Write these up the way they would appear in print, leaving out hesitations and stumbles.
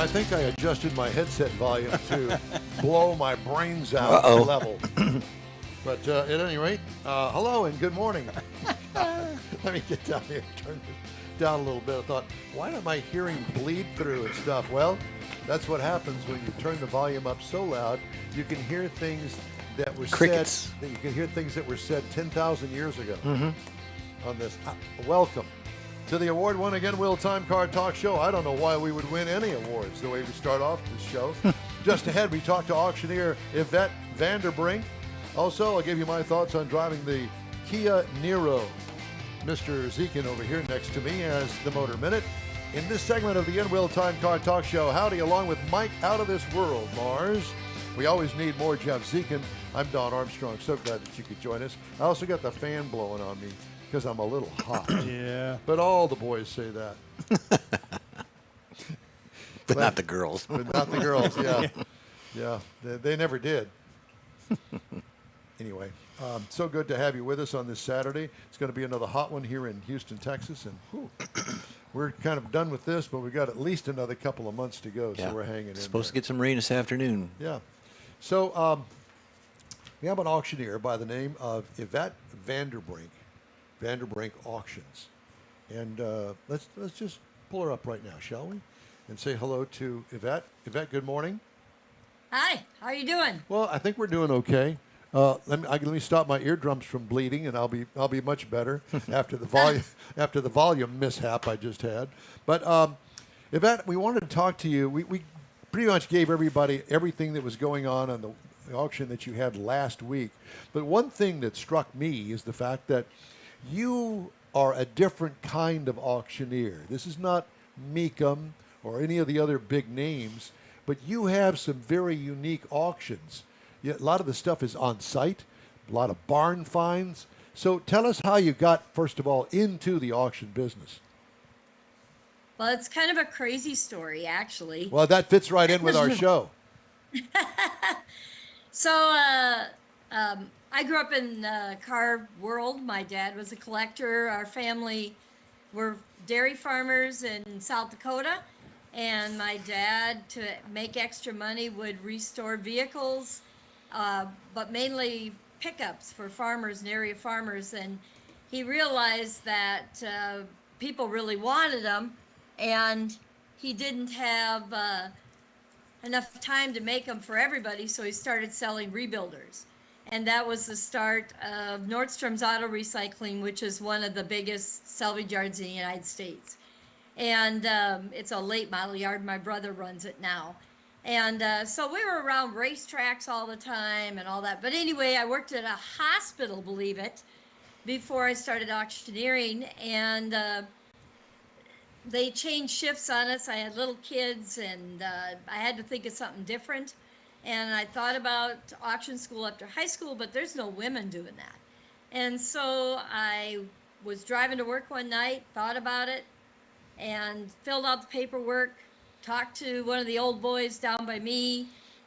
I think I adjusted my headset volume to blow my brains out level. But at any rate, hello and good morning. Let me get down here and turn this down a little bit. I thought, why am I hearing bleed through and stuff? Well, that's what happens when you turn the volume up so loud. You can hear things that were Crickets. said. You can hear things that were said 10,000 years ago on this. Welcome to the award one again, Will Time Card Talk Show. I don't know why we would win any awards the way we start off this show. Just ahead, we talked to auctioneer Yvette Vanderbrink. Also, I'll give you my thoughts on driving the Kia Niro. Mr. Zekin over here next to me has the Motor Minute. In this segment of the Will Time Card Talk Show, howdy, along with Mike Out of This World, Mars. We always need more Jeff Zekin. I'm Don Armstrong. So glad that you could join us. I also got the fan blowing on me because I'm a little hot. Yeah. But all the boys say that. But not the girls. But not the girls, yeah. Yeah, they never did. Anyway, so good to have you with us on this Saturday. It's going to be another hot one here in Houston, Texas. And we're kind of done with this, but we've got at least another couple of months to go, so we're hanging in. Supposed to get some rain this afternoon. Yeah. So we have an auctioneer by the name of Yvette Vanderbrink, Vanderbrink Auctions. And let's just pull her up right now, shall we? And say hello to Yvette. Yvette, good morning. Hi, how are you doing? Well, I think we're doing okay. Let me stop my eardrums from bleeding, and I'll be much better after the volume mishap I just had. But Yvette, we wanted to talk to you. We pretty much gave everybody everything that was going on the auction that you had last week. But one thing that struck me is the fact that you are a different kind of auctioneer. This is not Mecum or any of the other big names, but you have some very unique auctions. A lot of the stuff is on site, a lot of barn finds. So tell us how you got, first of all, into the auction business. Well, it's kind of a crazy story, actually. Well, that fits right in with our show. So I grew up in the car world. My dad was a collector. Our family were dairy farmers in South Dakota. And my dad, to make extra money, would restore vehicles, but mainly pickups for farmers and area farmers. And he realized that people really wanted them, and he didn't have enough time to make them for everybody, so he started selling rebuilders. And that was the start of Nordstrom's Auto Recycling, which is one of the biggest salvage yards in the United States. And it's a late model yard. My brother runs it now. And so we were around racetracks all the time and all that. But anyway, I worked at a hospital, believe it, before I started auctioneering. And they changed shifts on us. I had little kids, and I had to think of something different. And I thought about auction school after high school, but there's no women doing that. And so I was driving to work one night, thought about it, and filled out the paperwork, talked to one of the old boys down by me,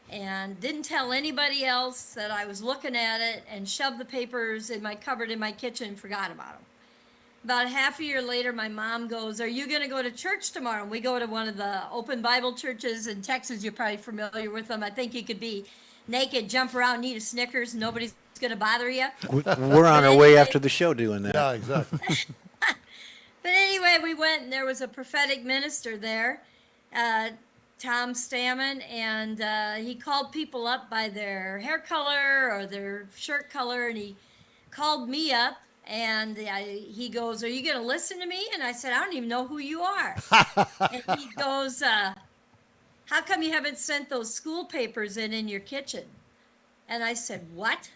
and didn't tell anybody else that I was looking at it, and shoved the papers in my cupboard in my kitchen and forgot about them. About half a year later, my mom goes, "Are you going to go to church tomorrow?" And we go to one of the open Bible churches in Texas. You're probably familiar with them. I think you could be naked, jump around, eat a Snickers, and nobody's going to bother you. We're on our way after the show doing that. Yeah, exactly. But anyway, we went, and there was a prophetic minister there, Tom Stammen, and he called people up by their hair color or their shirt color, and he called me up, and he goes, "Are you going to listen to me?" And I said, "I don't even know who you are." And he goes, "How come you haven't sent those school papers in your kitchen?" And I said, "What?"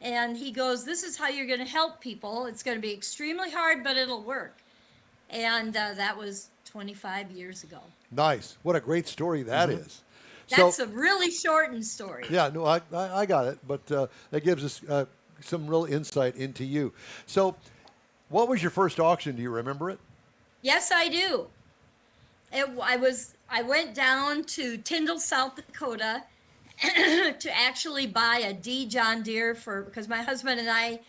And he goes, "This is how you're going to help people. It's going to be extremely hard, but it'll work." And that was 25 years ago. Nice. What a great story that is. That's a really shortened story. Yeah, no, I got it, but that gives us some real insight into you. So what was your first auction? Do you remember it? Yes, I do. I went down to Tyndall, South Dakota to actually buy a D John Deere because my husband and I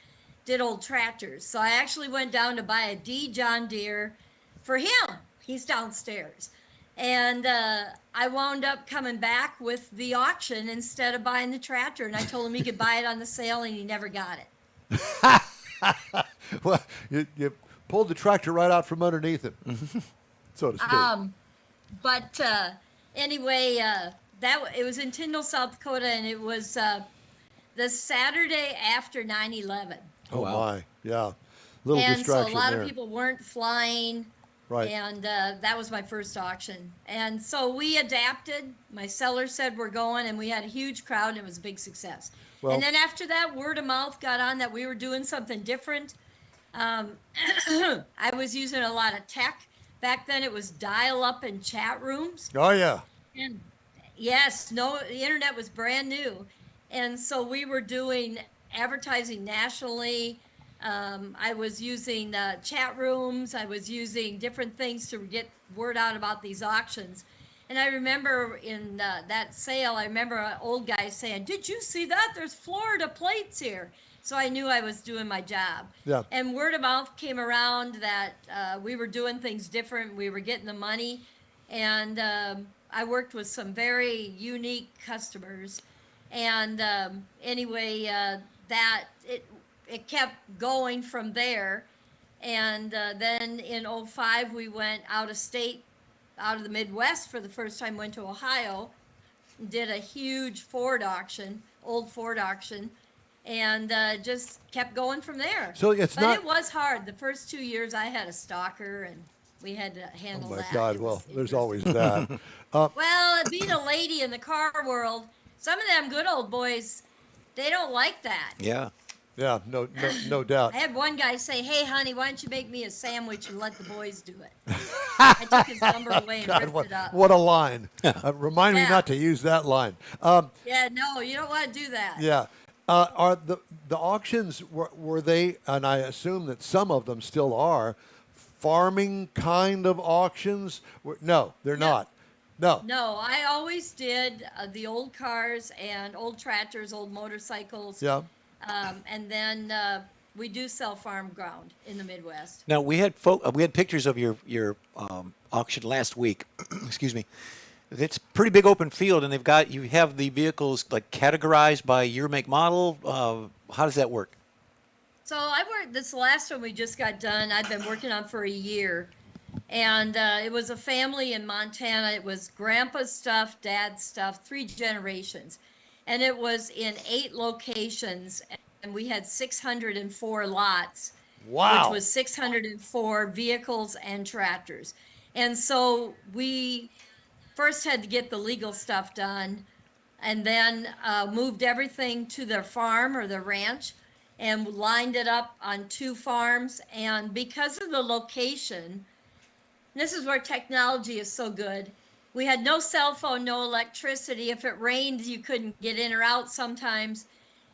did old tractors. So I actually went down to buy a D John Deere for him. He's downstairs. And I wound up coming back with the auction instead of buying the tractor. And I told him he could buy it on the sale, and he never got it. Well, you pulled the tractor right out from underneath him, so to speak. But anyway, it was in Tyndall, South Dakota, and it was the Saturday after 9/11. Oh wow. my, yeah, little And so a distraction lot there. of people weren't flying. Right. And that was my first auction. And so we adapted. My seller said we're going, and we had a huge crowd, and it was a big success. Well- and then after that, word of mouth got on that we were doing something different. I was using a lot of tech. Back then, it was dial up and chat rooms. Oh yeah. And yes, no, the internet was brand new. And so we were doing advertising nationally. I was using chat rooms. I was using different things to get word out about these auctions. And I remember in that sale, I remember an old guy saying, "Did you see that? There's Florida plates here." So I knew I was doing my job. Yeah. And word of mouth came around that we were doing things different. We were getting the money. And I worked with some very unique customers. And anyway, it kept going from there. And then in 05, we went out of state, out of the Midwest for the first time, went to Ohio, did a huge Ford auction, old Ford auction, and just kept going from there. So it's but not- it was hard. The first 2 years I had a stalker, and we had to handle Oh my that. God. It Well, was there's interesting. always that. Well, being a lady in the car world, some of them good old boys, they don't like that. Yeah. Yeah. No doubt. I had one guy say, "Hey, honey, why don't you make me a sandwich and let the boys do it?" I took his number away and God, ripped it up. what a line. Remind me Yeah. not to use that line. Yeah, no, you don't want to do that. Yeah. Are the auctions, were they, and I assume that some of them still are, farming kind of auctions? No, they're No. not. No. No, I always did the old cars and old tractors, old motorcycles. Yeah. And then we do sell farm ground in the Midwest. Now we had pictures of your auction last week. Excuse me. It's a pretty big open field, and you have the vehicles like categorized by year, make, model. How does that work? So I worked this last one we just got done. I've been working on for a year, and it was a family in Montana. It was grandpa's stuff, dad's stuff, 3 generations, and it was in 8 locations, and we had 604 lots. Wow. Which was 604 vehicles and tractors. And so we first had to get the legal stuff done, and then moved everything to their farm or their ranch and lined it up on 2 farms. And because of the location, this is where technology is so good. We had no cell phone, no electricity. If it rained, you couldn't get in or out sometimes.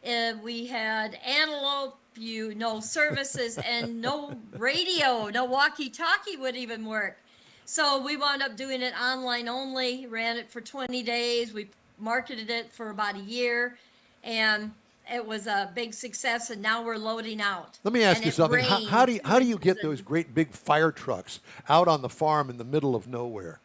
We had antelope, no services, and no radio, no walkie-talkie would even work. So we wound up doing it online only, ran it for 20 days. We marketed it for about a year, and it was a big success, and now we're loading out. Let me ask And you it something. How do rained you get and- those great big fire trucks out on the farm in the middle of nowhere?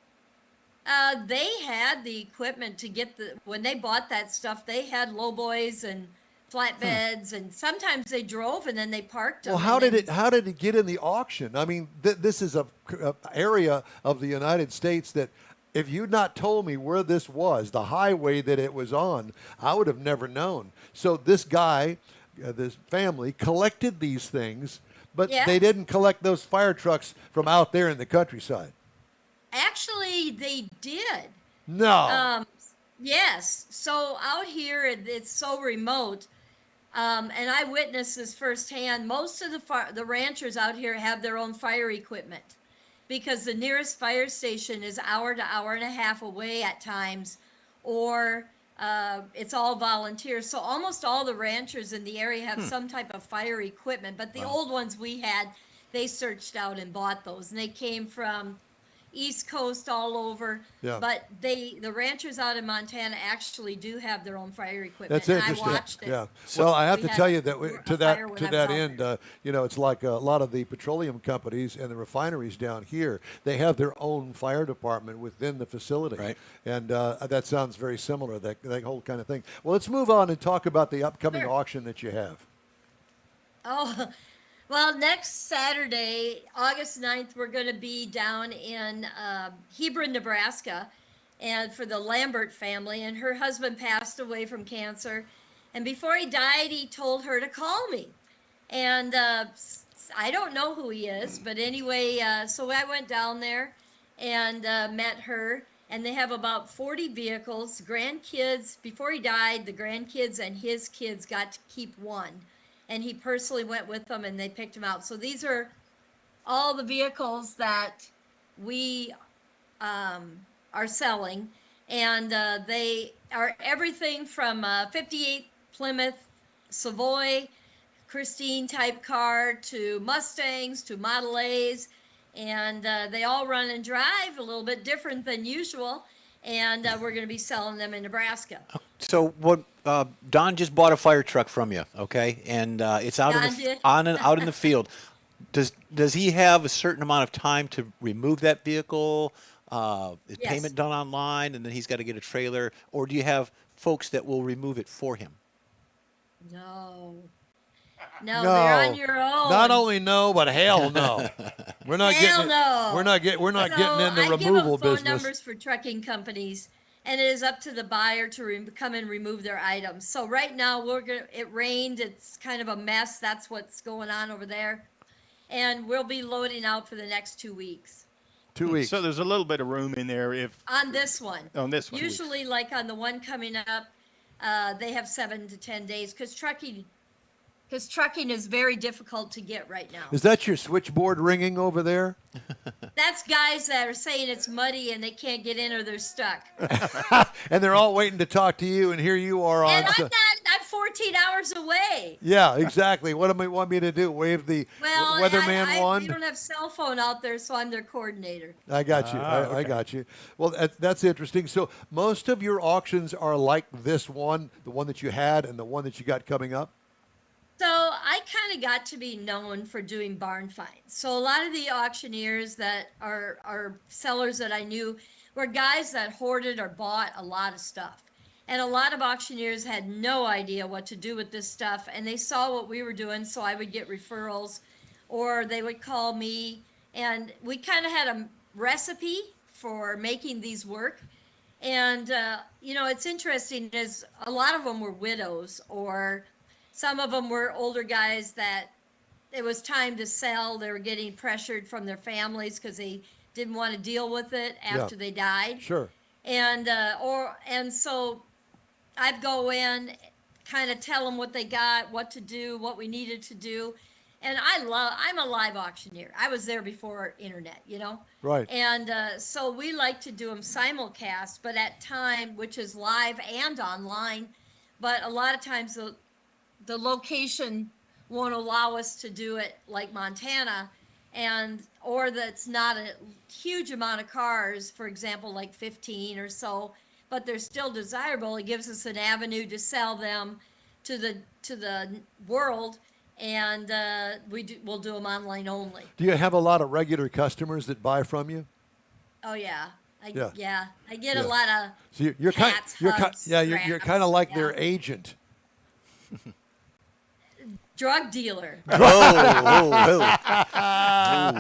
They had the equipment to get when they bought that stuff, they had lowboys and flatbeds, and sometimes they drove and then they parked them. Well, how did it get in the auction? I mean, this is a area of the United States that, if you'd not told me where this was, the highway that it was on, I would have never known. So this guy, this family, collected these things, but Yeah. they didn't collect those fire trucks from out there in the countryside. Actually, they did. No. Yes. So out here, it's so remote. And I witnessed this firsthand. Most of the ranchers out here have their own fire equipment because the nearest fire station is hour to hour and a half away at times, or it's all volunteers. So almost all the ranchers in the area have some type of fire equipment. But the old ones we had, they searched out and bought those, and they came from East Coast, all over. Yeah. But the ranchers out in Montana actually do have their own fire equipment. That's and interesting. I watched it. Yeah. Well, I have We to had tell you that a to fire when I was that out end, there. it's like a lot of the petroleum companies and the refineries down here. They have their own fire department within the facility, Right. And that sounds very similar. That whole kind of thing. Well, let's move on and talk about the upcoming Sure. auction that you have. Oh, well, next Saturday, August 9th, we're going to be down in Hebron, Nebraska, and for the Lambert family. And her husband passed away from cancer. And before he died, he told her to call me. And I don't know who he is, but anyway, so I went down there and met her. And they have about 40 vehicles, grandkids. Before he died, the grandkids and his kids got to keep one. And he personally went with them and they picked them out. So these are all the vehicles that we are selling. And they are everything from 58 Plymouth Savoy, Christine type car, to Mustangs, to Model A's. And they all run and drive a little bit different than usual. And we're going to be selling them in Nebraska. So what? Don just bought a fire truck from you, okay? And it's out Don did? out in the field. Does he have a certain amount of time to remove that vehicle? Is Yes. payment done online, and then he's got to get a trailer, or do you have folks that will remove it for him? No. No, they're on your own. Not only no, but hell no. We're not Hell getting. no. We're not getting in the I give removal them phone business. numbers for trucking companies, and it is up to the buyer to come and remove their items. So right now it rained. It's kind of a mess. That's what's going on over there, and we'll be loading out for the next 2 weeks 2 weeks. So there's a little bit of room in there if on this one. on this one. Usually, like on the one coming up, they have 7 to 10 days because trucking is very difficult to get right now. Is that your switchboard ringing over there? That's guys that are saying it's muddy and they can't get in or they're stuck. And they're all waiting to talk to you, and here you are on. And I'm 14 hours away. Yeah, exactly. What do you want me to do? Wave the Well, weatherman we wand? don't have cell phone out there, so I'm their coordinator. I got you. I okay. got you. Well, that's interesting. So most of your auctions are like this one, the one that you had and the one that you got coming up? So I kind of got to be known for doing barn finds. So a lot of the auctioneers that are sellers that I knew were guys that hoarded or bought a lot of stuff. And a lot of auctioneers had no idea what to do with this stuff, and they saw what we were doing, so I would get referrals, or they would call me, and we kind of had a recipe for making these work. And it's interesting is a lot of them were widows, or some of them were older guys that it was time to sell. They were getting pressured from their families because they didn't want to deal with it after they died. Sure. And so I'd go in, kind of tell them what they got, what to do, what we needed to do. And I'm a live auctioneer. I was there before internet, Right. And so we like to do them simulcast, but at time, which is live and online. But a lot of times the location won't allow us to do it like Montana, or that's not a huge amount of cars, for example, like 15 or so, but they're still desirable. It gives us an avenue to sell them to the world, and we'll do them online only. Do you have a lot of regular customers that buy from you? Oh yeah, I Yeah. get Yeah. a lot of So you're kind, hats, you're hugs, you're kind of like their yeah. agent. drug dealer. Oh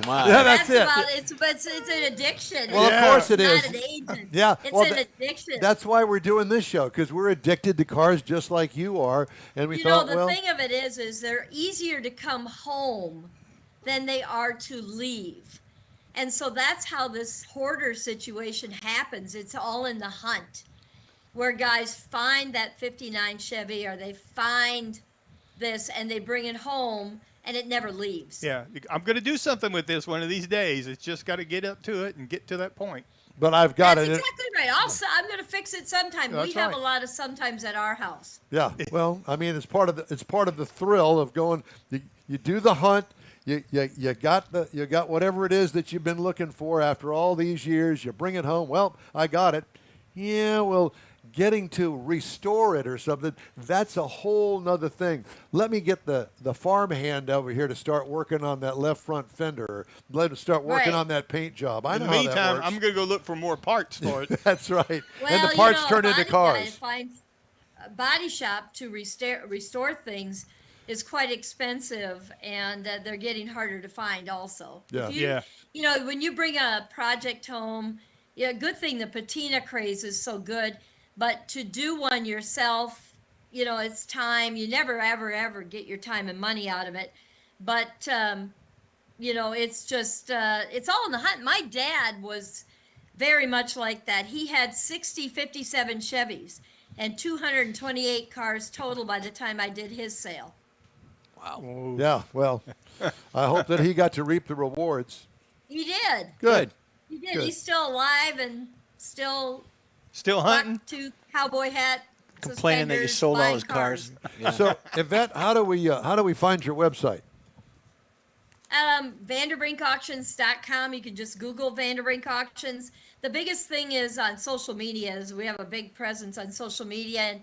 my! Yeah, that's it. It's an addiction. Well, It's of course it not is. an agent. Yeah, It's well, an addiction. That's why we're doing this show, because we're addicted to cars just like you are, and we You know, thought, the well, thing of it is they're easier to come home than they are to leave. And so that's how this hoarder situation happens. It's all in the hunt, where guys find that 59 Chevy, or they find this and they bring it home and it never leaves. Yeah, I'm going to do something with this one of these days. It's just got to get up to it and get to that point. but I've got That's it. exactly right. I'm going to fix it sometime. That's We have right. a lot of sometimes at our house. Yeah, well, I mean, it's part of the thrill of going. You do the hunt, you got whatever it is that you've been looking for after all these years. You bring it home. Well, I got it. Yeah, well, getting to restore it or something, that's a whole nother thing. Let me get the farm hand over here to start working on that left front fender. Or let him start working Right. on that paint job. I In know the how that meantime, works. I'm going to go look for more parts for it. That's right. Well, And the parts turn body into guy cars. finds a body shop to restore things is quite expensive, and they're getting harder to find also. Yeah. If you, Yeah. You know, when you bring a project home, yeah, good thing the patina craze is so good, but to do one yourself, you know, it's time. You never, ever, ever get your time and money out of it. But, you know, it's just, it's all in the hunt. My dad was very much like that. He had 57 Chevys and 228 cars total by the time I did his sale. Wow. Yeah, well, I hope that he got to reap the rewards. He did. Good. He did. Good. He's still alive and still Still hunting? black tooth, cowboy hat, Complaining that you suspenders, sold all buying his cars. Yeah. So, Yvette, how do we find your website? Vanderbrinkauctions.com. You can just Google Vanderbrink Auctions. The biggest thing is on social media is we have a big presence on social media, and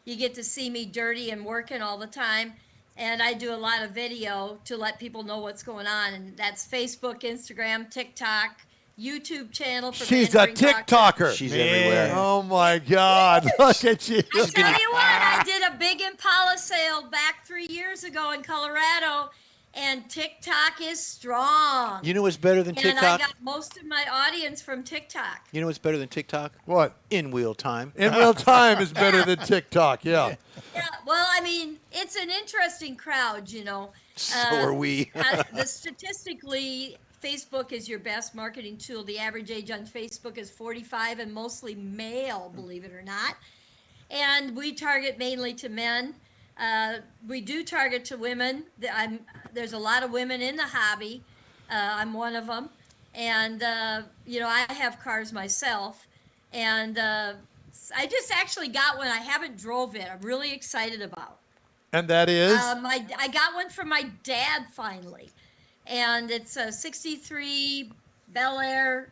you get to see me dirty and working all the time. And I do a lot of video to let people know what's going on, and that's Facebook, Instagram, TikTok, YouTube channel. For She's a Vanderbrink Auctions. TikToker. She's Man. everywhere. Oh my God! Look at you. I tell you what, I did a big Impala sale back 3 years ago in Colorado, and TikTok is strong. You know what's better than And I TikTok? got most of my audience from TikTok. You know what's better than TikTok? What? In wheel time. In real time is better than TikTok. Yeah. Yeah, well, I mean, it's an interesting crowd, you know. So are we. Statistically, Facebook is your best marketing tool. The average age on Facebook is 45 and mostly male, believe it or not. And we target mainly to men. We do target to women. There's a lot of women in the hobby. I'm one of them. And, you know, I have cars myself. And I just actually got one. I haven't drove it. I'm really excited about. And that is. I got one from my dad finally. And it's a 63 Bel Air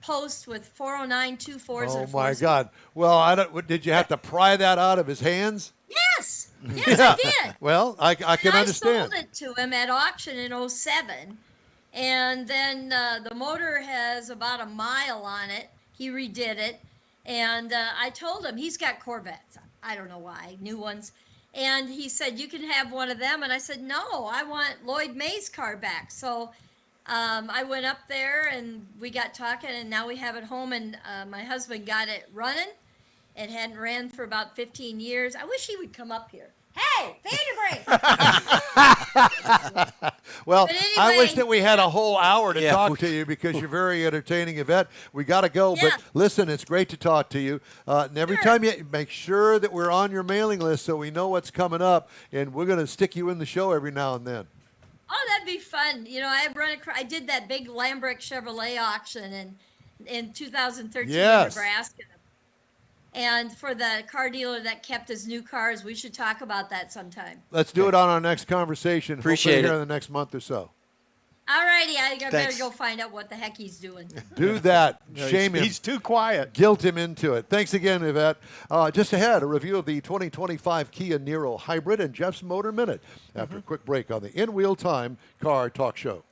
Post with 409 2.4s. Oh and my 4s. God! Well, did you have to pry that out of his hands? Yes, I did. Well, I can And understand. I sold it to him at auction in 07. And then the motor has about a mile on it. He redid it. And I told him, he's got Corvettes. I don't know why, new ones. And he said, you can have one of them. And I said, no, I want Lloyd May's car back. So I went up there and we got talking, and now we have it home. And my husband got it running. It hadn't ran for about 15 years. I wish he would come up here. Hey, Vanderbrink! Well, But I wish anyway- that we had a whole hour to Yeah. talk to you because you're very entertaining, Yvette. We got to go, Yeah. but listen, it's great to talk to you. And every Sure. time you make sure that we're on your mailing list so we know what's coming up, and we're going to stick you in the show every now and then. Oh, that'd be fun. You know, I did that big Lambrick Chevrolet auction in 2013 Yes. in Nebraska. And for the car dealer that kept his new cars, we should talk about that sometime. Let's do it on our next conversation. Appreciate hopefully it. here in the next month or so. All righty, I better Thanks. go find out what the heck he's doing. Do that. No, Shame him. He's too quiet. Guilt him into it. Thanks again, Yvette. Just ahead, a review of the 2025 Kia Niro Hybrid and Jeff's Motor Minute after a quick break on the In Wheel Time Car Talk Show.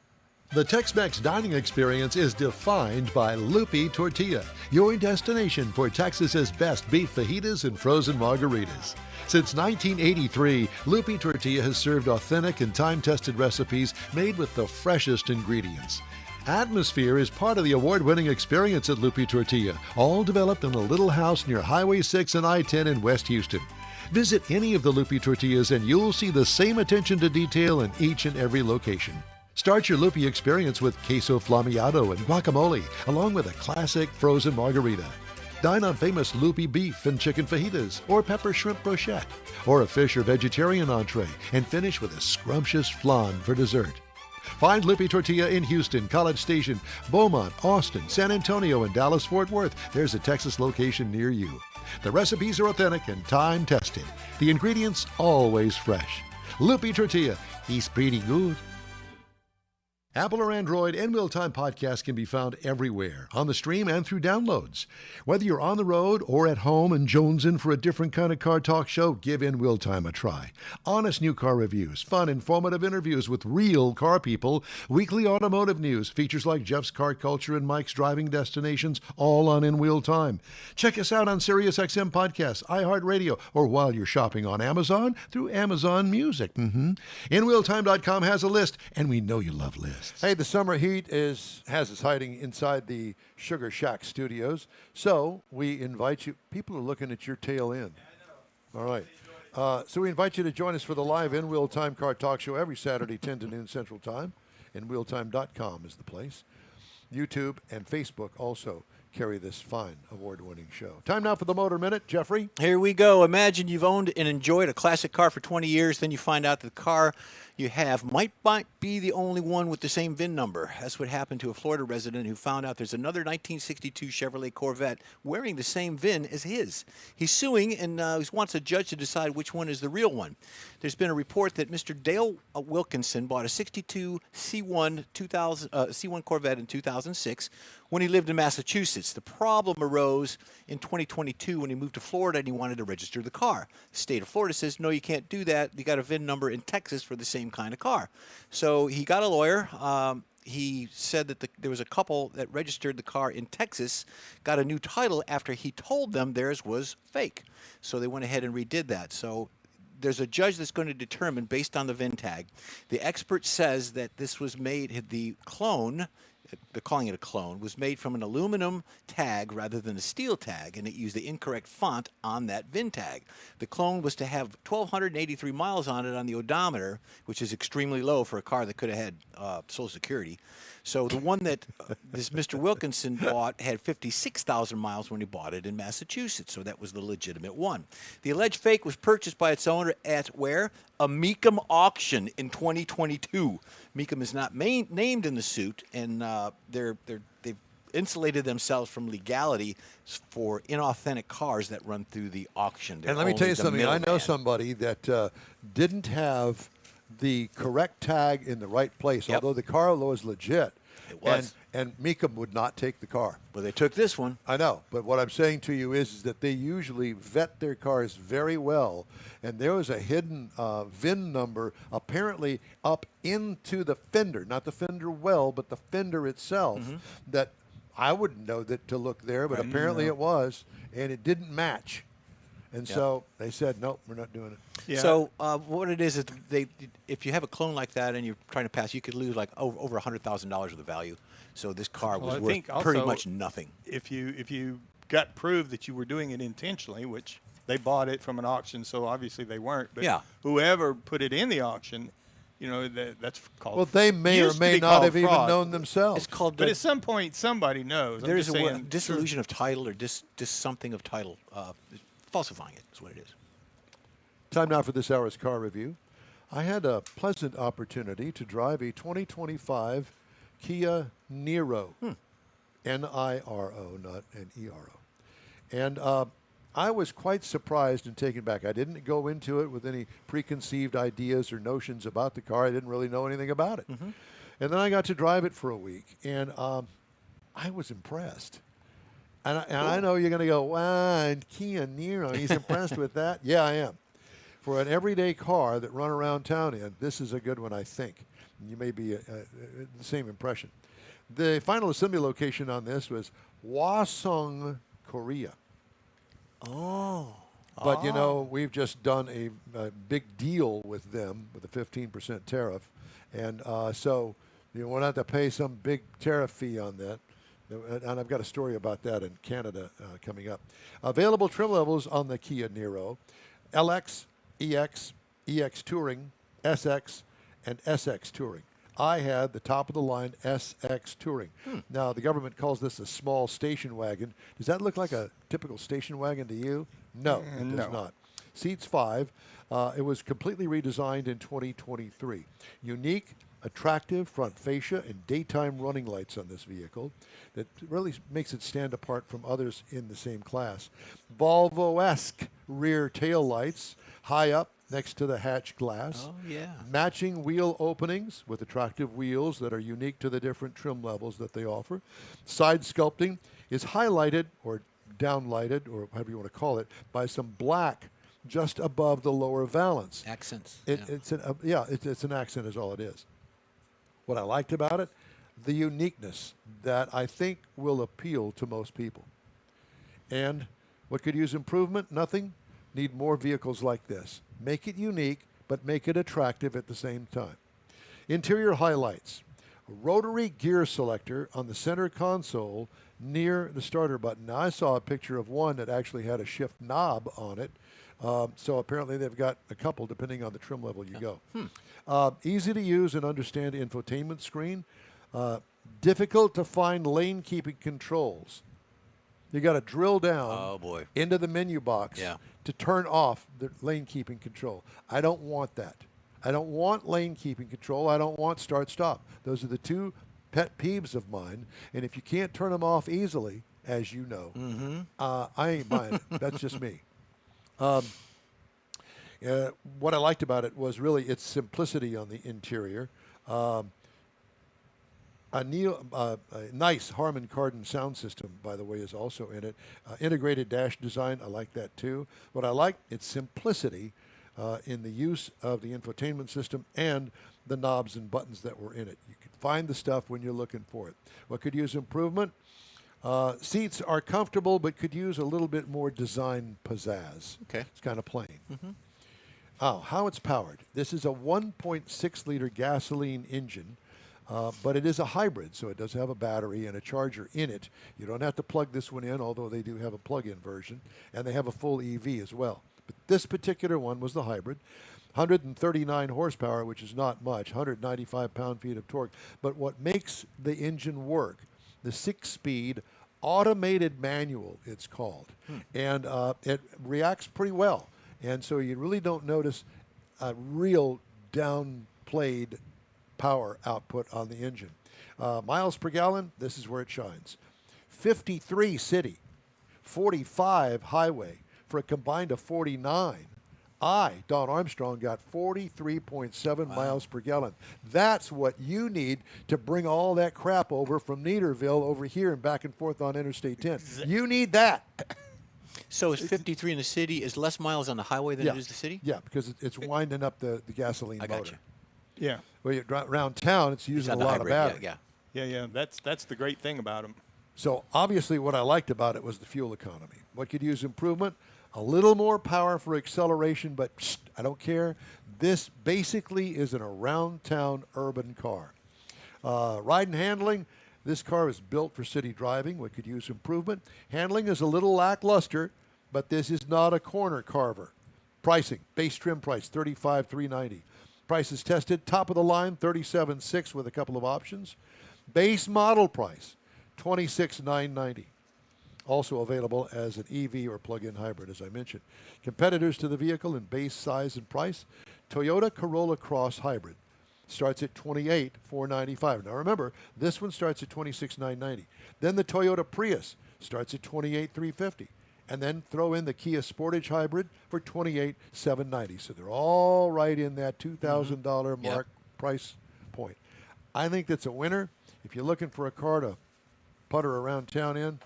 The Tex-Mex dining experience is defined by Lupi Tortilla, your destination for Texas's best beef fajitas and frozen margaritas. Since 1983, Lupi Tortilla has served authentic and time-tested recipes made with the freshest ingredients. Atmosphere is part of the award-winning experience at Lupi Tortilla, all developed in a little house near Highway 6 and I-10 in West Houston. Visit any of the Lupi Tortillas and you'll see the same attention to detail in each and every location. Start your Lupi experience with queso flammeado and guacamole, along with a classic frozen margarita. Dine on famous Lupi beef and chicken fajitas, or pepper shrimp brochette, or a fish or vegetarian entree, and finish with a scrumptious flan for dessert. Find Lupi Tortilla in Houston, College Station, Beaumont, Austin, San Antonio, and Dallas-Fort Worth. There's a Texas location near you. The recipes are authentic and time-tested. The ingredients always fresh. Lupi Tortilla, he's pretty good. Apple or Android, In Wheel Time podcast can be found everywhere, on the stream and through downloads. Whether you're on the road or at home and jonesing for a different kind of car talk show, give In Wheel Time a try. Honest new car reviews, fun, informative interviews with real car people, weekly automotive news, features like Jeff's Car Culture and Mike's Driving Destinations, all on In Wheel Time. Check us out on SiriusXM Podcasts, iHeartRadio, or while you're shopping on Amazon through Amazon Music. InWheelTime.com has a list, and we know you love lists. Hey, the summer heat has us hiding inside the Sugar Shack studios, so we invite you. People are looking at your tail end. All right. So we invite you to join us for the live In Wheel Time Car Talk Show every Saturday, 10 to noon Central Time. InWheelTime.com is the place. YouTube and Facebook also carry this fine award-winning show. Time now for the Motor Minute. Jeffrey? Here we go. Imagine you've owned and enjoyed a classic car for 20 years, then you find out that the car you have might be the only one with the same VIN number. That's what happened to a Florida resident who found out there's another 1962 Chevrolet Corvette wearing the same VIN as his. He's suing and wants a judge to decide which one is the real one. There's been a report that Mr. Dale Wilkinson bought a 62 C1 Corvette in 2006 when he lived in Massachusetts. The problem arose in 2022 when he moved to Florida and he wanted to register the car. The state of Florida says, no, you can't do that. You got a VIN number in Texas for the same kind of car. So he got a lawyer. He said that there was a couple that registered the car in Texas, got a new title after he told them theirs was fake. So they went ahead and redid that. So there's a judge that's going to determine based on the VIN tag. The expert says that this was made, the clone, they're calling it a clone, was made from an aluminum tag rather than a steel tag, and it used the incorrect font on that VIN tag. The clone was to have 1,283 miles on it on the odometer, which is extremely low for a car that could have had Social Security. So the one that this Mr. Wilkinson bought had 56,000 miles when he bought it in Massachusetts, so that was the legitimate one. The alleged fake was purchased by its owner at where? A Mecum auction in 2022. Mecum is not named in the suit, and they've insulated themselves from legality for inauthentic cars that run through the auction. And let me tell you something. I know somebody that didn't have the correct tag in the right place, Yep. although the car was legit. It was. And Mecum would not take the car. Well, they took this one. I know, but what I'm saying to you is that they usually vet their cars very well, and there was a hidden VIN number apparently up into the fender, not the fender well, but the fender itself, that I wouldn't know that to look there, but apparently it was, and it didn't match. And so they said, nope, we're not doing it. Yeah. So what it is if you have a clone like that and you're trying to pass, you could lose like over $100,000 worth of value. So this car was I worth think pretty also much nothing. if you got proof that you were doing it intentionally, which they bought it from an auction, so obviously they weren't. But Yeah. whoever put it in the auction, that's called. Well, they may or used to may be not called have even fraud. known themselves. It's called But at some point, somebody knows. I'm there's just a saying, dissolution of title or dis something of title. Falsifying it is what it is. Time now for this hour's car review. I had a pleasant opportunity to drive a 2025 Kia Niro. N-I-R-O, not N-E-R-O. And I was quite surprised and taken back. I didn't go into it with any preconceived ideas or notions about the car. I didn't really know anything about it. And then I got to drive it for a week, and I was impressed. And I know you're going to go, wow, and Kia Niro, he's impressed with that? Yeah, I am. For an everyday car that run around town in, this is a good one, I think. You may be the same impression. The final assembly location on this was Hwaseong, Korea. Oh. But, we've just done a big deal with them with a 15% tariff. And so you won't have to pay some big tariff fee on that. And I've got a story about that in Canada coming up. Available trim levels on the Kia Niro: LX, EX, EX Touring, SX, and SX Touring. I had the top-of-the-line SX Touring. Now, the government calls this a small station wagon. Does that look like a typical station wagon to you? No, it does not. Seats 5. It was completely redesigned in 2023. Unique, attractive front fascia and daytime running lights on this vehicle that really makes it stand apart from others in the same class. Volvo-esque rear tail lights, high up, next to the hatch glass. Oh, yeah. Matching wheel openings with attractive wheels that are unique to the different trim levels that they offer. Side sculpting is highlighted or downlighted, or however you want to call it, by some black just above the lower valance. Accents. It's an accent is all it is. What I liked about it, the uniqueness that I think will appeal to most people. And what could use improvement? Nothing. Need more vehicles like this. Make it unique, but make it attractive at the same time. Interior highlights. A rotary gear selector on the center console near the starter button. Now, I saw a picture of one that actually had a shift knob on it. So apparently they've got a couple depending on the trim level you go. Easy to use and understand infotainment screen. Difficult to find lane keeping controls. You got to drill down Oh, boy. into the menu box Yeah. to turn off the lane keeping control. I don't want that. I don't want lane keeping control. I don't want start stop. Those are the two pet peeves of mine. And if you can't turn them off easily, as you know, I ain't buying it. That's just me. What I liked about it was really its simplicity on the interior. A nice Harman Kardon sound system, by the way, is also in it. Integrated dash design, I like that too. What I like, its simplicity in the use of the infotainment system and the knobs and buttons that were in it. You can find the stuff when you're looking for it. What could use improvement? Seats are comfortable, but could use a little bit more design pizzazz. Okay. It's kind of plain. Oh, how it's powered. This is a 1.6 liter gasoline engine. But it is a hybrid, so it does have a battery and a charger in it. You don't have to plug this one in, although they do have a plug-in version, and they have a full EV as well. But this particular one was the hybrid. 139 horsepower, which is not much, 195 pound-feet of torque. But what makes the engine work, the 6-speed automated manual, it's called. And it reacts pretty well. And so you really don't notice a real downplayed power output on the engine. Miles per gallon, this is where it shines. 53 city, 45 highway for a combined of 49. Don Armstrong, got 43.7 miles per gallon. That's what you need to bring all that crap over from Neederville over here and back and forth on Interstate 10. You need that. So is 53 in the city is less miles on the highway than it is the city? Yeah, because it's winding up the gasoline I motor. got you. Yeah. Well, around town, it's using a on the lot hybrid, of battery. yeah. Yeah. That's the great thing about them. So obviously what I liked about it was the fuel economy. What could use improvement? A little more power for acceleration, but I don't care. This basically is an around-town urban car. Ride and handling, this car is built for city driving. What could use improvement? Handling is a little lackluster, but this is not a corner carver. Pricing, base trim price, $35,390. Prices tested, top of the line, $37,600 with a couple of options. Base model price, $26,990. Also available as an EV or plug-in hybrid, as I mentioned. Competitors to the vehicle in base size and price, Toyota Corolla Cross Hybrid starts at $28,495. Now remember, this one starts at $26,990. Then the Toyota Prius starts at $28,350. And then throw in the Kia Sportage Hybrid for $28,790. So they're all right in that $2,000 mark price point. I think that's a winner. If you're looking for a car to putter around town in,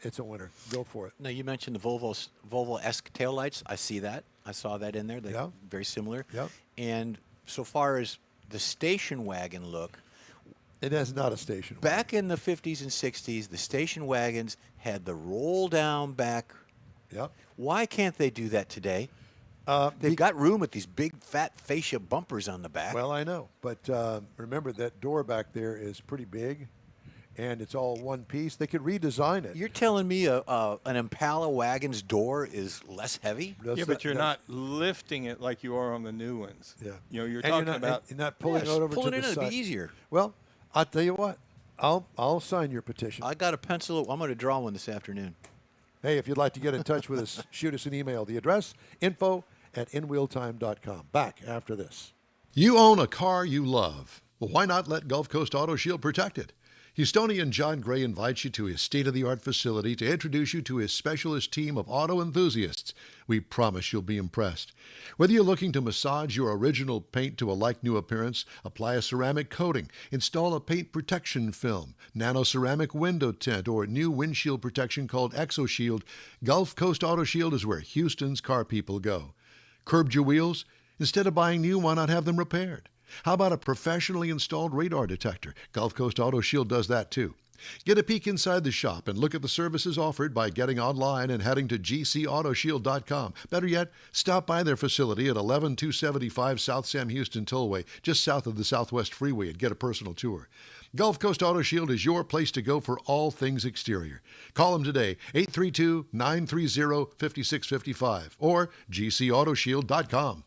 it's a winner. Go for it. Now, you mentioned the Volvo-esque taillights. I see that. I saw that in there. They're Yeah. very similar. Yeah. And so far as the station wagon look, It is not a station. back in the 50s and 60s, the station wagons had the roll-down back. Yep. Why can't they do that today? They've got room with these big, fat fascia bumpers on the back. Well, I know. But remember, that door back there is pretty big, and it's all one piece. They could redesign it. You're telling me an Impala wagon's door is less heavy? Yeah, but you're not lifting it like you are on the new ones. Yeah. You know, you're And talking about. you're not pulling Yes, it over pulling to it the in side. would be easier. Well, I'll tell you what. I'll sign your petition. I got a pencil. I'm going to draw one this afternoon. Hey, if you'd like to get in touch with us, shoot us an email. The address, info@inwheeltime.com. Back after this. You own a car you love. Well, why not let Gulf Coast Auto Shield protect it? Houstonian John Gray invites you to his state-of-the-art facility to introduce you to his specialist team of auto enthusiasts. We promise you'll be impressed. Whether you're looking to massage your original paint to a like-new appearance, apply a ceramic coating, install a paint protection film, nano-ceramic window tint, or new windshield protection called ExoShield, Gulf Coast Auto Shield is where Houston's car people go. Curbed your wheels? Instead of buying new, why not have them repaired? How about a professionally installed radar detector? Gulf Coast Auto Shield does that too. Get a peek inside the shop and look at the services offered by getting online and heading to gcautoshield.com. Better yet, stop by their facility at 11275 South Sam Houston Tollway, just south of the Southwest Freeway, and get a personal tour. Gulf Coast Auto Shield is your place to go for all things exterior. Call them today, 832-930-5655 or gcautoshield.com.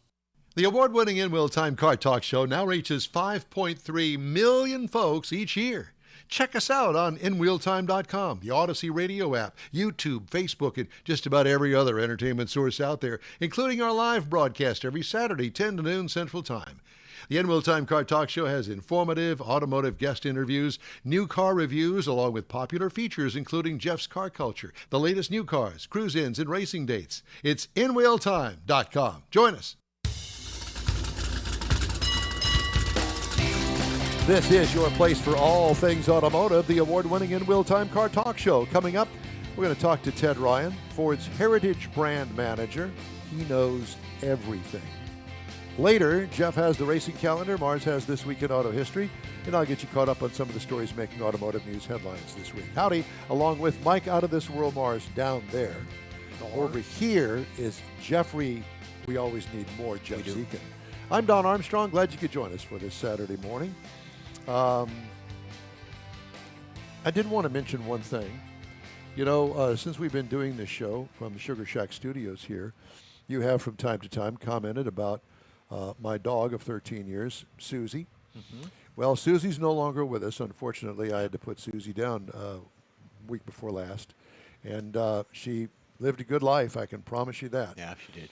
The award-winning In Will Time Car Talk Show now reaches 5.3 million folks each year. Check us out on InWheelTime.com, the Odyssey Radio app, YouTube, Facebook, and just about every other entertainment source out there, including our live broadcast every Saturday, 10 to noon Central Time. The In Will Time Car Talk Show has informative automotive guest interviews, new car reviews, along with popular features including Jeff's Car Culture, the latest new cars, cruise-ins, and racing dates. It's InWheelTime.com. Join us. This is your place for all things automotive, the award-winning In Will Time Car Talk Show. Coming up, we're going to talk to Ted Ryan, Ford's Heritage Brand Manager. He knows everything. Later, Jeff has the racing calendar, Mars has This Week in Auto History, and I'll get you caught up on some of the stories making automotive news headlines this week. Howdy, along with Mike Out of This World Mars down there. Over here is Jeffrey, we always need more, Jeff Zekin. I'm Don Armstrong, glad you could join us for this Saturday morning. I did want to mention one thing. You know, since we've been doing this show from the Sugar Shack Studios here, you have from time to time commented about my dog of 13 years, Susie. Mm-hmm. Well, Susie's no longer with us. Unfortunately, I had to put Susie down week before last. And she lived a good life, I can promise you that. Yeah, she did.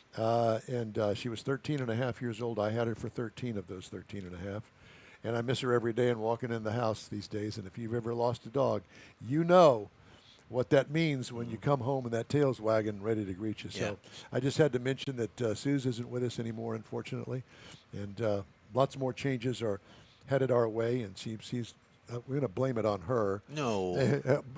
And she was 13 and a half years old. I had her for 13 of those 13 and a half. And I miss her every day and walking in the house these days. And if you've ever lost a dog, you know what that means when you come home and that tail's wagging ready to greet you. Yeah. So I just had to mention that Suze isn't with us anymore, unfortunately. And lots more changes are headed our way. And she's we're going to blame it on her. No.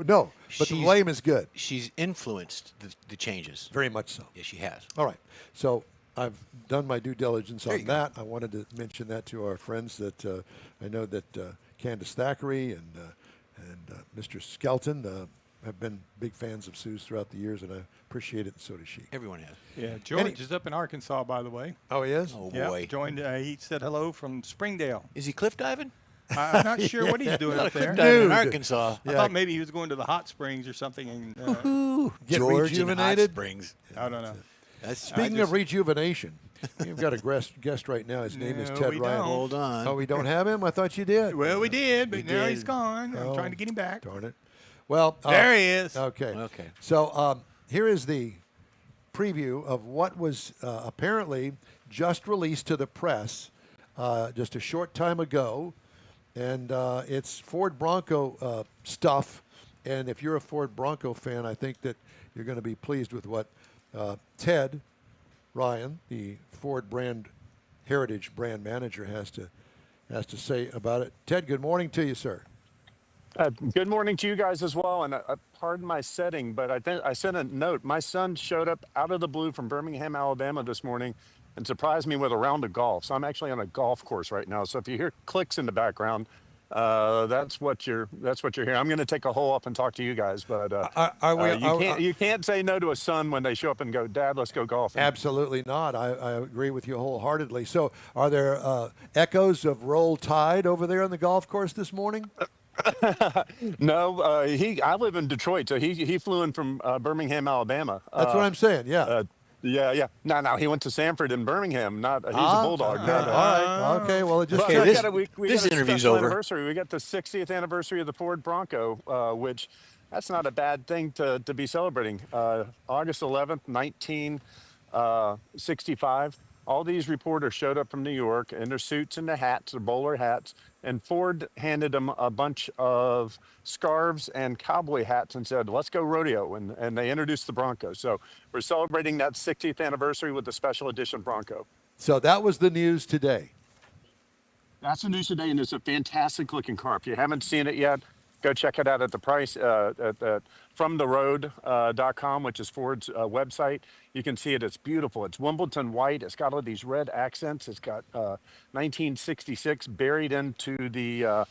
No, but the blame is good. She's influenced the changes. Very much so. Yeah, she has. All right. So I've done my due diligence There on you go. that. I wanted to mention that to our friends that I know that Candace Thackeray and Mr. Skelton have been big fans of Sue's throughout the years, and I appreciate it, and so does she. Everyone has. Yeah, George is up in Arkansas, by the way. Oh, he is? Oh, Yeah, boy. joined. He said hello from Springdale. Is he cliff diving? I'm not sure what he's doing Not a up cliff there. diving in Dude. Arkansas. I thought maybe he was going to the hot springs or something. And, Get George and Hot rejuvenated? Springs. I don't know. Speaking of rejuvenation, we've got a guest right now. His name is No, Ted we Ryan. don't. Hold on. Oh, we don't have him? I thought you did. Well, we did, but We now did. he's gone. I'm Oh. trying to get him back. Darn it. Well, There he is. Okay. Okay. So here is the preview of what was apparently just released to the press just a short time ago. And it's Ford Bronco stuff. And if you're a Ford Bronco fan, I think that you're going to be pleased with what Ted Ryan, the Ford brand Heritage brand manager, has to say about it. Ted, good morning to you, sir. Good morning to you guys as well. And pardon my setting, but I sent a note. My son showed up out of the blue from Birmingham, Alabama this morning and surprised me with a round of golf. So I'm actually on a golf course right now. So if you hear clicks in the background, that's what you're hearing. I'm going to take a hole up and talk to you guys, but you can't say no to a son when they show up and go, Dad, let's go golfing. Absolutely not. I agree with you wholeheartedly. So are there echoes of Roll Tide over there on the golf course this morning? No, I live in Detroit, so he flew in from Birmingham, Alabama. That's what I'm saying. Yeah. Yeah. No, he went to Sanford in Birmingham. He's a Bulldog. All right. Okay. Well, it just But came. this got a interview's special over. Anniversary. We got the 60th anniversary of the Ford Bronco, which that's not a bad thing to be celebrating. August 11th, 1965. All these reporters showed up from New York in their suits and their hats, their bowler hats, and Ford handed them a bunch of scarves and cowboy hats and said, "Let's go rodeo," and they introduced the Bronco. So we're celebrating that 60th anniversary with the special edition Bronco. So that was the news today. That's the news today, and it's a fantastic looking car. If you haven't seen it yet, go check it out at the price at FromTheRoad.com, which is Ford's website. You can see it. It's beautiful. It's Wimbledon white. It's got all these red accents. It's got 1966 buried into the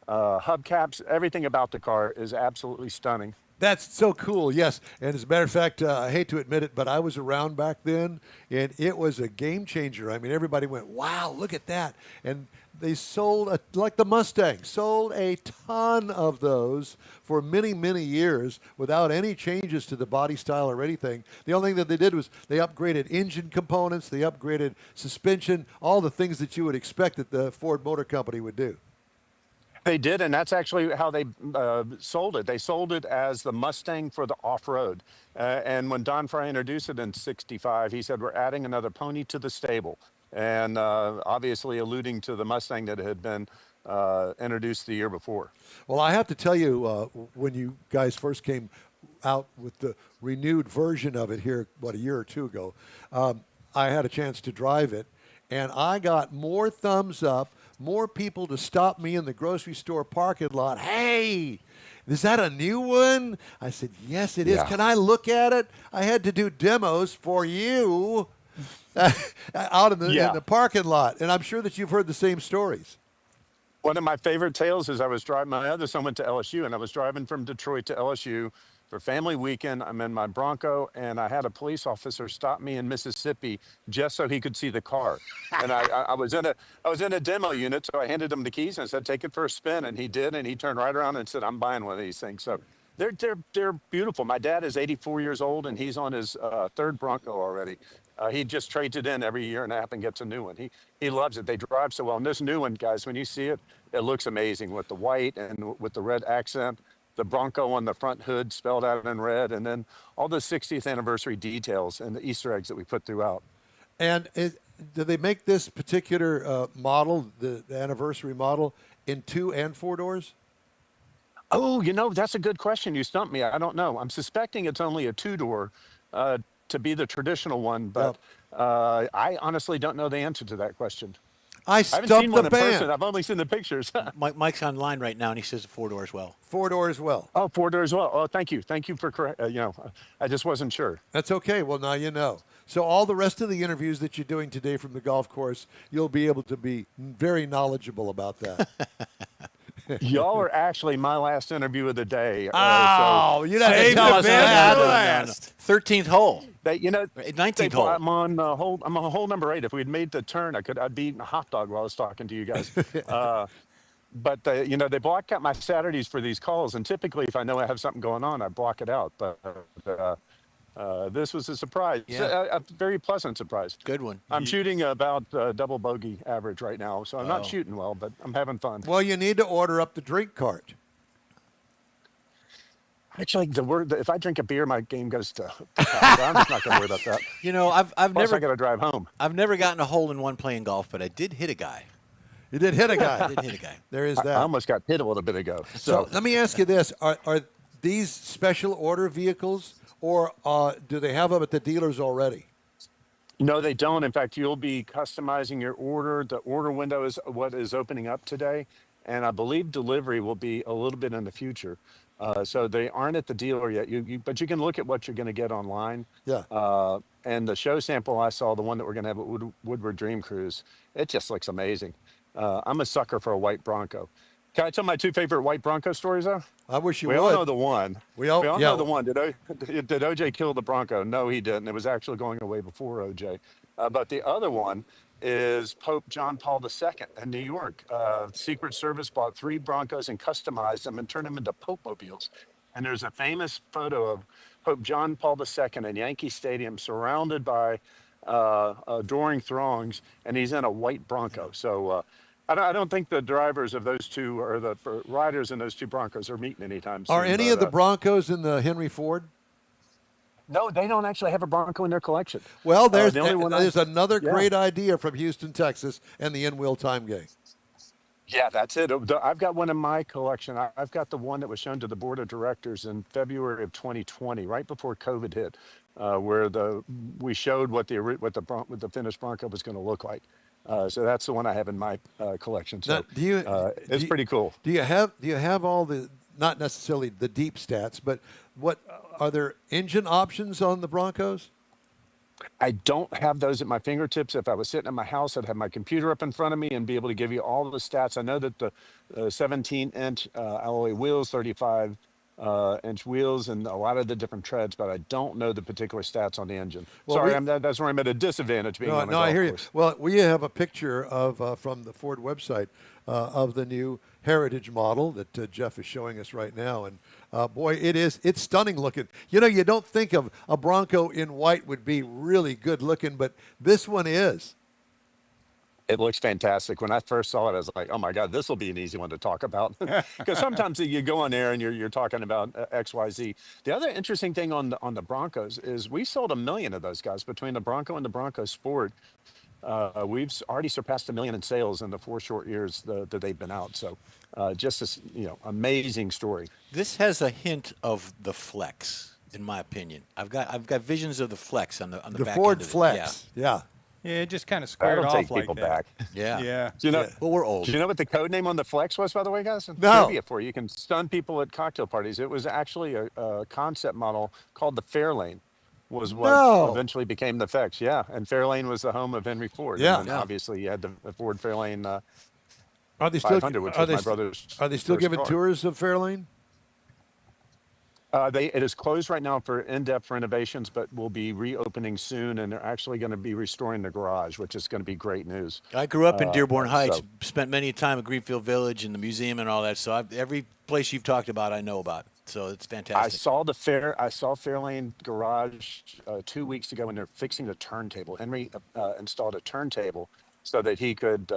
hubcaps. Everything about the car is absolutely stunning. That's so cool, yes. And as a matter of fact, I hate to admit it, but I was around back then, and it was a game changer. I mean, everybody went, wow, look at that. And they sold, like the Mustang, sold a ton of those for many, many years without any changes to the body style or anything. The only thing that they did was they upgraded engine components, they upgraded suspension, all the things that you would expect that the Ford Motor Company would do. They did, and that's actually how they sold it. They sold it as the Mustang for the off-road. And when Don Fry introduced it in '65, he said, "We're adding another pony to the stable." And obviously alluding to the Mustang that had been introduced the year before. Well, I have to tell you, when you guys first came out with the renewed version of it here, a year or two ago, I had a chance to drive it, and I got more thumbs up, more people to stop me in the grocery store parking lot. Hey, is that a new one? I said, yes, it is. Yeah. Can I look at it? I had to do demos for you out in the parking lot, and I'm sure that you've heard the same stories. One of my favorite tales is my other son went to LSU, and I was driving from Detroit to LSU for family weekend. I'm in my Bronco, and I had a police officer stop me in Mississippi just so he could see the car. And I was in a demo unit, so I handed him the keys and I said, "Take it for a spin," and he did, and he turned right around and said, "I'm buying one of these things." So they're beautiful. My dad is 84 years old, and he's on his third Bronco already. He just trades it in every year and a half and gets a new one. He loves it. They drive so well. And this new one, guys, when you see it, it looks amazing with the white and with the red accent, the Bronco on the front hood spelled out in red, and then all the 60th anniversary details and the Easter eggs that we put throughout. And do they make this particular model, the anniversary model, in 2 and 4 doors? Oh, that's a good question. You stumped me. I don't know. I'm suspecting it's only a 2-door to be the traditional one, but I honestly don't know the answer to that question. I haven't stumped seen one the in person. band. I've only seen the pictures. Mike's online right now, and he says a 4-door as well. 4 door as well. Oh, 4-door as well. Oh, thank you. Thank you for correct. I just wasn't sure. That's okay. Well, now you know. So all the rest of the interviews that you're doing today from the golf course, you'll be able to be very knowledgeable about that. Y'all are actually my last interview of the day. You Save didn't the tell us best for that. last. 13th hole. 19th hole. I'm on hole number 8. If we'd made the turn, I'd be eating a hot dog while I was talking to you guys. But they block out my Saturdays for these calls, and typically, if I know I have something going on, I block it out. But this was a surprise, a very pleasant surprise. Good one. I'm shooting about double bogey average right now, so I'm not shooting well, but I'm having fun. Well, you need to order up the drink cart. Actually, if I drink a beer, my game goes to pot. So I'm just not going to worry about that. I've Plus, never I got to drive home. I've never gotten a hole in one playing golf, but I did hit a guy. You did hit a guy. I did hit a guy. There is that. I almost got hit a little bit ago. So let me ask you this: Are these special order vehicles, or do they have them at the dealers already? No, they don't. In fact, you'll be customizing your order. The order window is what is opening up today, and I believe delivery will be a little bit in the future. So they aren't at the dealer yet. But you can look at what you're going to get online. Yeah. And the show sample I saw, the one that we're going to have at Woodward Dream Cruise, it just looks amazing. I'm a sucker for a white Bronco. Can I tell my 2 favorite white Bronco stories, though? I wish you We would. all know the one. We all know the one. Did OJ kill the Bronco? No, he didn't. It was actually going away before OJ. But the other one is Pope John Paul II in New York. Secret Service bought 3 Broncos and customized them and turned them into Pope mobiles. And there's a famous photo of Pope John Paul II in Yankee Stadium surrounded by adoring throngs, and he's in a white Bronco. So I don't think the drivers of those two, or the riders in those 2 Broncos, are meeting anytime soon. Are any of the Broncos in the Henry Ford? No, they don't actually have a Bronco in their collection. Well, there's the only one another great idea from Houston, Texas, and the In Wheel Time Gang. Yeah, that's it. I've got one in my collection. I've got the one that was shown to the board of directors in February of 2020, right before COVID hit, where we showed what the finished Bronco was going to look like. So that's the one I have in my collection. Now, So it's pretty cool. Do you have all the, not necessarily the deep stats, but what are there engine options on the Broncos? I don't have those at my fingertips. If I was sitting in my house, I'd have my computer up in front of me and be able to give you all the stats. I know that the 17-inch alloy wheels, 35-inch wheels, and a lot of the different treads, but I don't know the particular stats on the engine. Well, Sorry, that's where I'm at a disadvantage being on a No, I golf hear course. you. Well, we have a picture of from the Ford website of the new Heritage model that Jeff is showing us right now, and boy, it's stunning looking. You know, you don't think of a Bronco in white would be really good looking, but this one is. It looks fantastic. When I first saw it, I was like, "Oh my God, this will be an easy one to talk about." Because sometimes you go on there and you're talking about X, Y, Z. The other interesting thing on the Broncos is we sold 1 million of those guys between the Bronco and the Bronco Sport. We've already surpassed 1 million in sales in the 4 short years that they've been out. So, just this, amazing story. This has a hint of the Flex, in my opinion. I've got visions of the Flex on the The back Ford end of it. Flex. Yeah. Yeah, it just kind of squared That'll off take like people that. back. Yeah. Yeah. Do you know? Well, we're old. Do you know what the code name on the Flex was, by the way, guys? No. Trivia for you. You can stun people at cocktail parties. It was actually a concept model called the Fairlane, was what No. eventually became the Flex. Yeah, and Fairlane was the home of Henry Ford. Yeah. And then obviously you had the Ford Fairlane Are they still 500, which was my st- brother's Are they still first giving car. tours of Fairlane? It is closed right now for in-depth renovations, but will be reopening soon, and they're actually going to be restoring the garage, which is going to be great news. I grew up in Dearborn Heights, so- spent many time at Greenfield Village and the museum and all that. So every place you've talked about, I know about. So it's I fantastic. saw Fairlane garage 2 weeks ago, and they're fixing the turntable. Henry installed a turntable so that he could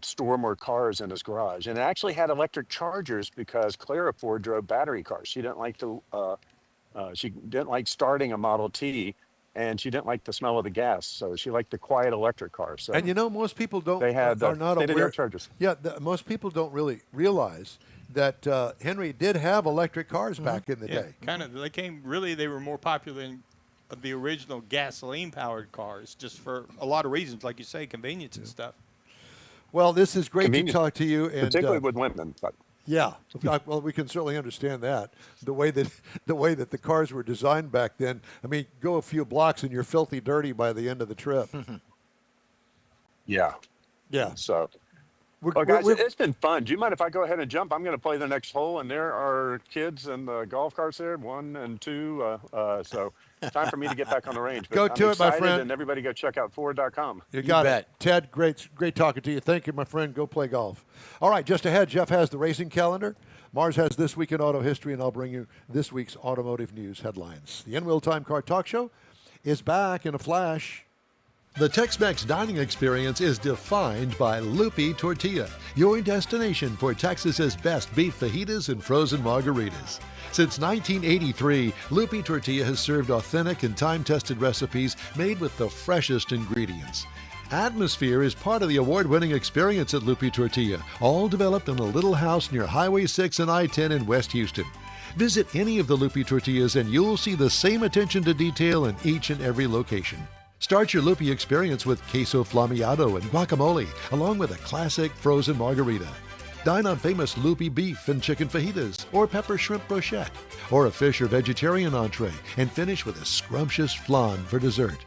store more cars in his garage, and it actually had electric chargers because Clara Ford drove battery cars. She didn't like starting a Model T, and she didn't like the smell of the gas, so she liked the quiet electric cars. So And you know, most people don't they had are not state-of-the-art aware. chargers. Yeah, most people don't really realize that Henry did have electric cars back in the Yeah, day. kind of. They were more popular than the original gasoline-powered cars, just for a lot of reasons, like you say, convenience and stuff. Well, this is great to Convenient, talk to you, and particularly with women. But yeah, well, we can certainly understand that the way that the cars were designed back then. I mean, go a few blocks and you're filthy dirty by the end of the trip. yeah, Yeah. so. We're- Well, guys, we're- it's been fun. Do you mind if I go ahead and jump? I'm going to play the next hole, and there are kids in the golf carts there, 1 and 2. So time for me to get back on the range. But Go I'm to it, my excited, friend. And everybody go check out Ford.com. You got bet. it. Ted, great talking to you. Thank you, my friend. Go play golf. All right, just ahead, Jeff has the racing calendar. Mars has This Week in Auto History, and I'll bring you this week's automotive news headlines. The In-Wheel Time Car Talk Show is back in a flash. The Tex-Mex dining experience is defined by Lupi Tortilla, your destination for Texas's best beef fajitas and frozen margaritas. Since 1983, Lupi Tortilla has served authentic and time-tested recipes made with the freshest ingredients. Atmosphere is part of the award-winning experience at Lupi Tortilla, all developed in a little house near Highway 6 and I-10 in West Houston. Visit any of the Lupi Tortillas and you'll see the same attention to detail in each and every location. Start your Lupi experience with queso flammeado and guacamole, along with a classic frozen margarita. Dine on famous Lupi beef and chicken fajitas, or pepper shrimp brochette, or a fish or vegetarian entree, and finish with a scrumptious flan for dessert.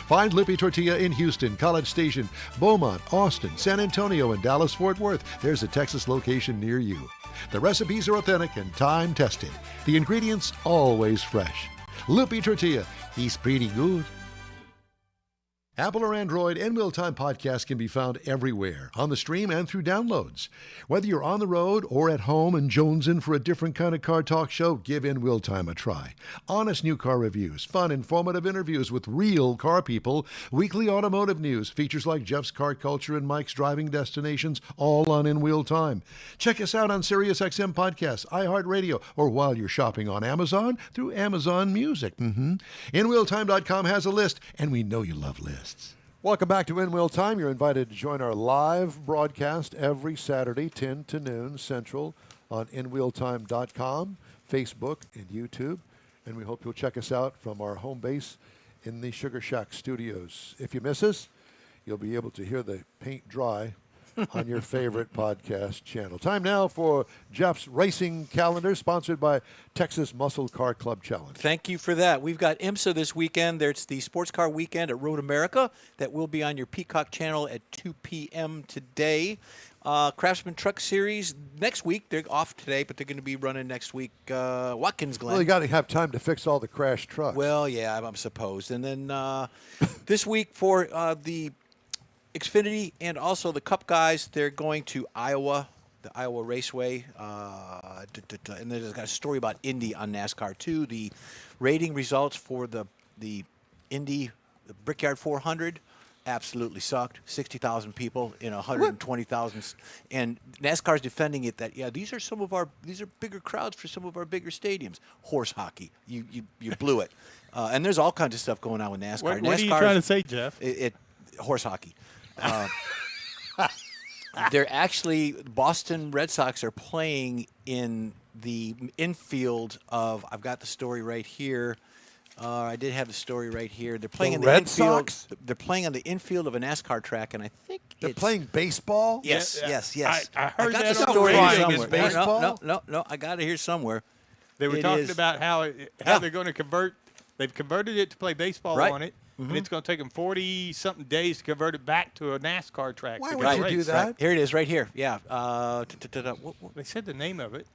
Find Lupi Tortilla in Houston, College Station, Beaumont, Austin, San Antonio, and Dallas-Fort Worth. There's a Texas location near you. The recipes are authentic and time-tested. The ingredients always fresh. Lupi Tortilla, he's pretty good. Apple or Android, In-Wheel Time podcast can be found everywhere, on the stream and through downloads. Whether you're on the road or at home and jonesing for a different kind of car talk show, give In-Wheel Time a try. Honest new car reviews, fun, informative interviews with real car people, weekly automotive news, features like Jeff's Car Culture and Mike's Driving Destinations, all on In-Wheel Time. Check us out on SiriusXM Podcasts, iHeartRadio, or while you're shopping on Amazon, through Amazon Music. InWheelTime.com has a list, and we know you love lists. Welcome back to In Wheel Time. You're invited to join our live broadcast every Saturday, 10 to noon Central, on InWheelTime.com, Facebook, and YouTube. And we hope you'll check us out from our home base in the Sugar Shack studios. If you miss us, you'll be able to hear the paint dry on your favorite podcast channel. Time now for Jeff's racing calendar, sponsored by Texas Muscle Car Club Challenge. Thank you for that. We've got IMSA this weekend. There's the Sports Car Weekend at Road America that will be on your Peacock channel at 2 p.m. today. Craftsman Truck Series next week. They're off today, but they're going to be running next week. Watkins Glen. Well, you got to have time to fix all the crashed trucks. Well, yeah, I'm supposed. And then this week for the Xfinity and also the Cup guys, they're going to Iowa, the Iowa Raceway. And there's got a story about Indy on NASCAR, too. The rating results for the Indy the Brickyard 400 absolutely sucked. 60,000 people in 120,000. And NASCAR's defending it that, yeah, these are bigger crowds for some of our bigger stadiums. Horse hockey. You blew it. And there's all kinds of stuff going on with NASCAR. What are you trying to say, Jeff? Horse hockey. They're actually, Boston Red Sox are playing in the infield of, I've got the story right here. I did have the story right here. They're playing The in the Red infield. Sox? They're playing on the infield of a NASCAR track, and I think They're it's playing baseball? Yes, Yeah, yes, yes. I heard got that the on story the here radio. somewhere. It's baseball? No. I got it here somewhere. They were It talking is- about how Yeah. they're going to convert. They've converted it to play baseball Right. on it, and it's going to take them 40-something days to convert it back to a NASCAR track. Why to would go you race. do that? Here it is, right here. Yeah. They said the name of it.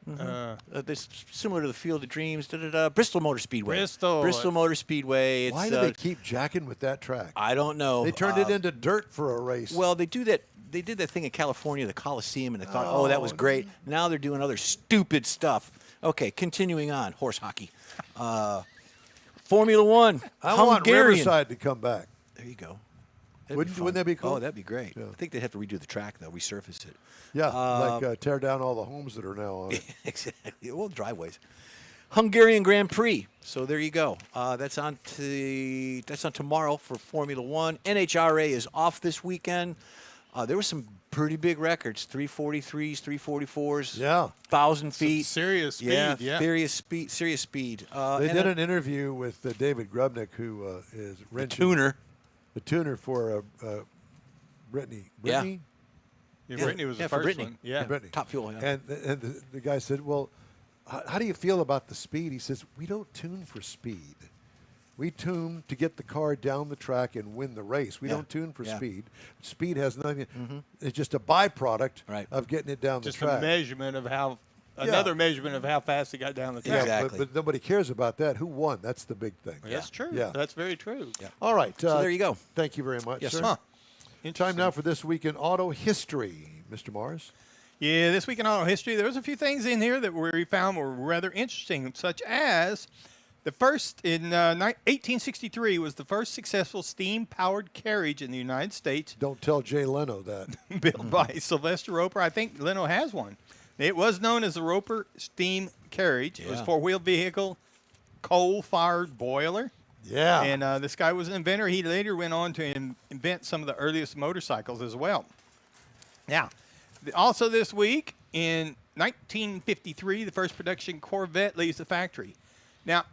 This similar to the Field of Dreams. Bristol Motor Speedway. Bristol. Motor Speedway. It's, Why do they keep jacking with that track? I don't know. They turned it into dirt for a race. Well, they do that. They did that thing in California, the Coliseum, and they thought, oh, that was great. Now they're doing other stupid stuff. Okay, continuing on. Horse hockey. Formula One. I want Hungarian. Riverside to come back. There you go. Wouldn't that be cool? Oh, that'd be great. Yeah. I think they'd have to redo the track, though, resurface it. Yeah, like tear down all the homes that are now on it. Exactly. Well, driveways. Hungarian Grand Prix. So there you go. That's on tomorrow for Formula One. NHRA is off this weekend. There were some pretty big records: 343s, 344s. Yeah. 1,000 feet. serious speed, Yeah. yeah. Serious speed. They did an interview with David Grubnick, who is wrenching, tuner. the tuner for Brittany. Yeah. Brittany? Yeah, Yeah, Brittany was yeah, the for first Brittany. one. Yeah. Brittany. Top fuel. Yeah. And the guy said, well, how do you feel about the speed? He says, we don't tune for speed. We tune to get the car down the track and win the race. We Yeah. don't tune for Yeah. speed. Speed has nothing. It's just a byproduct Right. of getting it down Just the track. a measurement of another measure of how fast he got down the track. Yeah, Exactly. but nobody cares about that. Who won? That's the big thing. That's true. Yeah. That's very true. Yeah. All right. So there you go. Thank you very much, Yes, sir. sir. Time now for This Week in Auto History. Mr. Mars? Yeah, this week in auto history, there was a few things in here that we found were rather interesting, such as the first in 1863 was the first successful steam-powered carriage in the United States, Don't tell Jay Leno that. built by Sylvester Roper. I think Leno has one. It was known as the Roper Steam Carriage. It was Yeah. four-wheel vehicle, coal-fired boiler. Yeah. And this guy was an inventor. He later went on to invent some of the earliest motorcycles as well. Now, also this week, in 1953, the first production Corvette leaves the factory. Now,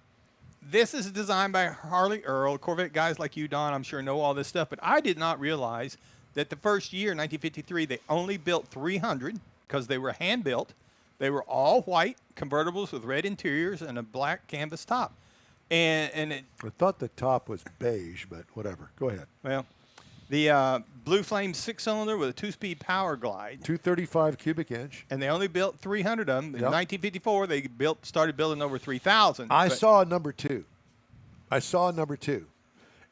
this is designed by Harley Earl. Corvette guys like you, Don, I'm sure know all this stuff. But I did not realize that the first year, 1953, they only built 300 because they were hand-built. They were all white convertibles with red interiors and a black canvas top. And it, I thought the top was beige, but whatever. Go ahead. well, the Blue Flame six-cylinder with a two-speed power glide. 235 cubic inch. And they only built 300 of them. In Yep. 1954, they started building over 3,000. I But- saw number two.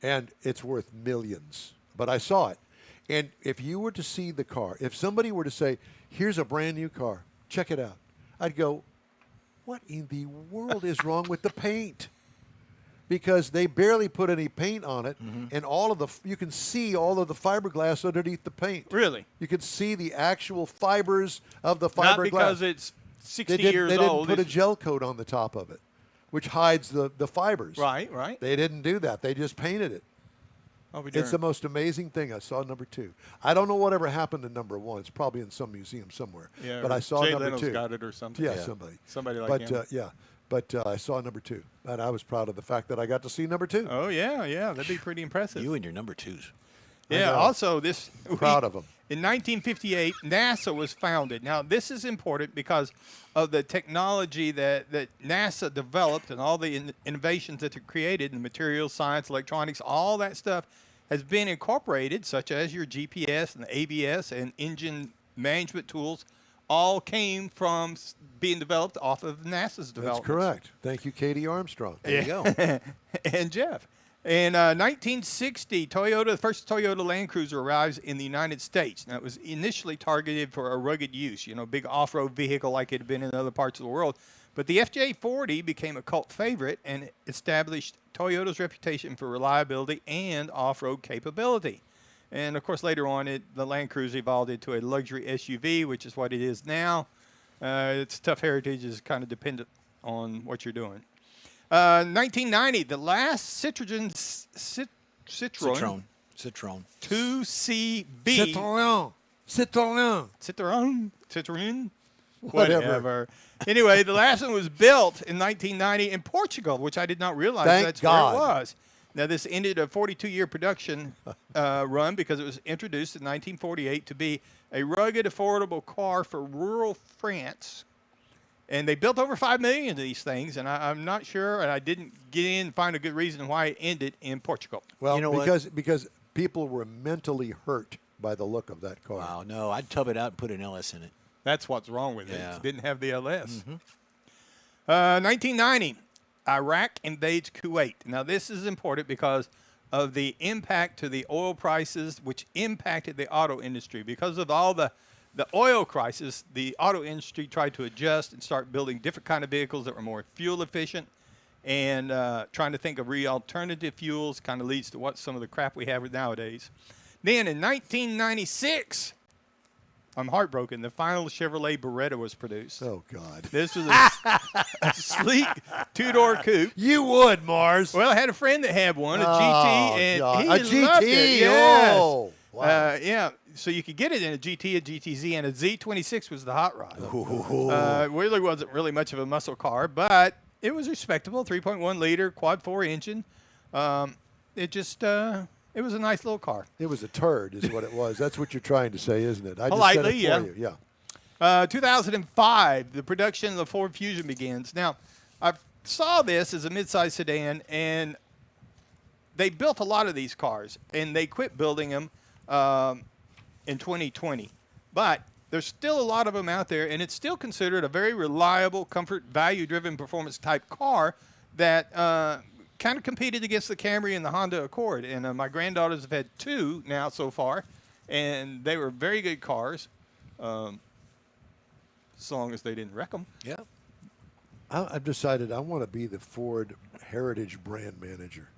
And it's worth millions. But I saw it. And if you were to see the car, if somebody were to say, here's a brand new car, check it out, I'd go, what in the world is wrong with the paint? Because they barely put any paint on it, and you can see all of the fiberglass underneath the paint. Really? You can see the actual fibers of the Not fiberglass. because it's 60 they years didn't old. put a It's- gel coat on the top of it, which hides the fibers. Right, right. They didn't do that. They just painted it. I'll be It's the darned. most amazing thing. I saw number 2. I don't know whatever happened to number 1. It's probably in some museum somewhere. Yeah, but or I saw Jay number Leno's 2. got it or something. Yeah, Yeah. somebody. Somebody like but him. yeah, but I saw number 2, and I was proud of the fact that I got to see number 2. Oh yeah, that'd be pretty impressive. You and your number 2s. Yeah. know. Also, this Proud of 'em. In 1958, NASA was founded. Now, this is important because of the technology that NASA developed and all the innovations that it created in materials, science, electronics, all that stuff has been incorporated, such as your GPS and the ABS and engine management tools, all came from being developed off of NASA's That's development. correct. Thank you, Katie Armstrong. There you go. And Jeff. In 1960, the first Toyota Land Cruiser arrives in the United States. Now, it was initially targeted for a rugged use, big off-road vehicle like it had been in other parts of the world. But the FJ40 became a cult favorite and established Toyota's reputation for reliability and off-road capability. And, of course, later on, the Land Cruiser evolved into a luxury SUV, which is what it is now. Its tough heritage is kind of dependent on what you're doing. 1990, the last Citroen Citroen. 2CV. Citroen. Whatever. Anyway, the last one was built in 1990 in Portugal, which I did not realize Thank that's God. where it was. Now, this ended a 42-year production run because it was introduced in 1948 to be a rugged, affordable car for rural France. And they built over 5 million of these things, and I'm not sure, and I didn't get in and find a good reason why it ended in Portugal. Well, You know what? because people were mentally hurt by the look of that car. Wow, no, I'd tub it out and put an LS in it. That's what's wrong with it. Yeah. It didn't have the LS. 1990, Iraq invades Kuwait. Now, this is important because of the impact to the oil prices, which impacted the auto industry. Because of all the oil crisis, the auto industry tried to adjust and start building different kind of vehicles that were more fuel efficient, and trying to think of alternative fuels kind of leads to what some of the crap we have nowadays. Then in 1996, I'm heartbroken, the final Chevrolet Beretta was produced. Oh, God. This was a sleek two-door coupe. You would, Mars. Well, I had a friend that had one, a Oh, GT, and God. he A loved GT? it. Yes. Oh, wow. Yeah, so you could get it in a GT, a GTZ, and a Z26 was the hot rod. Really wasn't really much of a muscle car, but it was respectable, 3.1 liter, quad 4 engine. It was a nice little car. It was a turd, is what it was. That's what you're trying to say, isn't it? I Politely, just said it for you. Yeah. 2005, the production of the Ford Fusion begins. Now, I saw this as a midsize sedan, and they built a lot of these cars, and they quit building them in 2020. But there's still a lot of them out there, and it's still considered a very reliable, comfort, value-driven performance type car that kind of competed against the Camry and the Honda Accord. And my granddaughters have had 2 now so far, and they were very good cars. As long as they didn't wreck them. Yeah. I've decided I want to be the Ford Heritage brand manager.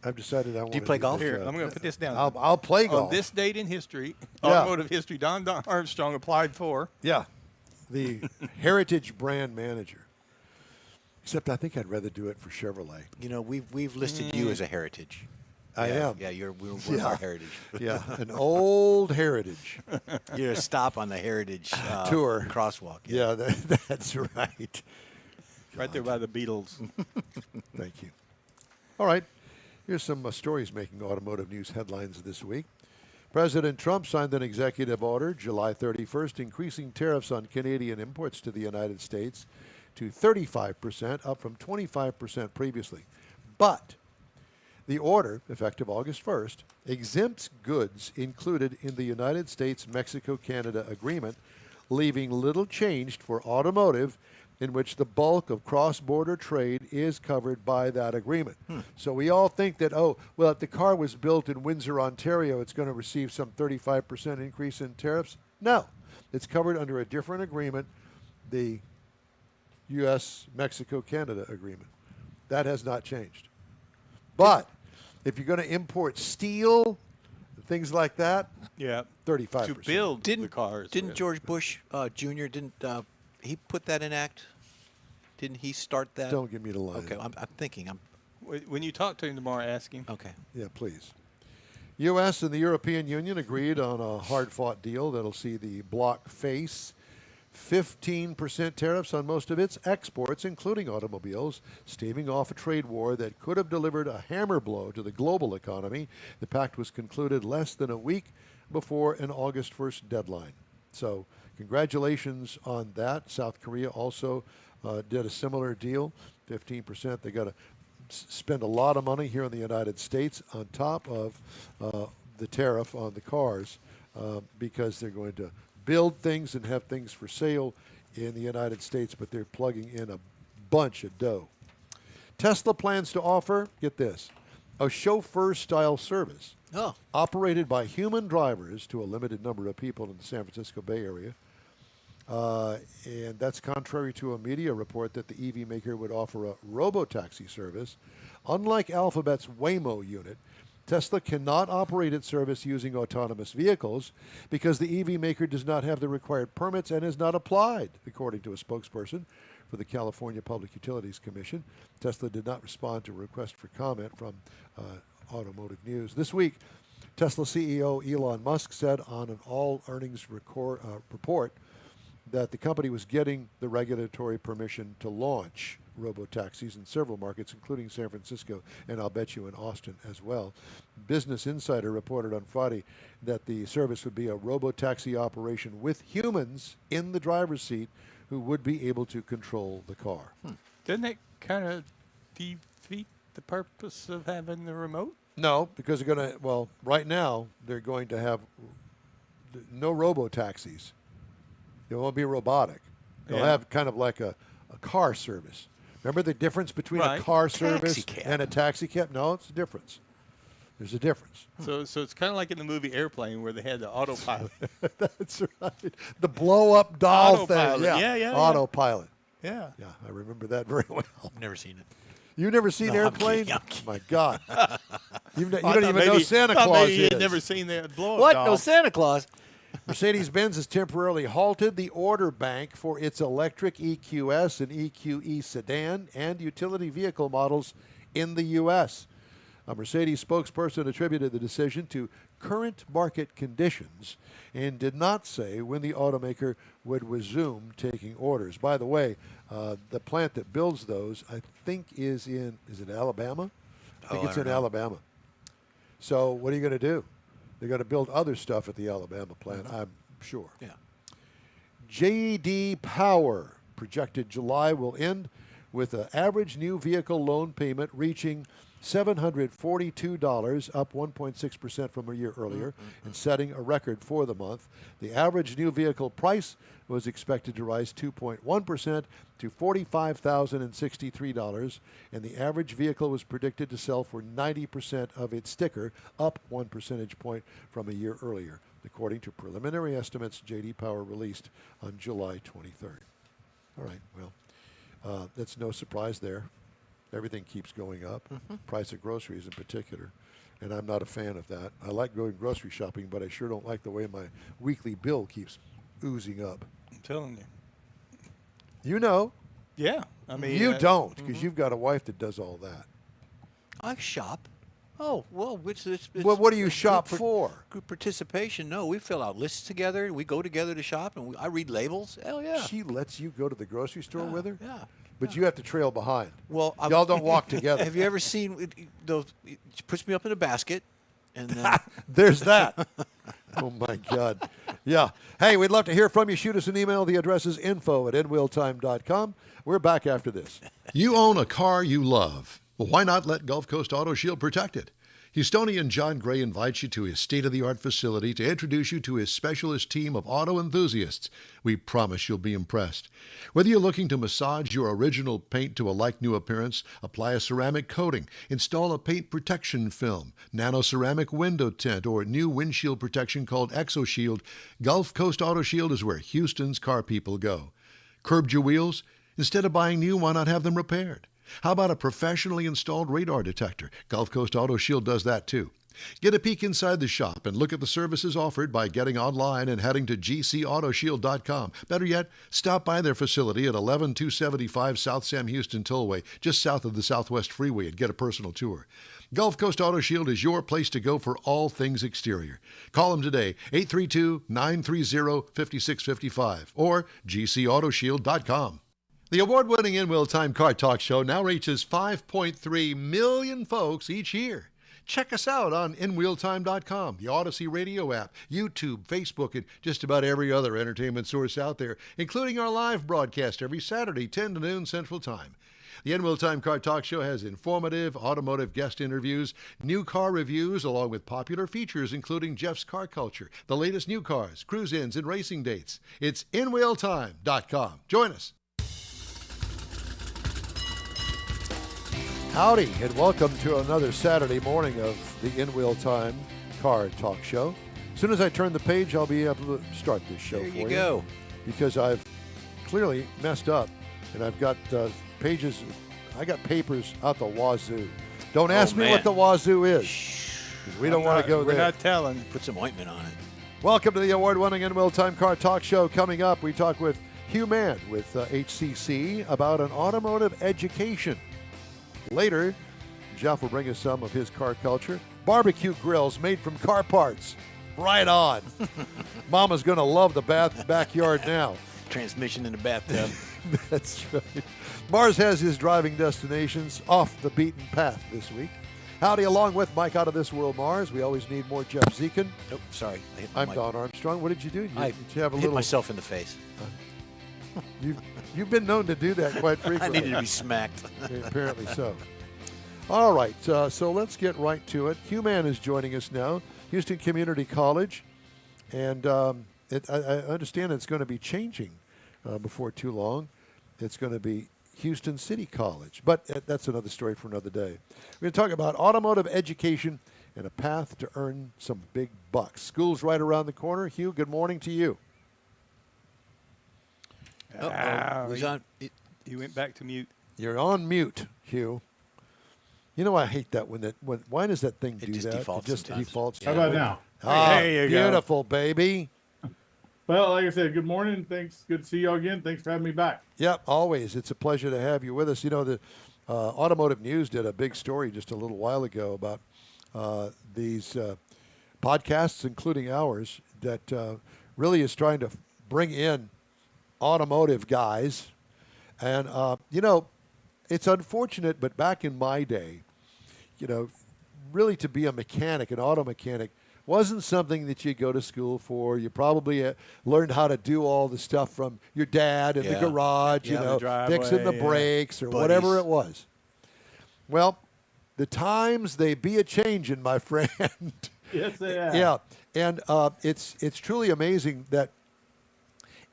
I've decided I want to play golf? Here, I'm going to put this down. I'll play golf. On this date in history, Yeah. automotive history, Don Armstrong applied for. Yeah. The Heritage brand manager. Except I think I'd rather do it for Chevrolet. You know, we've listed you as a heritage. I Yeah, am. Yeah, we're Yeah. our heritage. Yeah, an old Heritage. You're a stop on the heritage Tour. crosswalk. Yeah, that's right. Right there by the Beatles. Thank you. All right. Here's some stories making automotive news headlines this week. President Trump signed an executive order July 31st increasing tariffs on Canadian imports to the United States to 35%, up from 25% previously. But the order, effective August 1st, exempts goods included in the United States-Mexico-Canada agreement, leaving little changed for automotive, in which the bulk of cross-border trade is covered by that agreement. So we all think that, if the car was built in Windsor, Ontario, it's going to receive some 35% increase in tariffs. No, it's covered under a different agreement, the U.S.-Mexico-Canada agreement. That has not changed. But if you're going to import steel, things like that, Yeah. 35%. To build the cars. Didn't with. George Bush Jr. He put that in act? Didn't he start that? Don't give me the line. Okay, I'm thinking. When you talk to him tomorrow, ask him. Okay. Yeah, please. U.S. and the European Union agreed on a hard-fought deal that'll see the bloc face 15% tariffs on most of its exports, including automobiles, staving off a trade war that could have delivered a hammer blow to the global economy. The pact was concluded less than a week before an August 1st deadline. So congratulations on that. South Korea also did a similar deal, 15%. They got to spend a lot of money here in the United States on top of the tariff on the cars because they're going to build things and have things for sale in the United States, but they're plugging in a bunch of dough. Tesla plans to offer, get this, a chauffeur-style service Oh. operated by human drivers to a limited number of people in the San Francisco Bay Area. And that's contrary to a media report that the EV maker would offer a robo-taxi service. Unlike Alphabet's Waymo unit, Tesla cannot operate its service using autonomous vehicles because the EV maker does not have the required permits and has not applied, according to a spokesperson for the California Public Utilities Commission. Tesla did not respond to a request for comment from Automotive News. This week, Tesla CEO Elon Musk said on an all-earnings report that the company was getting the regulatory permission to launch robo-taxis in several markets, including San Francisco, and I'll bet you in Austin as well. Business Insider reported on Friday that the service would be a robo-taxi operation with humans in the driver's seat who would be able to control the car. Doesn't that kind of defeat the purpose of having the remote? No, because they're going to, well, right now, they're going to have no robo-taxis. It won't be robotic. They'll Yeah. have kind of like a car service. Remember the difference between a Right. car service Taxicab. and a taxi cab? No, it's a difference. There's a difference. So it's kind of like in the movie Airplane where they had the autopilot. That's right. The blow-up doll thing. Autopilot. Yeah. Autopilot. Yeah. Yeah, I remember that very well. Never seen it. You've never seen No, I'm Airplane? kidding, I'm kidding. My God. You I don't thought even maybe- know Santa thought Claus maybe is. you'd never seen the blow-up What? doll. No Santa Claus. Mercedes-Benz has temporarily halted the order bank for its electric EQS and EQE sedan and utility vehicle models in the U.S. A Mercedes spokesperson attributed the decision to current market conditions and did not say when the automaker would resume taking orders. By the way, the plant that builds those, I think, is it Alabama? I think Oh, it's I in don't know. Alabama. So what are you going to do? They're going to build other stuff at the Alabama plant, I'm sure. Yeah. J.D. Power projected July will end with an average new vehicle loan payment reaching $742, up 1.6% from a year earlier, and setting a record for the month. The average new vehicle price was expected to rise 2.1% to $45,063, and the average vehicle was predicted to sell for 90% of its sticker, up 1 percentage point from a year earlier, according to preliminary estimates J.D. Power released on July 23rd. All right, well, that's no surprise there. Everything keeps going up, price of groceries in particular, and I'm not a fan of that. I like going grocery shopping, but I sure don't like the way my weekly bill keeps oozing up. I'm telling you. You know, Yeah. I mean, you don't, because you've got a wife that does all that. I shop. Oh, well, it's Well, what do you group shop par- for? Group participation. No, we fill out lists together. We go together to shop, and I read labels. Hell yeah. She lets you go to the grocery store with her? Yeah. But you have to trail behind. Well, Y'all don't walk together. Have you ever seen those? She puts me up in a basket, and then There's that. Oh, my God. Yeah. Hey, we'd love to hear from you. Shoot us an email. The address is info@nwilltime.com. We're back after this. You own a car you love. Well, why not let Gulf Coast Auto Shield protect it? Houstonian John Gray invites you to his state-of-the-art facility to introduce you to his specialist team of auto enthusiasts. We promise you'll be impressed. Whether you're looking to massage your original paint to a like-new appearance, apply a ceramic coating, install a paint protection film, nano-ceramic window tint, or new windshield protection called ExoShield, Gulf Coast Auto Shield is where Houston's car people go. Curbed your wheels? Instead of buying new, why not have them repaired? How about a professionally installed radar detector? Gulf Coast Auto Shield does that too. Get a peek inside the shop and look at the services offered by getting online and heading to gcautoshield.com. Better yet, stop by their facility at 11275 South Sam Houston Tollway, just south of the Southwest Freeway, and get a personal tour. Gulf Coast Auto Shield is your place to go for all things exterior. Call them today, 832-930-5655 or gcautoshield.com. The award-winning In Will Time Car Talk Show now reaches 5.3 million folks each year. Check us out on InWheelTime.com, the Odyssey Radio app, YouTube, Facebook, and just about every other entertainment source out there, including our live broadcast every Saturday, 10 to noon Central Time. The In-Wheel Time Car Talk Show has informative automotive guest interviews, new car reviews, along with popular features including Jeff's Car Culture, the latest new cars, cruise-ins, and racing dates. It's InWheelTime.com. Join us. Howdy, and welcome to another Saturday morning of the In-Wheel Time Car Talk Show. As soon as I turn the page, I'll be able to start this show There for you go. because I've clearly messed up, and I've got pages, I got papers out the wazoo. Don't ask me man. what the wazoo is, 'cause we don't want to go We're there. not telling. Put some ointment on it. Welcome to the award-winning In-Wheel Time Car Talk Show. Coming up, we talk with Hugh Mann with HCC about an automotive education. Later, Jeff will bring us some of his car culture. Barbecue grills made from car parts. Right on. Mama's going to love the backyard now. Transmission in the bathtub. That's right. Mars has his driving destinations off the beaten path this week. Howdy, along with Mike Out of This World Mars. We always need more Jeff Zekin. Nope, sorry. I hit my I'm mic. Don Armstrong. What did you do? Did I you have a hit little? myself in the face. You've been known to do that quite I frequently. needed to be smacked. Apparently so. All right, so let's get right to it. Hugh Mann is joining us now, Houston Community College, and I understand it's going to be changing before too long. It's going to be Houston City College, but that's another story for another day. We're going to talk about automotive education and a path to earn some big bucks. School's right around the corner. Hugh, good morning to you. Uh-oh. Who's on? He went back to mute. You're on mute, Hugh. You know I hate that when why does that thing It do just that? defaults It just sometimes. defaults. How about now? Ah, There you go. beautiful, baby. Well, like I said, good morning. Thanks. Good to see you all again. Thanks for having me back. Yep, always. It's a pleasure to have you with us. You know, the Automotive News did a big story just a little while ago about these podcasts, including ours, that really is trying to bring in automotive guys. And, you know, it's unfortunate, but back in my day, you know, really to be a mechanic, an auto mechanic, wasn't something that you go to school for. You probably learned how to do all the stuff from your dad in the Yeah. garage, Yeah, you the know, driveway, fixing the yeah. brakes or Buddies. whatever it was. Well, the times they be a changing, my friend. Yes, they have. Yeah, and it's truly amazing that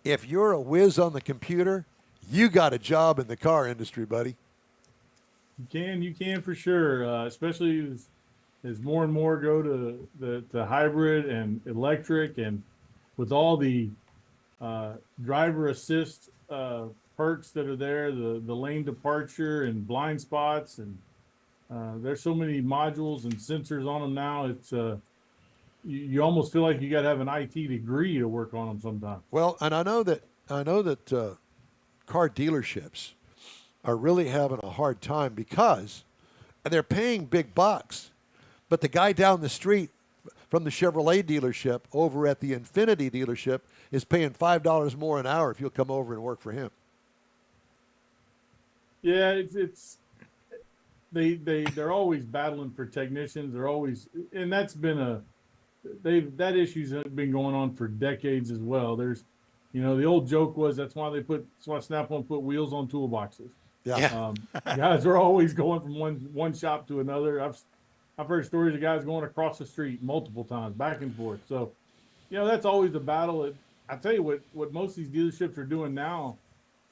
if you're a whiz on the computer, you got a job in the car industry, buddy. You can for sure. Especially as more and more go to the hybrid and electric, and with all the driver assist perks that are there, the lane departure and blind spots, and there's so many modules and sensors on them now. It's you almost feel like you got to have an IT degree to work on them sometimes. Well, and I know that car dealerships are really having a hard time because they're paying big bucks, but the guy down the street from the Chevrolet dealership over at the Infiniti dealership is paying $5 more an hour if you'll come over and work for him. Yeah, it's they're always battling for technicians. They're always, and that's been that issue's been going on for decades as well. There's, the old joke was that's why Snap-on put wheels on toolboxes. Yeah. Guys are always going from one shop to another. I've heard stories of guys going across the street multiple times, back and forth. So, that's always a battle. I tell you what most of these dealerships are doing now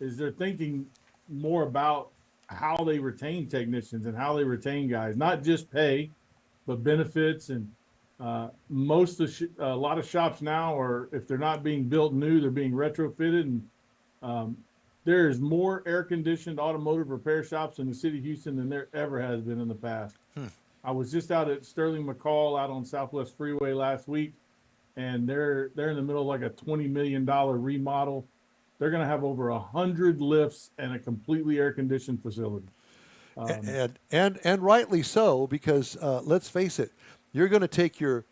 is they're thinking more about how they retain technicians and how they retain guys, not just pay, but benefits. And a lot of shops now are, if they're not being built new, they're being retrofitted. And there's more air-conditioned automotive repair shops in the city of Houston than there ever has been in the past. I was just out at Sterling McCall out on Southwest Freeway last week, and they're in the middle of like a $20 million remodel. They're going to have over 100 lifts and a completely air conditioned facility. And rightly so, because let's face it, you're going to take your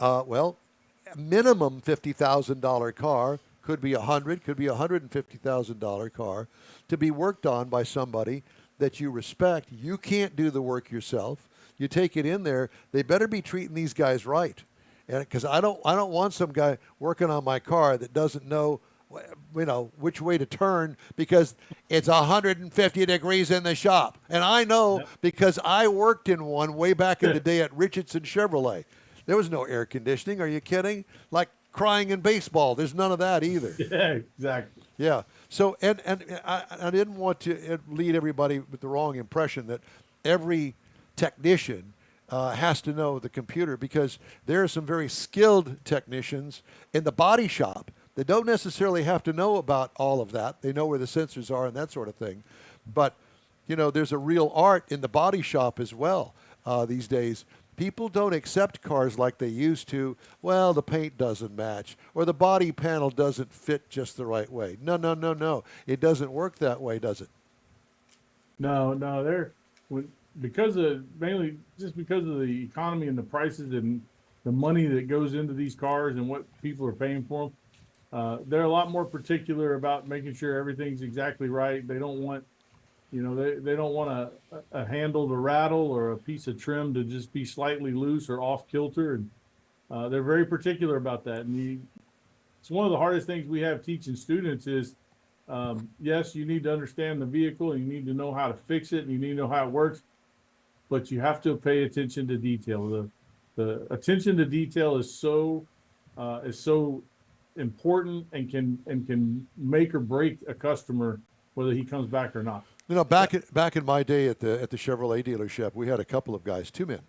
minimum $50,000 car, could be could be $150,000 car, to be worked on by somebody that you respect. You can't do the work yourself. You take it in there. They better be treating these guys right, and because I don't want some guy working on my car that doesn't know which way to turn because it's 150 degrees in the shop. And I know because I worked in one way back in the day at Richardson Chevrolet. There was no air conditioning. Are you kidding? Like crying in baseball. There's none of that either. Yeah, exactly. Yeah. So, and I didn't want to lead everybody with the wrong impression that every technician has to know the computer, because there are some very skilled technicians in the body shop that don't necessarily have to know about all of that. They know where the sensors are and that sort of thing. But, there's a real art in the body shop as well these days. People don't accept cars like they used to. Well, the paint doesn't match, or the body panel doesn't fit just the right way. No. It doesn't work that way, does it? No, mainly because of the economy and the prices and the money that goes into these cars and what people are paying for them. They're a lot more particular about making sure everything's exactly right. They don't want, they don't want a handle to rattle or a piece of trim to just be slightly loose or off kilter. And they're very particular about that. And it's one of the hardest things we have teaching students is, yes, you need to understand the vehicle and you need to know how to fix it and you need to know how it works, but you have to pay attention to detail. The attention to detail is so important and can make or break a customer whether he comes back or not. Back in my day at the Chevrolet dealership, we had a couple of guys, two men,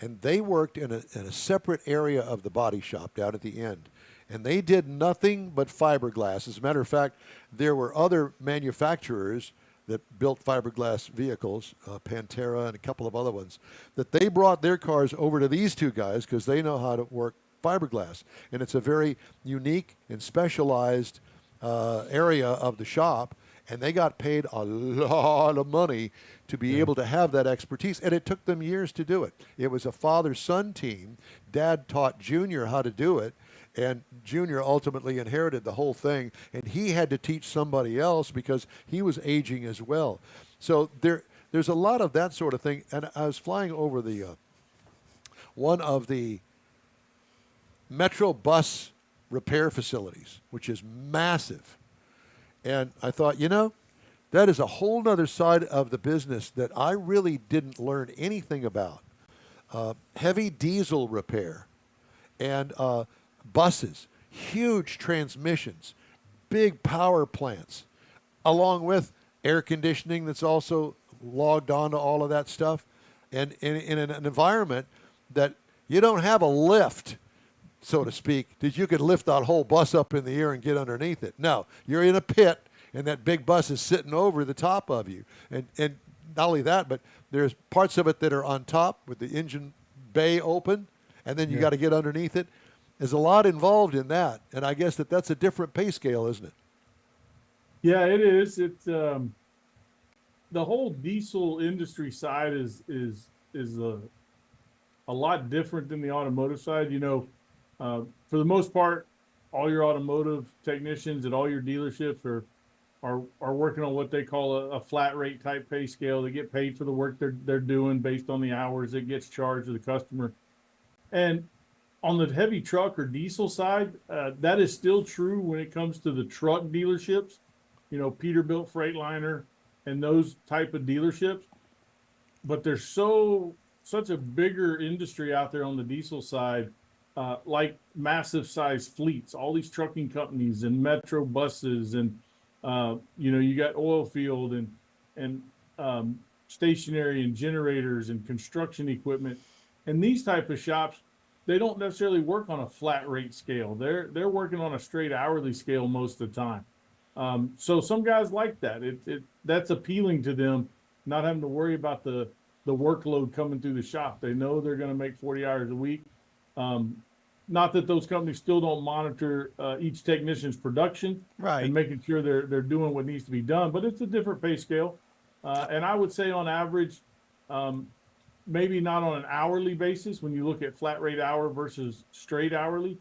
and they worked in a separate area of the body shop down at the end, and they did nothing but fiberglass. As a matter of fact, there were other manufacturers that built fiberglass vehicles, Pantera and a couple of other ones, that they brought their cars over to these two guys because they know how to work fiberglass. And it's a very unique and specialized area of the shop, and they got paid a lot of money to be able to have that expertise, and it took them years to do it. It was a father-son team. Dad taught Junior how to do it, and Junior ultimately inherited the whole thing, and he had to teach somebody else because he was aging as well. So there's a lot of that sort of thing. And I was flying over the one of the Metro bus repair facilities, which is massive. And I thought, that is a whole nother side of the business that I really didn't learn anything about. Heavy diesel repair and buses, huge transmissions, big power plants, along with air conditioning that's also logged on to all of that stuff. And in an environment that you don't have a lift, so to speak, that you could lift that whole bus up in the air and get underneath it. No, you're in a pit, and that big bus is sitting over the top of you. And not only that, but there's parts of it that are on top with the engine bay open, and then you got to get underneath it. There's a lot involved in that, and I guess that's a different pay scale, isn't it? Yeah, it is. It's the whole diesel industry side is a lot different than the automotive side. For the most part, all your automotive technicians at all your dealerships are working on what they call a flat rate type pay scale. They get paid for the work they're doing based on the hours it gets charged to the customer. And on the heavy truck or diesel side, that is still true when it comes to the truck dealerships, Peterbilt, Freightliner, and those type of dealerships. But there's such a bigger industry out there on the diesel side, like massive size fleets, all these trucking companies and Metro buses, and you got oil field and stationary and generators and construction equipment, and these type of shops. They don't necessarily work on a flat rate scale. They're working on a straight hourly scale most of the time. So some guys like that. That's appealing to them, not having to worry about the the workload coming through the shop. They know they're going to make 40 hours a week. Not that those companies still don't monitor each technician's production Right. and making sure they're doing what needs to be done, but it's a different pay scale. And I would say on average, maybe not on an hourly basis, when you look at flat rate hour versus straight hourly,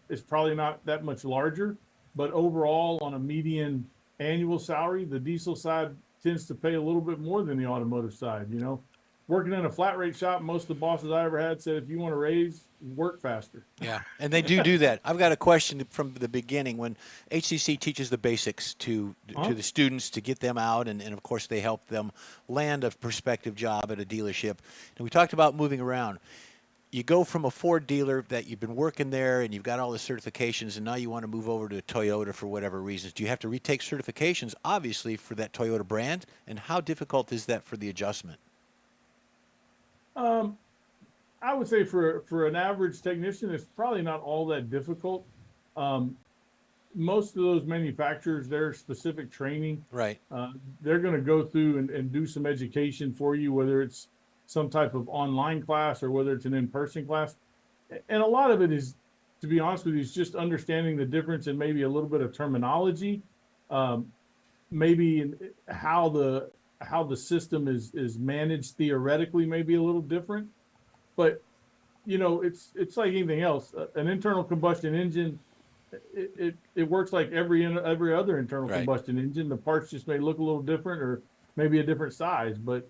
it's probably not that much larger. But overall, on a median annual salary, the diesel side tends to pay a little bit more than the automotive side. You know, working in a flat rate shop, most of the bosses I ever had said, if you want to raise, work faster. Yeah, and they do that. I've got a question from the beginning. When HCC teaches the basics to the students to get them out, and of course they help them land a prospective job at a dealership. And we talked about moving around. You go from a Ford dealer that you've been working there and you've got all the certifications, and now you want to move over to Toyota for whatever reasons. Do you have to retake certifications, obviously, for that Toyota brand? And how difficult is that for the adjustment? I would say for an average technician, it's probably not all that difficult. Most of those manufacturers, their specific training, Right. they're going to go through and do some education for you, whether it's some type of online class or whether it's an in-person class. And a lot of it is, to be honest with you, is just understanding the difference in maybe a little bit of terminology, maybe in how the system is managed theoretically, maybe a little different. But you know, it's like anything else. An internal combustion engine, it works like every other internal Right. combustion engine. The parts just may look a little different or maybe a different size, but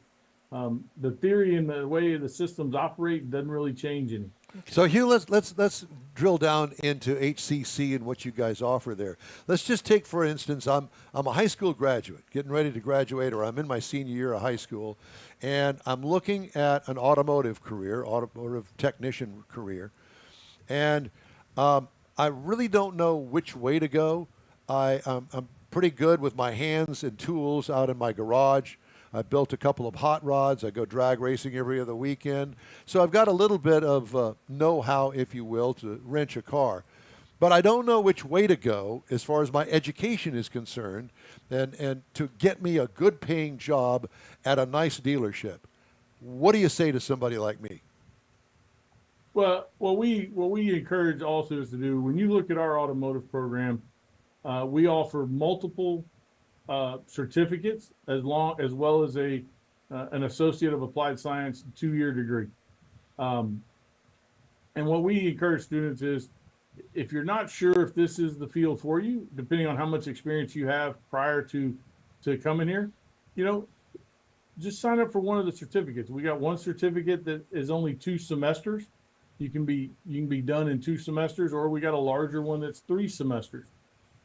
the theory and the way the systems operate doesn't really change any. So Hugh, let's drill down into HCC and what you guys offer there. Let's just take, for instance, I'm a high school graduate, getting ready to graduate, or I'm in my senior year of high school, and I'm looking at an automotive career, automotive technician career, and I really don't know which way to go. I'm pretty good with my hands and tools out in my garage. I built a couple of hot rods. I go drag racing every other weekend. So I've got a little bit of know-how, if you will, to wrench a car. But I don't know which way to go as far as my education is concerned and to get me a good paying job at a nice dealership. What do you say to somebody like me? Well, what we encourage all students to do, when you look at our automotive program, we offer multiple certificates as well as an Associate of Applied Science 2-year degree. And what we encourage students is, if you're not sure if this is the field for you, depending on how much experience you have prior to coming here, you know, just sign up for one of the certificates. We got one certificate that is only 2 semesters. You can be done in 2 semesters, or we got a larger one that's 3 semesters.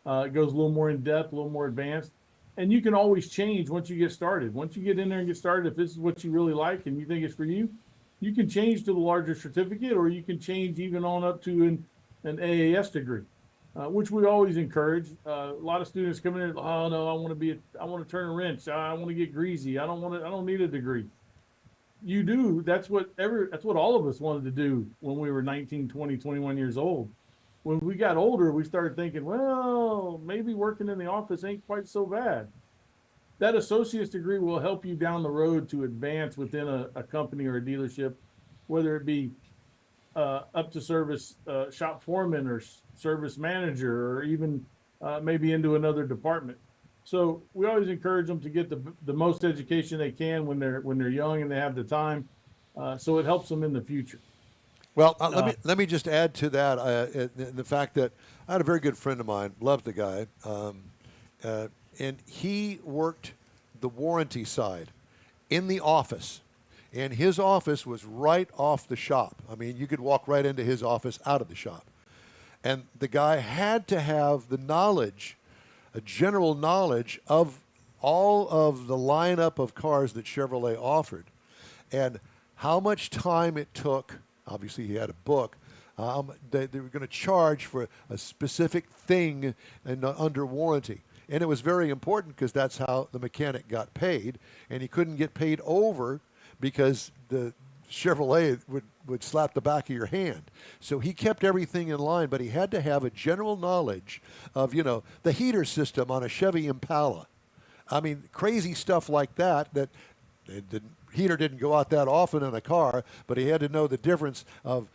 It goes a little more in depth, a little more advanced. And you can always change once you get started. Once you get in there and get started, if this is what you really like and you think it's for you, you can change to the larger certificate, or you can change even on up to an AAS degree, which we always encourage. A lot of students come in and, oh no, I want to turn a wrench. I want to get greasy. I don't need a degree. You do. That's what all of us wanted to do when we were 19, 20, 21 years old. When we got older, we started thinking, well, maybe working in the office ain't quite so bad. That associate's degree will help you down the road to advance within a company or a dealership, whether it be up to service shop foreman or service manager, or even maybe into another department. So we always encourage them to get the most education they can when they're young and they have the time, so it helps them in the future. Well, let me just add to that the fact that I had a very good friend of mine, loved the guy, and he worked the warranty side in the office, and his office was right off the shop. I mean, you could walk right into his office out of the shop, and the guy had to have the knowledge, a general knowledge of all of the lineup of cars that Chevrolet offered, and how much time it took. Obviously, he had a book. They were going to charge for a specific thing and under warranty. And it was very important because that's how the mechanic got paid. And he couldn't get paid over because the Chevrolet would slap the back of your hand. So he kept everything in line, but he had to have a general knowledge of, you know, the heater system on a Chevy Impala. I mean, crazy stuff like that heater didn't go out that often in a car, but he had to know the difference of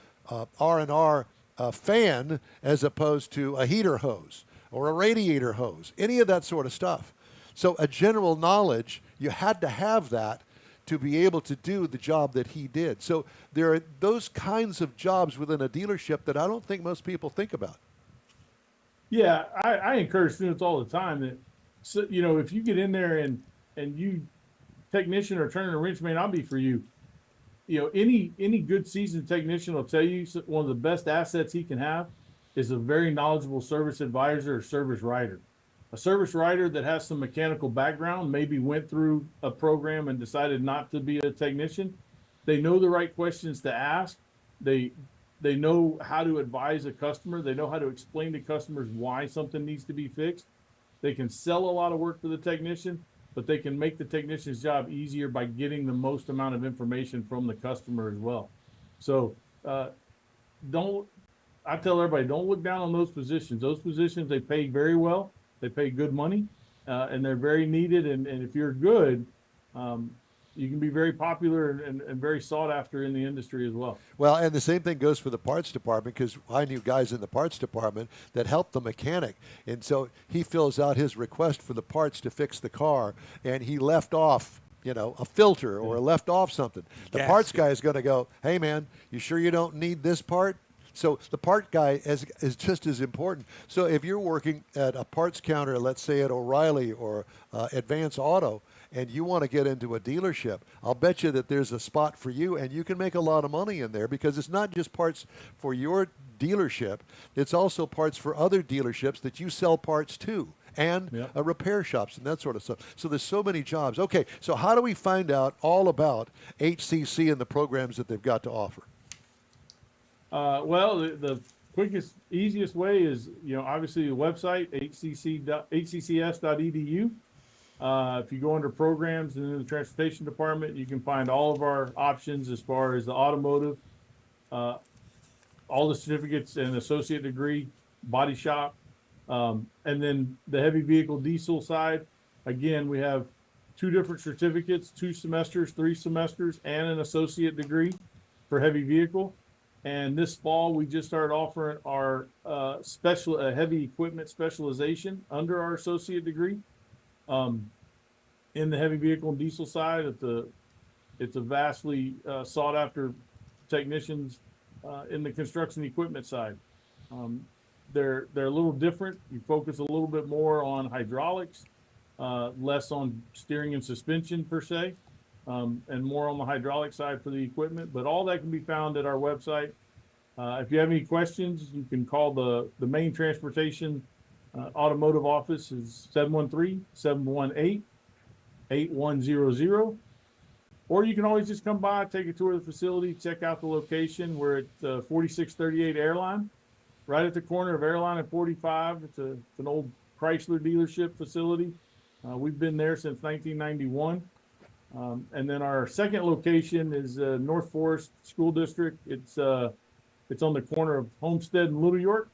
R&R fan as opposed to a heater hose or a radiator hose, any of that sort of stuff. So a general knowledge, you had to have that to be able to do the job that he did. So there are those kinds of jobs within a dealership that I don't think most people think about. Yeah, I encourage students all the time that, so, you know, if you get in there and you technician or turning a wrench may not be for you, you know, any good seasoned technician will tell you one of the best assets he can have is a very knowledgeable service advisor or service writer. A service writer that has some mechanical background, maybe went through a program and decided not to be a technician. They know the right questions to ask. They know how to advise a customer. They know how to explain to customers why something needs to be fixed. They can sell a lot of work for the technician, but they can make the technician's job easier by getting the most amount of information from the customer as well. So I tell everybody, don't look down on those positions. Those positions, they pay very well. They pay good money, and they're very needed. And if you're good, you can be very popular and very sought after in the industry as well. Well, and the same thing goes for the parts department, because I knew guys in the parts department that helped the mechanic. And so he fills out his request for the parts to fix the car, and he left off, you know, a filter or left off something. The parts guy is going to go, hey, man, you sure you don't need this part? So the part guy is just as important. So if you're working at a parts counter, let's say at O'Reilly or Advance Auto, and you want to get into a dealership, I'll bet you that there's a spot for you, and you can make a lot of money in there, because it's not just parts for your dealership. It's also parts for other dealerships that you sell parts to, and repair shops and that sort of stuff. So there's so many jobs. Okay, so how do we find out all about HCC and the programs that they've got to offer? Well, the quickest, easiest way is, you know, obviously the website, hccs.edu. If you go under programs and in the transportation department, you can find all of our options as far as the automotive, all the certificates and associate degree, body shop, and then the heavy vehicle diesel side. Again, we have 2 different certificates, 2 semesters, 3 semesters, and an associate degree for heavy vehicle. And this fall, we just started offering our heavy equipment specialization under our associate degree. In the heavy vehicle and diesel side, it's a vastly sought after technicians in the construction equipment side. They're a little different. You focus a little bit more on hydraulics, less on steering and suspension per se. And more on the hydraulic side for the equipment, but all that can be found at our website. If you have any questions, you can call the main transportation automotive office is 713-718-8100. Or you can always just come by, take a tour of the facility, check out the location. We're at 4638 Airline, right at the corner of Airline and 45. It's an old Chrysler dealership facility. We've been there since 1991. And then our second location is North Forest School District. It's on the corner of Homestead and Little York.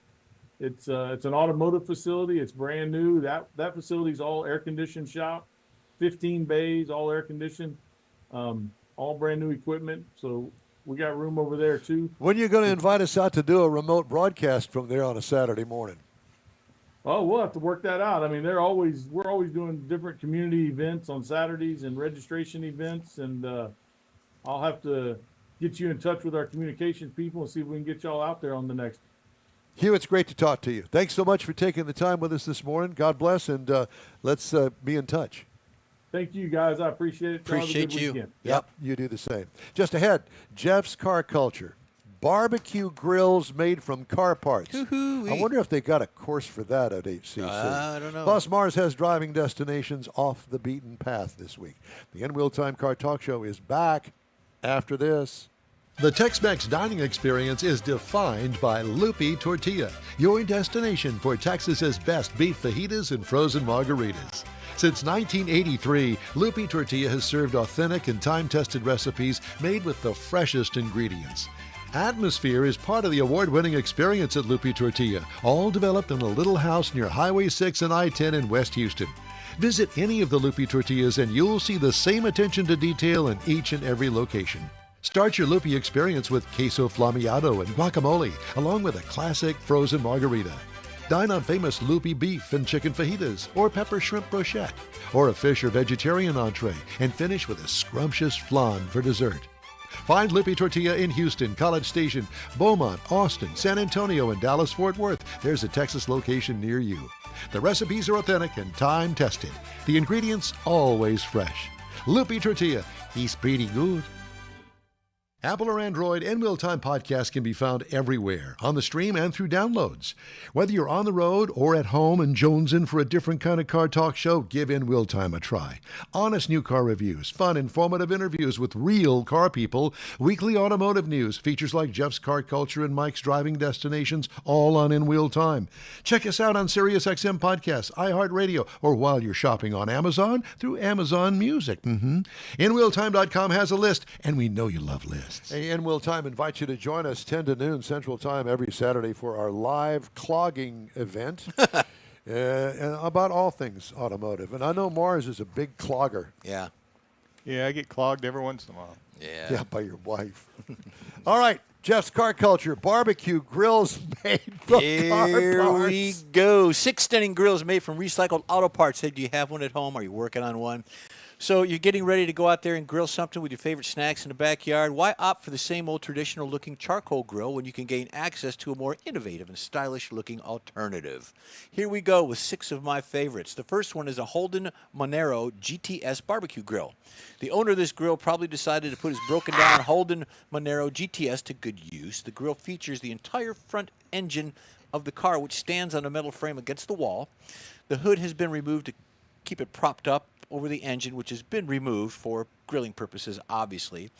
It's an automotive facility. It's brand new. That facility is all air conditioned shop, 15 bays, all air conditioned, all brand new equipment. So we got room over there too. When are you going to invite us out to do a remote broadcast from there on a Saturday morning? Oh, we'll have to work that out. I mean, we're always doing different community events on Saturdays and registration events, and I'll have to get you in touch with our communications people and see if we can get y'all out there on the next. Hugh, it's great to talk to you. Thanks so much for taking the time with us this morning. God bless, and let's be in touch. Thank you, guys. I appreciate it. Appreciate you. Weekend. Yep, you do the same. Just ahead, Jeff's Car Culture. Barbecue grills made from car parts. Hoo-hoo-wee. I wonder if they got a course for that at HCC. I don't know. Plus, Mars has driving destinations off the beaten path this week. The In Wheel Time Car Talk Show is back after this. The Tex-Mex dining experience is defined by Lupi Tortilla, your destination for Texas's best beef fajitas and frozen margaritas. Since 1983, Lupi Tortilla has served authentic and time-tested recipes made with the freshest ingredients. Atmosphere is part of the award-winning experience at Lupi Tortilla, all developed in a little house near Highway 6 and I-10 in West Houston. Visit any of the Loopy Tortillas and you'll see the same attention to detail in each and every location. Start your Loopy experience with queso flamiado and guacamole, along with a classic frozen margarita. Dine on famous Loopy beef and chicken fajitas, or pepper shrimp brochette, or a fish or vegetarian entree, and finish with a scrumptious flan for dessert. Find Loopy Tortilla in Houston, College Station, Beaumont, Austin, San Antonio, and Dallas-Fort Worth. There's a Texas location near you. The recipes are authentic and time-tested. The ingredients always fresh. Loopy Tortilla, he's pretty good. Apple or Android, In Wheel Time podcast can be found everywhere, on the stream and through downloads. Whether you're on the road or at home and jonesing for a different kind of car talk show, give In Wheel Time a try. Honest new car reviews, fun, informative interviews with real car people, weekly automotive news, features like Jeff's Car Culture and Mike's Driving Destinations, all on In Wheel Time. Check us out on SiriusXM Podcasts, iHeartRadio, or while you're shopping on Amazon through Amazon Music. InWheelTime.com has a list, and we know you love lists. Hey, In Wheel Time invites you to join us 10 to noon Central Time every Saturday for our live clogging event and about all things automotive. And I know Mars is a big clogger. Yeah. Yeah, I get clogged every once in a while. Yeah, by your wife. All right, Jeff's Car Culture barbecue grills made from car Here parts. we go. 6 stunning grills made from recycled auto parts. Hey, do you have one at home? Are you working on one? So you're getting ready to go out there and grill something with your favorite snacks in the backyard. Why opt for the same old traditional looking charcoal grill when you can gain access to a more innovative and stylish looking alternative? Here we go with 6 of my favorites. The first one is a Holden Monero GTS barbecue grill. The owner of this grill probably decided to put his broken down Holden Monero GTS to good use. The grill features the entire front engine of the car, which stands on a metal frame against the wall. The hood has been removed to keep it propped up over the engine, which has been removed for grilling purposes, obviously.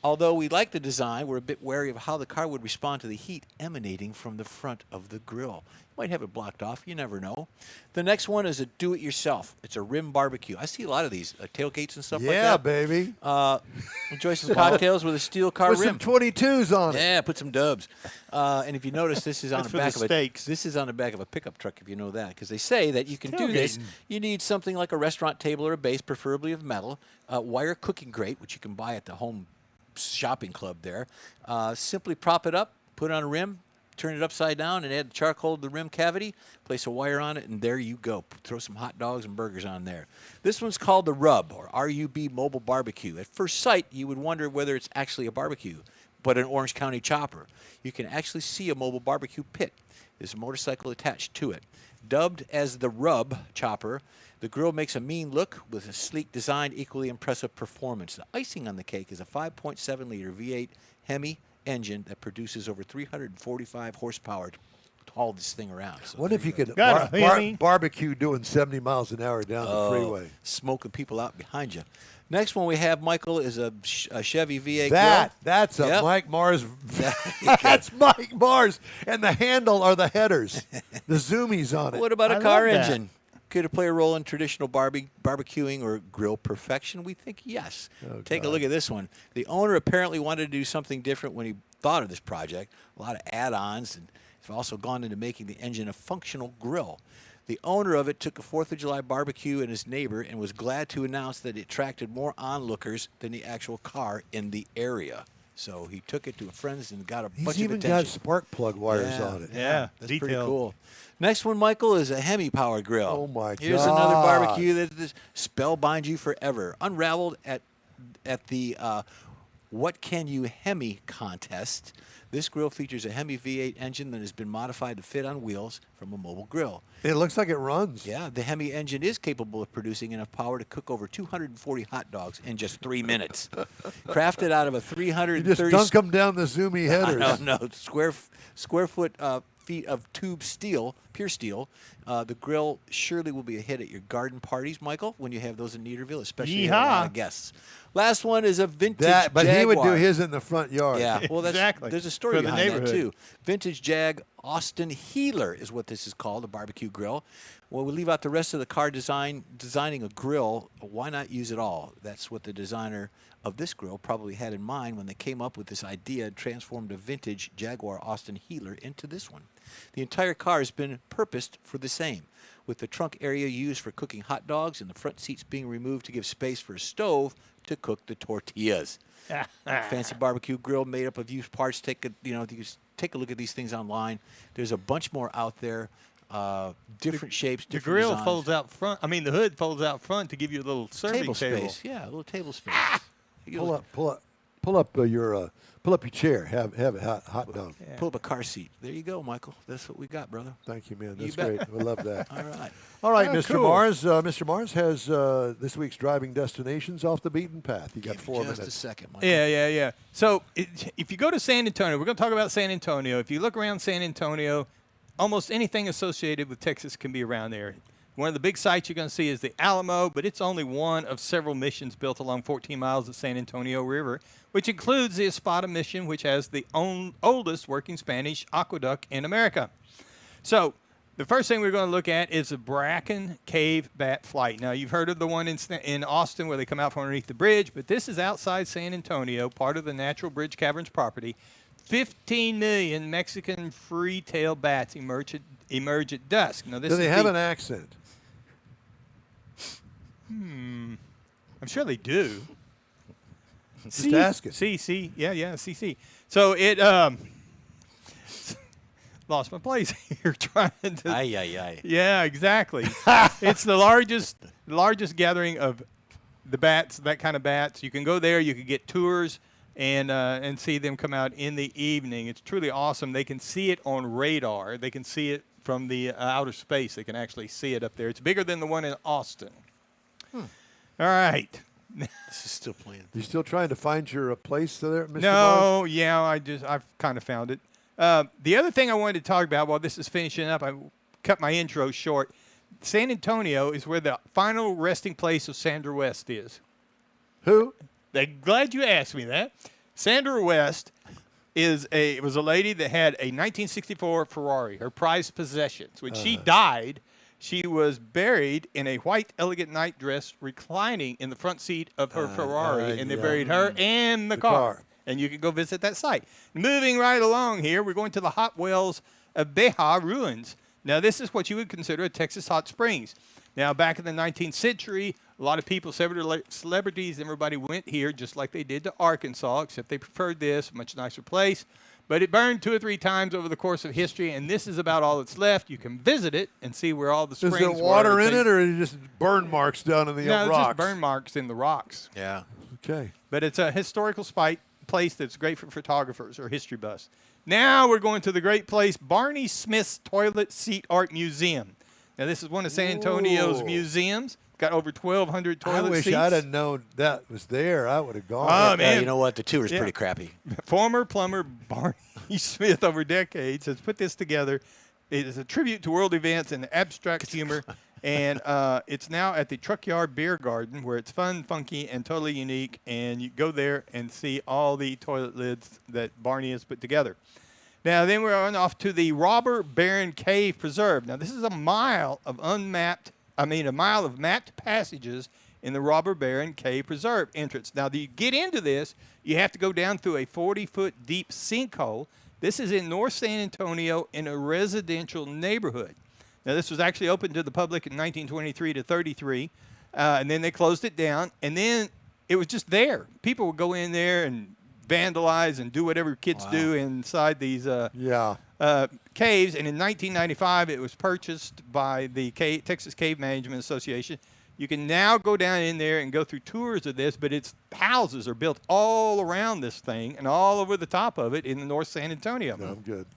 Although we like the design, we're a bit wary of how the car would respond to the heat emanating from the front of the grill. You might have it blocked off. You never know. The next one is a do-it-yourself. It's a rim barbecue. I see a lot of these tailgates and stuff like that. Yeah, baby. Enjoy some cocktails with a steel car With rim. some 22s on it. Yeah, put some dubs. And if you notice, this is on That's the for the back of steaks. This is on the back of a pickup truck. If you know that, because they say that you can do this. You need something like a restaurant table or a base, preferably of metal. Wire cooking grate, which you can buy at the home shopping club there. Simply prop it up, put it on a rim, turn it upside down, and add charcoal to the rim cavity. Place a wire on it, and there you go. Throw some hot dogs and burgers on there. This one's called the Rub, or RUB Mobile Barbecue. At first sight, you would wonder whether it's actually a barbecue, but an Orange County chopper. You can actually see a mobile barbecue pit. There's a motorcycle attached to it. Dubbed as the Rub Chopper, the grill makes a mean look with a sleek design, equally impressive performance. The icing on the cake is a 5.7-liter V8 Hemi engine that produces over 345 horsepower to haul this thing around. So What if you could Got it, Hammy. barbecue doing 70 miles an hour down the freeway? smoking people out behind you. Next one we have, Michael, is a Chevy V8 That's a Yep. Mike Mars. That's Mike Mars. And the handle are the headers, the zoomies on grill. it. What about a I car love that. engine? Could it play a role in traditional barbecuing or grill perfection? We think yes. Take a look at this one. The owner apparently wanted to do something different when he thought of this project. A lot of add-ons, and he's also gone into making the engine a functional grill. The owner of it took a 4th of July barbecue and his neighbor and was glad to announce that it attracted more onlookers than the actual car in the area. So he took it to a friend's and got a He's bunch of even attention. got spark plug wires on it. Yeah, That's pretty detailed. cool. Next one, Michael, is a Hemi Power Grill. Oh, my Here's another God. barbecue that is spellbind you forever. Unraveled at the What Can You Hemi contest. This grill features a Hemi V8 engine that has been modified to fit on wheels from a mobile grill. It looks like it runs. Yeah, the Hemi engine is capable of producing enough power to cook over 240 hot dogs in just 3 minutes. Crafted out of a You 330 just dunk them down the zoomy headers. no, square foot feet of tube steel, pure steel. The grill surely will be a hit at your garden parties, Michael, when you have those in Neaterville, especially if you have a lot Yeehaw. of guests. Last one is a vintage But Jaguar. he would do his in the front yard. Yeah, well, that's, Exactly. there's a story For the behind that, neighborhood. too. Vintage Jag Austin Healer is what this is called, a barbecue grill. Well, we leave out the rest of the car designing a grill. Why not use it all? That's what the designer of this grill probably had in mind when they came up with this idea and transformed a vintage Jaguar Austin Healer into this one. The entire car has been purposed for the same, with the trunk area used for cooking hot dogs and the front seats being removed to give space for a stove to cook the tortillas. Fancy barbecue grill made up of used parts. You can take a look at these things online. There's a bunch more out there. Different shapes, The different grill designs. folds out front. I mean, the hood folds out front to give you a little serving Table table. space. Yeah, a little table space. Pull up your chair. Have a hot dog. Pull up a car seat. There you go, Michael. That's what we got, brother. Thank you, man. You That's bet. great. We love that. All right. All right, Oh, Mr. cool. Mars. Mr. Mars has this week's driving destinations off the beaten path. You got Give me 4 just minutes. a second, Michael. Yeah. So if you go to San Antonio, we're going to talk about San Antonio. If you look around San Antonio, almost anything associated with Texas can be around there. One of the big sites you're going to see is the Alamo, but it's only one of several missions built along 14 miles of San Antonio River, which includes the Espada mission, which has the oldest working Spanish aqueduct in America. So the first thing we're going to look at is the Bracken Cave Bat Flight. Now, you've heard of the one in Austin where they come out from underneath the bridge, but this is outside San Antonio, part of the Natural Bridge Caverns property. 15 million Mexican free-tailed bats emerge at dusk. Now, this Do they is have the- an accent? I'm sure they do. Just asking. CC, yeah, CC. So it lost my place here trying to. Aye. Yeah, exactly. It's the largest gathering of the bats, that kind of bats. You can go there. You can get tours and see them come out in the evening. It's truly awesome. They can see it on radar. They can see it from the outer space. They can actually see it up there. It's bigger than the one in Austin. All right. This is still playing. You still trying to find your place there, Mr. Mars? No, yeah, I've kind of found it. The other thing I wanted to talk about while this is finishing up, I cut my intro short. San Antonio is where the final resting place of Sandra West is. Who? I'm glad you asked me that. Sandra West was a lady that had a 1964 Ferrari, her prized possessions. When she died, she was buried in a white elegant nightdress reclining in the front seat of her Ferrari, and they yeah. buried her and the car. And you can go visit that site. Moving right along here, we're going to the hot wells of Beja ruins. Now, this is what you would consider a Texas hot springs. Now, back in the 19th century, a lot of people, celebrities, everybody went here just like they did to Arkansas, except they preferred this, much nicer place. But it burned 2 or 3 times over the course of history, and this is about all that's left. You can visit it and see where all the Is springs there were. water in it, or is it just burn marks down in the No, rocks? just burn marks in the rocks. Yeah. Okay. But it's a historical place that's great for photographers or history buffs. Now we're going to the great place, Barney Smith's Toilet Seat Art Museum. Now, this is one of San Antonio's Whoa. museums. Got over 1,200 toilet I wish seats. I'd have known that was there. I would have gone. Oh, Yeah, man. you know what? The tour is Yeah. pretty crappy. Former plumber Barney Smith, over decades, has put this together. It is a tribute to world events and abstract humor, and it's now at the Truck Yard Beer Garden, where it's fun, funky, and totally unique. And you go there and see all the toilet lids that Barney has put together. Now, then we're on off to the Robber Baron Cave Preserve. Now, this is a mile of mapped passages in the Robber Baron Cave Preserve entrance. Now, to get into this, you have to go down through a 40-foot deep sinkhole. This is in North San Antonio in a residential neighborhood. Now, this was actually open to the public in 1923 to 33, and then they closed it down, and then it was just there. People would go in there and vandalize and do whatever kids do inside these Yeah. caves. And in 1995, it was purchased by the Texas Cave Management Association. You can now go down in there and go through tours of this, but its houses are built all around this thing and all over the top of it in the North San Antonio. No, I'm good.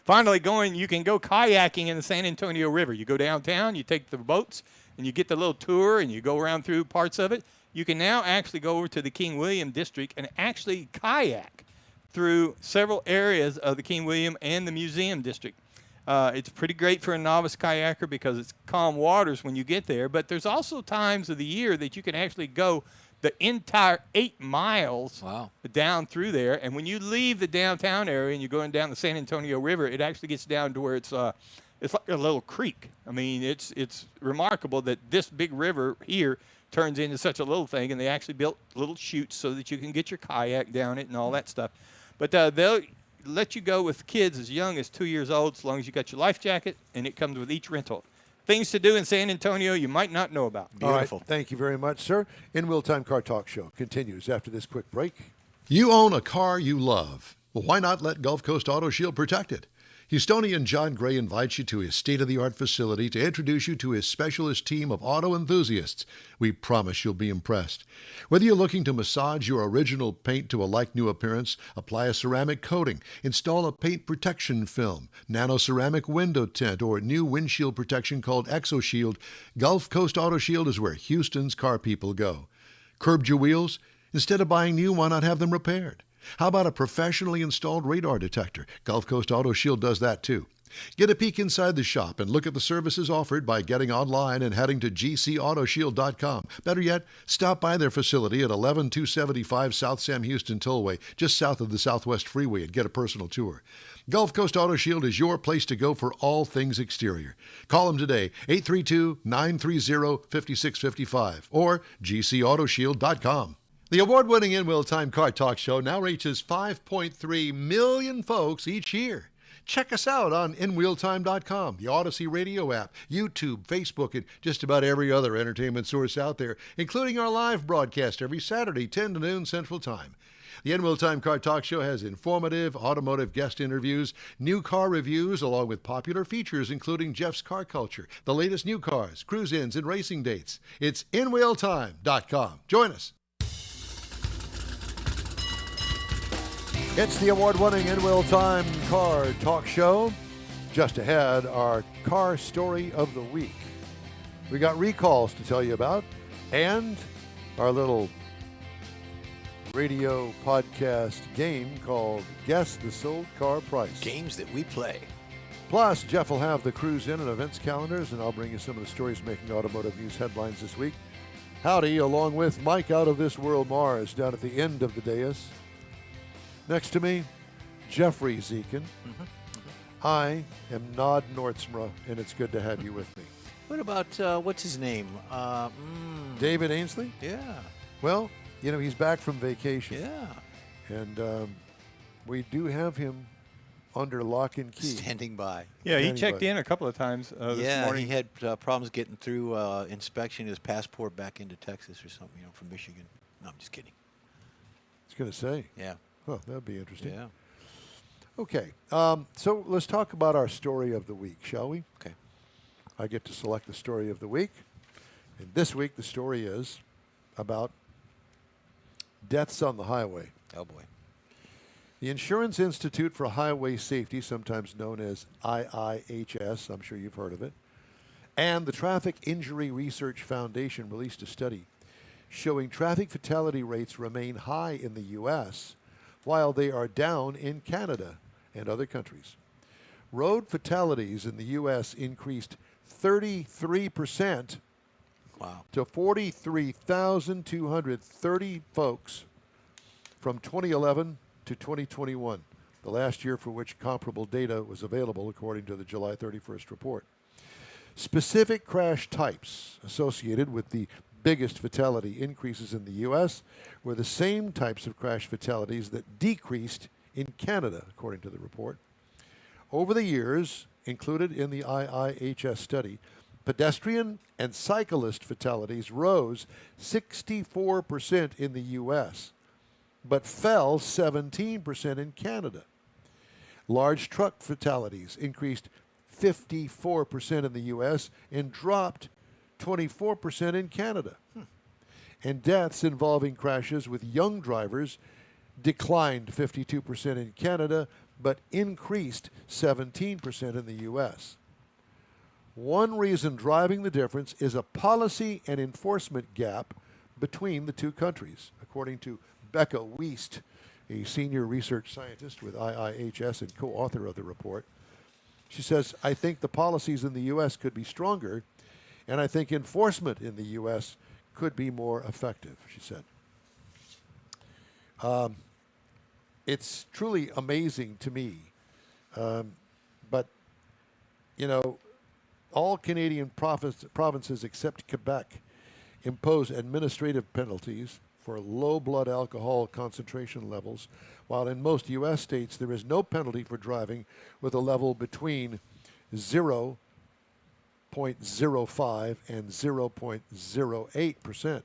Finally, you can go kayaking in the San Antonio River. You go downtown, you take the boats, and you get the little tour, and you go around through parts of it. You can now actually go over to the King William District and actually kayak through several areas of the King William and the Museum District. It's pretty great for a novice kayaker because it's calm waters when you get there, but there's also times of the year that you can actually go the entire 8 miles Wow. down through there. And when you leave the downtown area and you're going down the San Antonio River, it actually gets down to where it's like a little creek. I mean, it's remarkable that this big river here turns into such a little thing, and they actually built little chutes so that you can get your kayak down it and all that stuff. But let you go with kids as young as 2 years old, as long as you got your life jacket, and it comes with each rental. Things to do in San Antonio you might not know about. Beautiful. All right, thank you very much, sir. In Wheel Time Car Talk Show continues after this quick break. You own a car you love. Well, why not let Gulf Coast Auto Shield protect it? Houstonian John Gray invites you to his state-of-the-art facility to introduce you to his specialist team of auto enthusiasts. We promise you'll be impressed. Whether you're looking to massage your original paint to a like-new appearance, apply a ceramic coating, install a paint protection film, nano-ceramic window tint, or new windshield protection called ExoShield, Gulf Coast Auto Shield is where Houston's car people go. Curbed your wheels? Instead of buying new, why not have them repaired? How about a professionally installed radar detector? Gulf Coast Auto Shield does that too. Get a peek inside the shop and look at the services offered by getting online and heading to gcautoshield.com. Better yet, stop by their facility at 11275 South Sam Houston Tollway, just south of the Southwest Freeway, and get a personal tour. Gulf Coast Auto Shield is your place to go for all things exterior. Call them today, 832-930-5655 or gcautoshield.com. The award-winning In Wheel Time Car Talk Show now reaches 5.3 million folks each year. Check us out on InWheelTime.com, the Odyssey Radio app, YouTube, Facebook, and just about every other entertainment source out there, including our live broadcast every Saturday, 10 to noon Central Time. The In Wheel Time Car Talk Show has informative automotive guest interviews, new car reviews, along with popular features including Jeff's Car Culture, the latest new cars, cruise-ins, and racing dates. It's InWheelTime.com. Join us. It's the award-winning In Wheel Time Car Talk Show. Just ahead, our car story of the week. We got recalls to tell you about, and our little radio podcast game called Guess the Sold Car Price. Games that we play. Plus, Jeff will have the cruise in and events calendars, and I'll bring you some of the stories making automotive news headlines this week. Howdy, along with Mike Out of This World Mars down at the end of the dais. Next to me, Jeffrey Zekin. I am Nod Nordsma, and it's good to have you with me. What about, what's his name? David Ainsley? Yeah. Well, you know, he's back from vacation. Yeah. And we do have him under lock and key. Standing by. Yeah, he Standing checked by. in a couple of times this Yeah, morning. he had problems getting through inspection, his passport back into Texas or something, you know, from Michigan. No, I'm just kidding. I was going to say. Yeah. Oh, that would be interesting. Yeah. Okay, so let's talk about our story of the week, shall we? Okay. I get to select the story of the week. And this week, the story is about deaths on the highway. Oh, boy. The Insurance Institute for Highway Safety, sometimes known as IIHS, I'm sure you've heard of it, and the Traffic Injury Research Foundation released a study showing traffic fatality rates remain high in the U.S., while they are down in Canada and other countries. Road fatalities in the U.S. increased 33% Wow. to 43,230 folks from 2011 to 2021, the last year for which comparable data was available according to the July 31st report. Specific crash types associated with the biggest fatality increases in the U.S. were the same types of crash fatalities that decreased in Canada, according to the report. Over the years, included in the IIHS study, pedestrian and cyclist fatalities rose 64% in the U.S., but fell 17% in Canada. Large truck fatalities increased 54% in the U.S. and dropped 24% in Canada. And deaths involving crashes with young drivers declined 52% in Canada, but increased 17% in the U.S. One reason driving the difference is a policy and enforcement gap between the two countries, according to Becca Wiest, a senior research scientist with IIHS and co-author of the report. She says, I think the policies in the U.S. could be stronger, and I think enforcement in the U.S. could be more effective, she said. It's truly amazing to me. But, you know, all Canadian provinces except Quebec impose administrative penalties for low blood alcohol concentration levels, while in most U.S. states there is no penalty for driving with a level between 0.05 and 0.08%.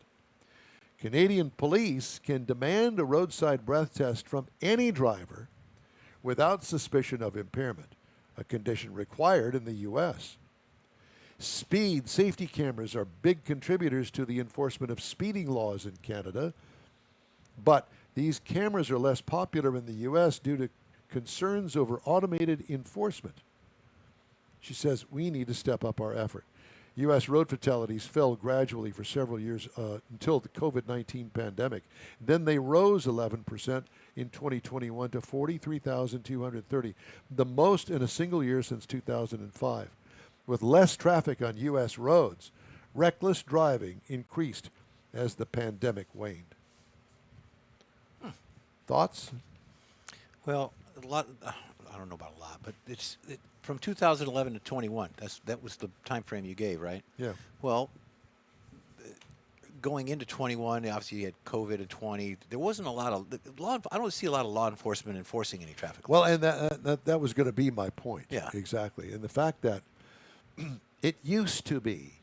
Canadian police can demand a roadside breath test from any driver without suspicion of impairment, a condition required in the U.S. Speed safety cameras are big contributors to the enforcement of speeding laws in Canada, but these cameras are less popular in the U.S. due to concerns over automated enforcement. She says we need to step up our effort. U.S. road fatalities fell gradually for several years until the COVID-19 pandemic. Then they rose 11% in 2021 to 43,230, the most in a single year since 2005. With less traffic on U.S. roads, reckless driving increased as the pandemic waned. Thoughts? Well, a lot. I don't know about a lot, but from 2011 to 21. That was the time frame you gave, right? Yeah. Well, going into 21, obviously you had COVID at 20. There wasn't a lot of I don't see a lot of law enforcement enforcing any traffic Well, laws. and that was going to be my point. Yeah. Exactly. And the fact that it used to be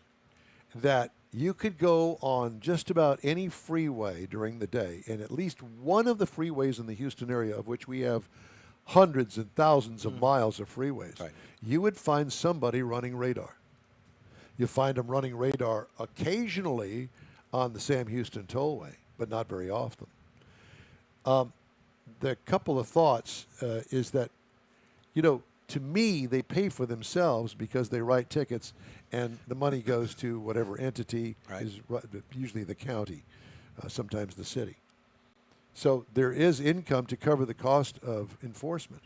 that you could go on just about any freeway during the day, and at least one of the freeways in the Houston area, of which we have hundreds and thousands of miles of freeways, Right. you would find somebody running radar. You find them running radar occasionally on the Sam Houston Tollway, but not very often. The couple of thoughts is that, to me, they pay for themselves because they write tickets, and the money goes to whatever entity Right. is usually the county, sometimes the city. So there is income to cover the cost of enforcement.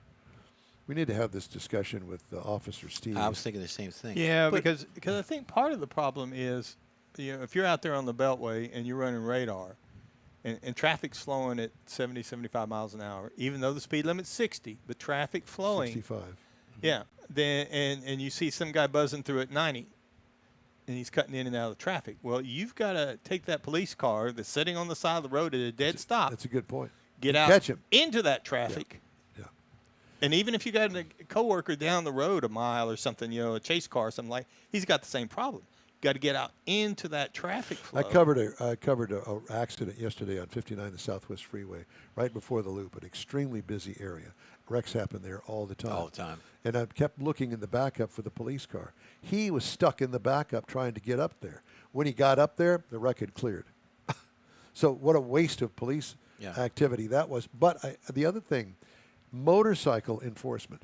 We need to have this discussion with Officer Steve. I was thinking the same thing. Yeah, But- because I think part of the problem is, if you're out there on the Beltway and you're running radar, and traffic's flowing at 70, 75 miles an hour, even though the speed limit's 60, but traffic flowing, 65. yeah, then and you see some guy buzzing through at 90, and he's cutting in and out of the traffic. Well, you've got to take that police car that's sitting on the side of the road at a dead stop, That's a good point. get out Catch him. into that traffic. Yeah. And even if you got a coworker down the road a mile or something, a chase car or something he's got the same problem. You got to get out into that traffic flow. I covered a accident yesterday on 59, the Southwest Freeway, right before the loop, an extremely busy area. Wrecks happen there all the time. All the time. And I kept looking in the backup for the police car. He was stuck in the backup trying to get up there. When he got up there, the wreck had cleared. So what a waste of police Yeah. activity that was. But the other thing, motorcycle enforcement.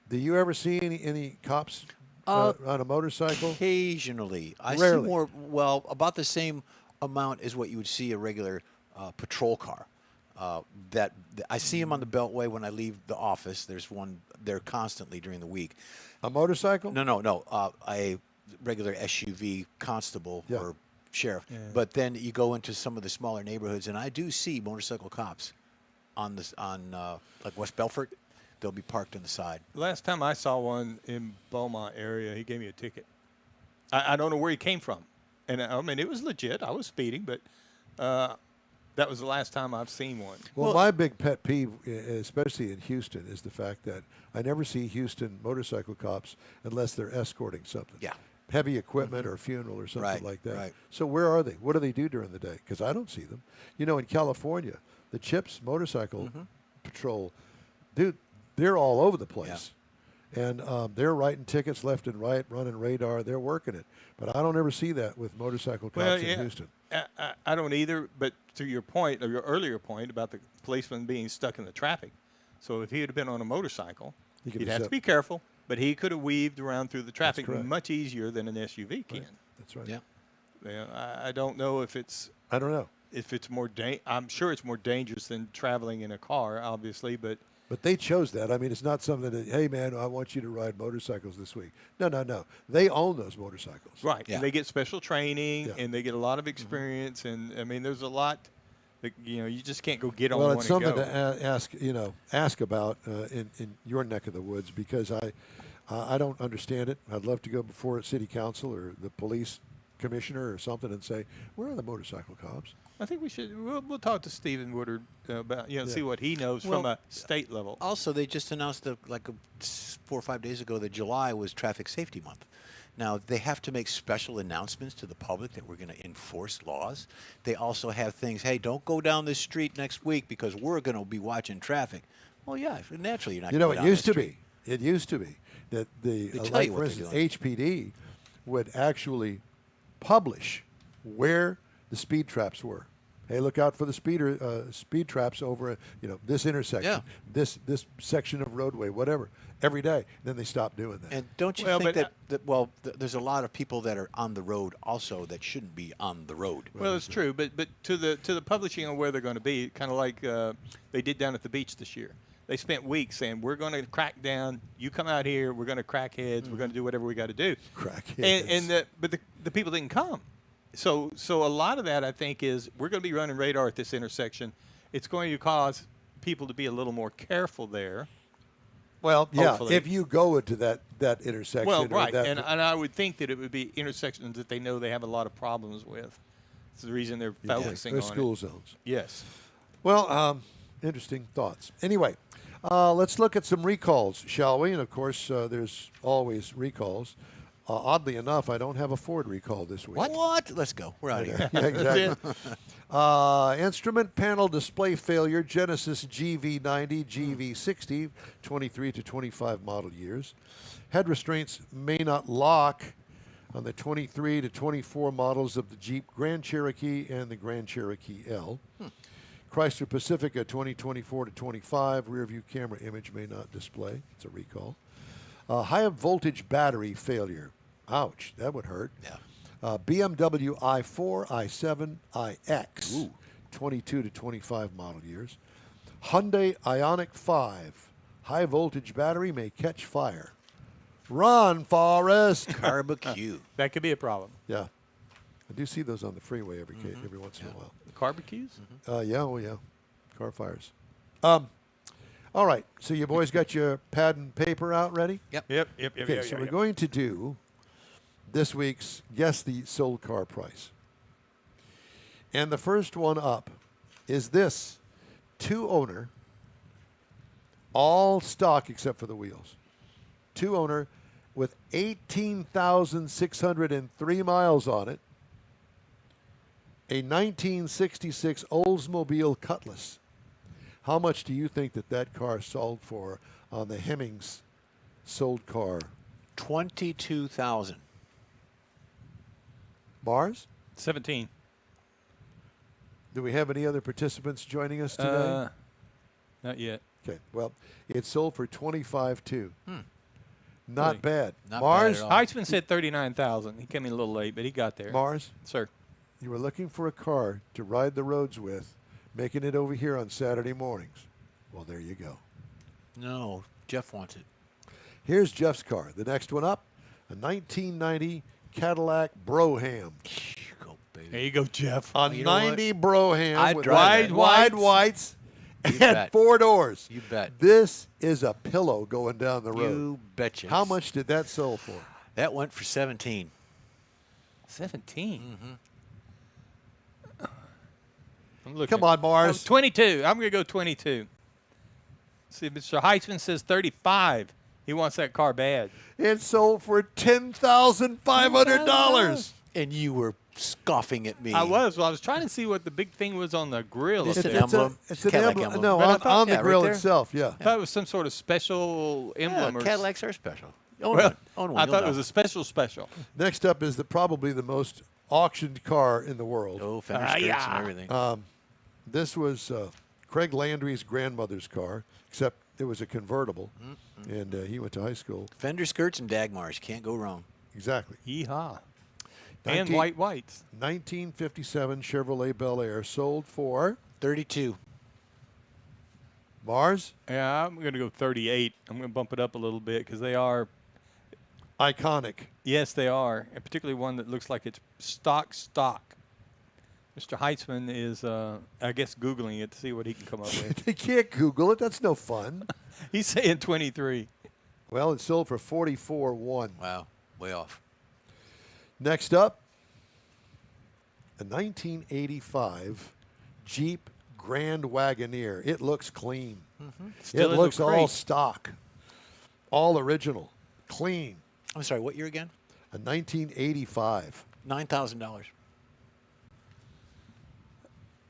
Do you ever see any cops on a motorcycle? Occasionally, I see Rarely. more. Well, about the same amount as what you would see a regular patrol car. That I see them on the Beltway when I leave the office. There's one there constantly during the week. A motorcycle? No. A regular SUV constable Yeah. or sheriff. But then you go into some of the smaller neighborhoods, and I do see motorcycle cops on like West Belfort. They'll be parked on the side. Last time I saw one in Beaumont area, he gave me a ticket. I don't know where he came from. And I mean, it was legit. I was speeding, but that was the last time I've seen one. Well, my big pet peeve, especially in Houston, is the fact that I never see Houston motorcycle cops unless they're escorting something. Yeah. Heavy equipment or a funeral or something Right, like that. right. So where are they? What do they do during the day? Because I don't see them. In California, the CHIPS motorcycle patrol, dude, they're all over the place. And they're writing tickets left and right, running radar. They're working it. But I don't ever see that with motorcycle cops in Houston. I don't either, but to your point, or your earlier point about the policeman being stuck in the traffic. So if he had been on a motorcycle, He could he'd have have to zip- be careful, but he could have weaved around through the traffic correct. much easier than an SUV can. That's right. Yeah. I don't know if it's I don't know. more I'm sure it's more dangerous than traveling in a car, obviously, but But they chose that. I mean, it's not something that, hey, man, I want you to ride motorcycles this week. No. They own those motorcycles. right. Yeah. And they get special training Yeah. and they get a lot of experience, and I mean, there's a lot that you just can't go get on Well, one it's and something go. to ask about in your neck of the woods, because I don't understand it. I'd love to go before city council or the police commissioner or something and say, where are the motorcycle cops? I think we should. We'll talk to Stephen Woodard about Yeah. see what he knows Well, from a state level. Also, they just announced 4 or 5 days ago that July was Traffic Safety Month. Now, they have to make special announcements to the public that we're going to enforce laws. They also have things, hey, don't go down this street next week because we're going to be watching traffic. Well, yeah, naturally you're not You going know, to it go down used that to street. be. It used to be that They the, tell like you for what they're instance, HPD would actually publish where the speed traps were. Hey, look out for the speed traps over, this intersection, Yeah. this section of roadway, whatever, every day. Then they stopped doing that. And don't you Well, think but, there's a lot of people that are on the road also that shouldn't be on the road. Well, it's true, but to the publishing on where they're going to be, kind of like they did down at the beach this year. They spent weeks saying we're going to crack down. You come out here, we're going to crack heads. We're going to do whatever we got to do. Crackheads. But the people didn't come. So a lot of that I think is we're going to be running radar at this intersection. It's going to cause people to be a little more careful there. Well, yeah, hopefully. if you go into that intersection. Well, or right, that- and I would think that it would be intersections that they know they have a lot of problems with. It's the reason they're focusing they're on school it. zones. Yes. Well, interesting thoughts. Anyway, let's look at some recalls, shall we? And of course, there's always recalls. Oddly enough, I don't have a Ford recall this week. What? Let's go. We're out of here. Yeah, exactly. Instrument panel display failure, Genesis GV90, GV60, 23 to 25 model years. Head restraints may not lock on the 23 to 24 models of the Jeep Grand Cherokee and the Grand Cherokee L. Chrysler Pacifica 2024 to 25, rear view camera image may not display. It's a recall. High voltage battery failure. Ouch, that would hurt. Yeah. BMW i4, i7, iX, 22 to 25 model years. Hyundai Ioniq 5, high voltage battery may catch fire. Run, Forrest. Barbecue. That could be a problem. Yeah, I do see those on the freeway every once in a while. Barbecues? Yeah, car fires. All right, so you boys got your pad and paper out ready? Yep. Yep. Okay, so we're going to do this week's Guess the Sold Car Price. And the first one up is this 2-owner, all stock except for the wheels. 2-owner with 18,603 miles on it. A 1966 Oldsmobile Cutlass. How much do you think that car sold for on the Hemmings sold car? 22,000. Mars? 17. Do we have any other participants joining us today? Not yet. Okay, well, it sold for 25.2. Not Really? bad. Not Mars, bad at all. Heitzman said 39,000. He came in a little late, but he got there. Mars, Sir. you were looking for a car to ride the roads with, making it over here on Saturday mornings. Well, there you go. No, Jeff wants it. Here's Jeff's car. The next one up, a 1990 Cadillac Brougham. Go, baby. There you go, Jeff. A you know what? 90 Brougham I'd with drive that. wide whites and bet. 4 doors. You bet. This is a pillow going down the road. You betcha. How much did that sell for? That went for 17. 17. I'm looking. Come on, Mars. 22. I'm going to go 22. See, Mr. Heitzman says 35. He wants that car bad. It sold for $10,500. And you were scoffing at me. I was. Well, I was trying to see what the big thing was on the grill. It's up an there. emblem. It's an Cadillac emblem. emblem. No, But I on, thought- on the yeah, right grill there. itself, yeah. I thought it was some sort of special Yeah, emblem. or Cadillacs are special. Own Well, one. Own one. I You'll thought it know. was a special. Next up is probably the most auctioned car in the world. Oh, fender skirts yeah. and everything. This was Craig Landry's grandmother's car, except it was a convertible, and he went to high school. Fender skirts and Dagmars. Can't go wrong. Exactly. Yeehaw. And 19 white whites. 1957 Chevrolet Bel Air sold for 32. Mars. Yeah, I'm going to go 38. I'm going to bump it up a little bit because they are, Iconic. yes, they are, and particularly one that looks like it's stock. Mr. Heitzman is, I guess, Googling it to see what he can come up with. You can't Google it. That's no fun. He's saying 23. Well, it sold for 44.1. Wow. Way off. Next up, a 1985 Jeep Grand Wagoneer. It looks clean. Still It in the looks all crate. stock, all original, clean. I'm sorry, what year again? A 1985. $9,000.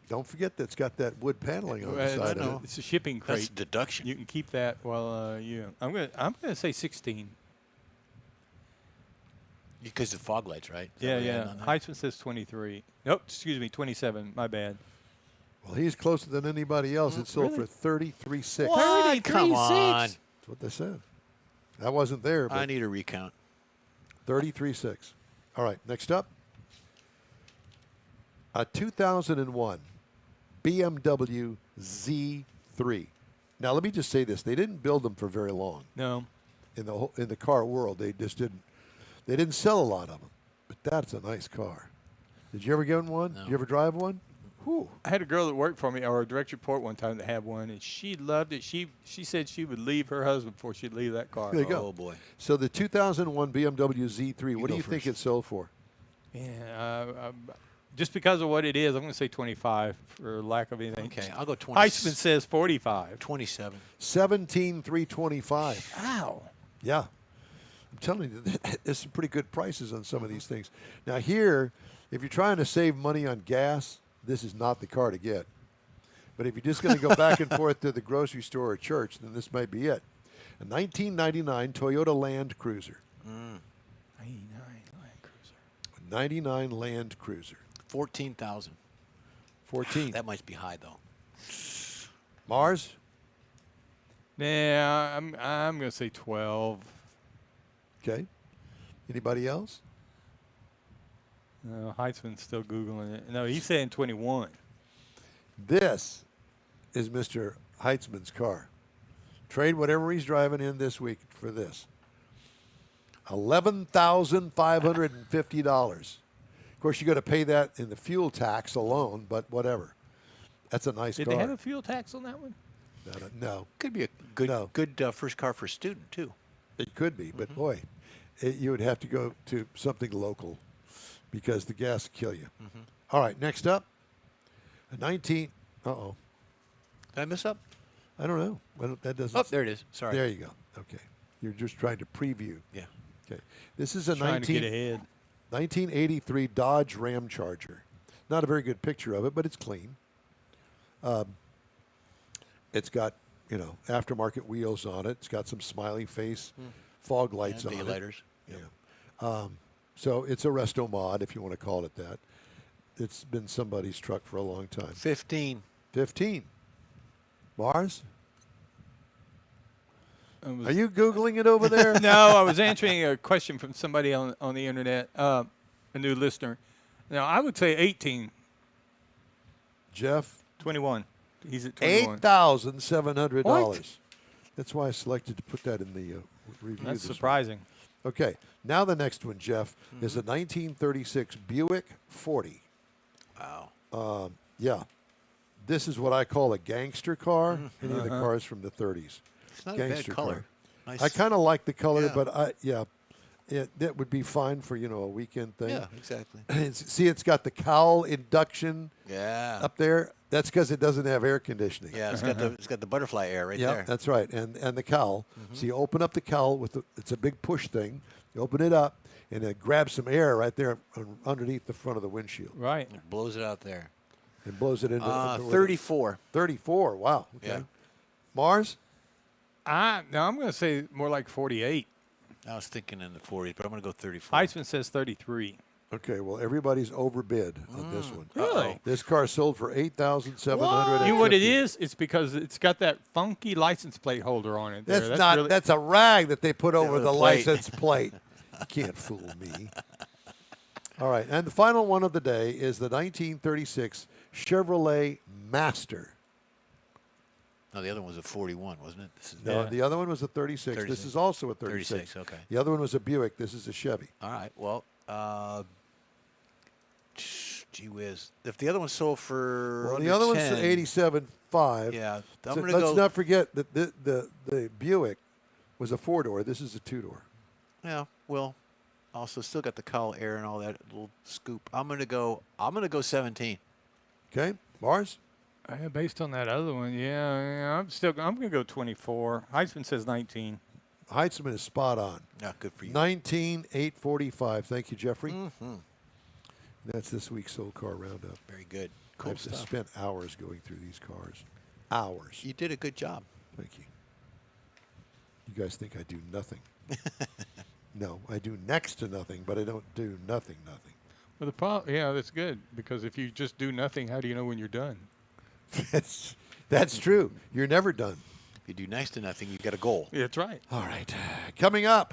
Don't forget that's got that wood paneling on the Well, side of it. it's a shipping crate. That's deduction. You can keep that while I'm gonna say 16. Because of fog lights, right? Is that Yeah, what you had yeah. on there? Heisman says 23. Nope, excuse me, 27. My bad. Well, he's closer than anybody else. It sold for 33.6. What? Come on. That's what they said. That wasn't there, I but need a recount. 33.6. All right, next up. A 2001 BMW Z3. Now, let me just say this. They didn't build them for very long. No. In the car world, they just didn't sell a lot of them. But that's a nice car. Did you ever get one? No. Did you ever drive one? Whew. I had a girl that worked for me, or a direct report one time that had one, and she loved it. She said she would leave her husband before she'd leave that car. There you go. Oh, boy. So the 2001 BMW Z3, what do go you think first. it sold for? Yeah, just because of what it is, I'm going to say 25 for lack of anything. Okay, I'll go 20. Heisman says 45. 27. 17,325. Ow. Yeah. I'm telling you, there's some pretty good prices on some of these things. Now here, if you're trying to save money on gas, this is not the car to get. But if you're just going to go back and forth to the grocery store or church, then this might be it. A 1999 Toyota Land Cruiser. 99 Land Cruiser. 99 Land Cruiser. 14,000. 14. That might be high, though. Mars? Yeah, I'm going to say 12. Okay. Anybody else? No, Heisman's still Googling it. No, he's saying 21. This is Mr. Heitzman's car. Trade whatever he's driving in this week for this. $11,550. Of course, you got to pay that in the fuel tax alone, but whatever. That's a nice Did car. they have a fuel tax on that one? No, Could be a good No. first car for a student, too. it could be, but boy, you would have to go to something local because the gas will kill you. All right, next up, a 19. Uh-oh. Did I mess up? I don't know. Well, that doesn't. Oh, there it is. Sorry. There you go. Okay. You're just trying to preview. Yeah. Okay. This is a Trying to get ahead. 1983 Dodge Ram Charger. Not a very good picture of it, but it's clean. It's got, aftermarket wheels on it. It's got some smiley face fog lights And on it. daylighters. Yeah. So it's a resto mod, if you want to call it that. It's been somebody's truck for a long time. 15. 15. Mars? I was- Are you Googling it over there? No, I was answering a question from somebody on the internet, a new listener. Now, I would say 18, Jeff? 21. He's at 21. $8,700. What? That's why I selected to put that in the review. That's this week. surprising. Okay, now the next one, Jeff, is a 1936 Buick 40. Wow. Yeah, this is what I call a gangster car. Any of the cars from the 30s. It's not a bad Gangster color. car. Nice. I kind of like the color, Yeah. but that would be fine for a weekend thing. Yeah, exactly. See, it's got the cowl induction Yeah. up there. That's because it doesn't have air conditioning. Yeah, it's got the butterfly air right Yeah, there. that's right. And the cowl. So you open up the cowl it's a big push thing. You open it up and it grabs some air right there underneath the front of the windshield Right. It blows it out there. and blows it into 34. 34. Wow. Okay. Yeah. Mars? Now I'm going to say more like 48. I was thinking in the 40s, but I'm going to go 34. Heisman says 33. Okay, well everybody's overbid on this one. Really? This car sold for $8,750. You know what it is? It's because it's got that funky license plate holder on it. That's there. not. really- That's a rag that they put over with a the plate. license plate. You can't fool me. All right, and the final one of the day is the 1936 Chevrolet Master. No, the other one was a 41, wasn't it? This is No, Yeah. the other one was a 36. This 36. is also a 36. 36, okay. The other one was a Buick. This is a Chevy. All right. Well, gee whiz. If the other one sold for Well, under the other one's 10, 87.5. Yeah, I'm So going to let's go. not forget that the Buick was a 4-door. This is a 2-door. Yeah, well, Also, still got the cowl air and all that little scoop. I'm gonna go 17. Okay, Mars. Based on that other one, I'm going to go 24. Heisman says 19. Heitzman is spot on. Yeah, good for you. 19,845. Thank you, Jeffrey. That's this week's Soul Car Roundup. Very good. Cool I've stuff. spent hours going through these cars. Hours. You did a good job. Thank you. You guys think I do nothing. No, I do next to nothing, but I don't do nothing. Well, that's good, because if you just do nothing, how do you know when you're done? That's true. You're never done. If you do next to nothing, you get a goal. Yeah, that's right. All right. Coming up,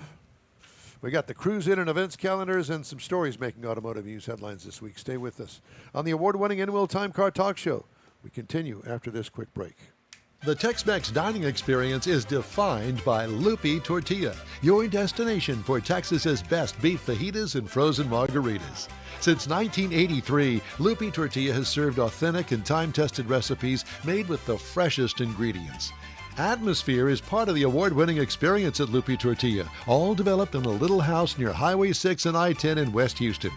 we got the cruise in and events calendars and some stories making automotive news headlines this week. Stay with us on the award-winning In Wheel Time Car Talk Show. We continue after this quick break. The Tex-Mex dining experience is defined by Lupi Tortilla, your destination for Texas's best beef fajitas and frozen margaritas. Since 1983, Lupi Tortilla has served authentic and time-tested recipes made with the freshest ingredients. Atmosphere is part of the award-winning experience at Lupi Tortilla, all developed in a little house near Highway 6 and I-10 in West Houston.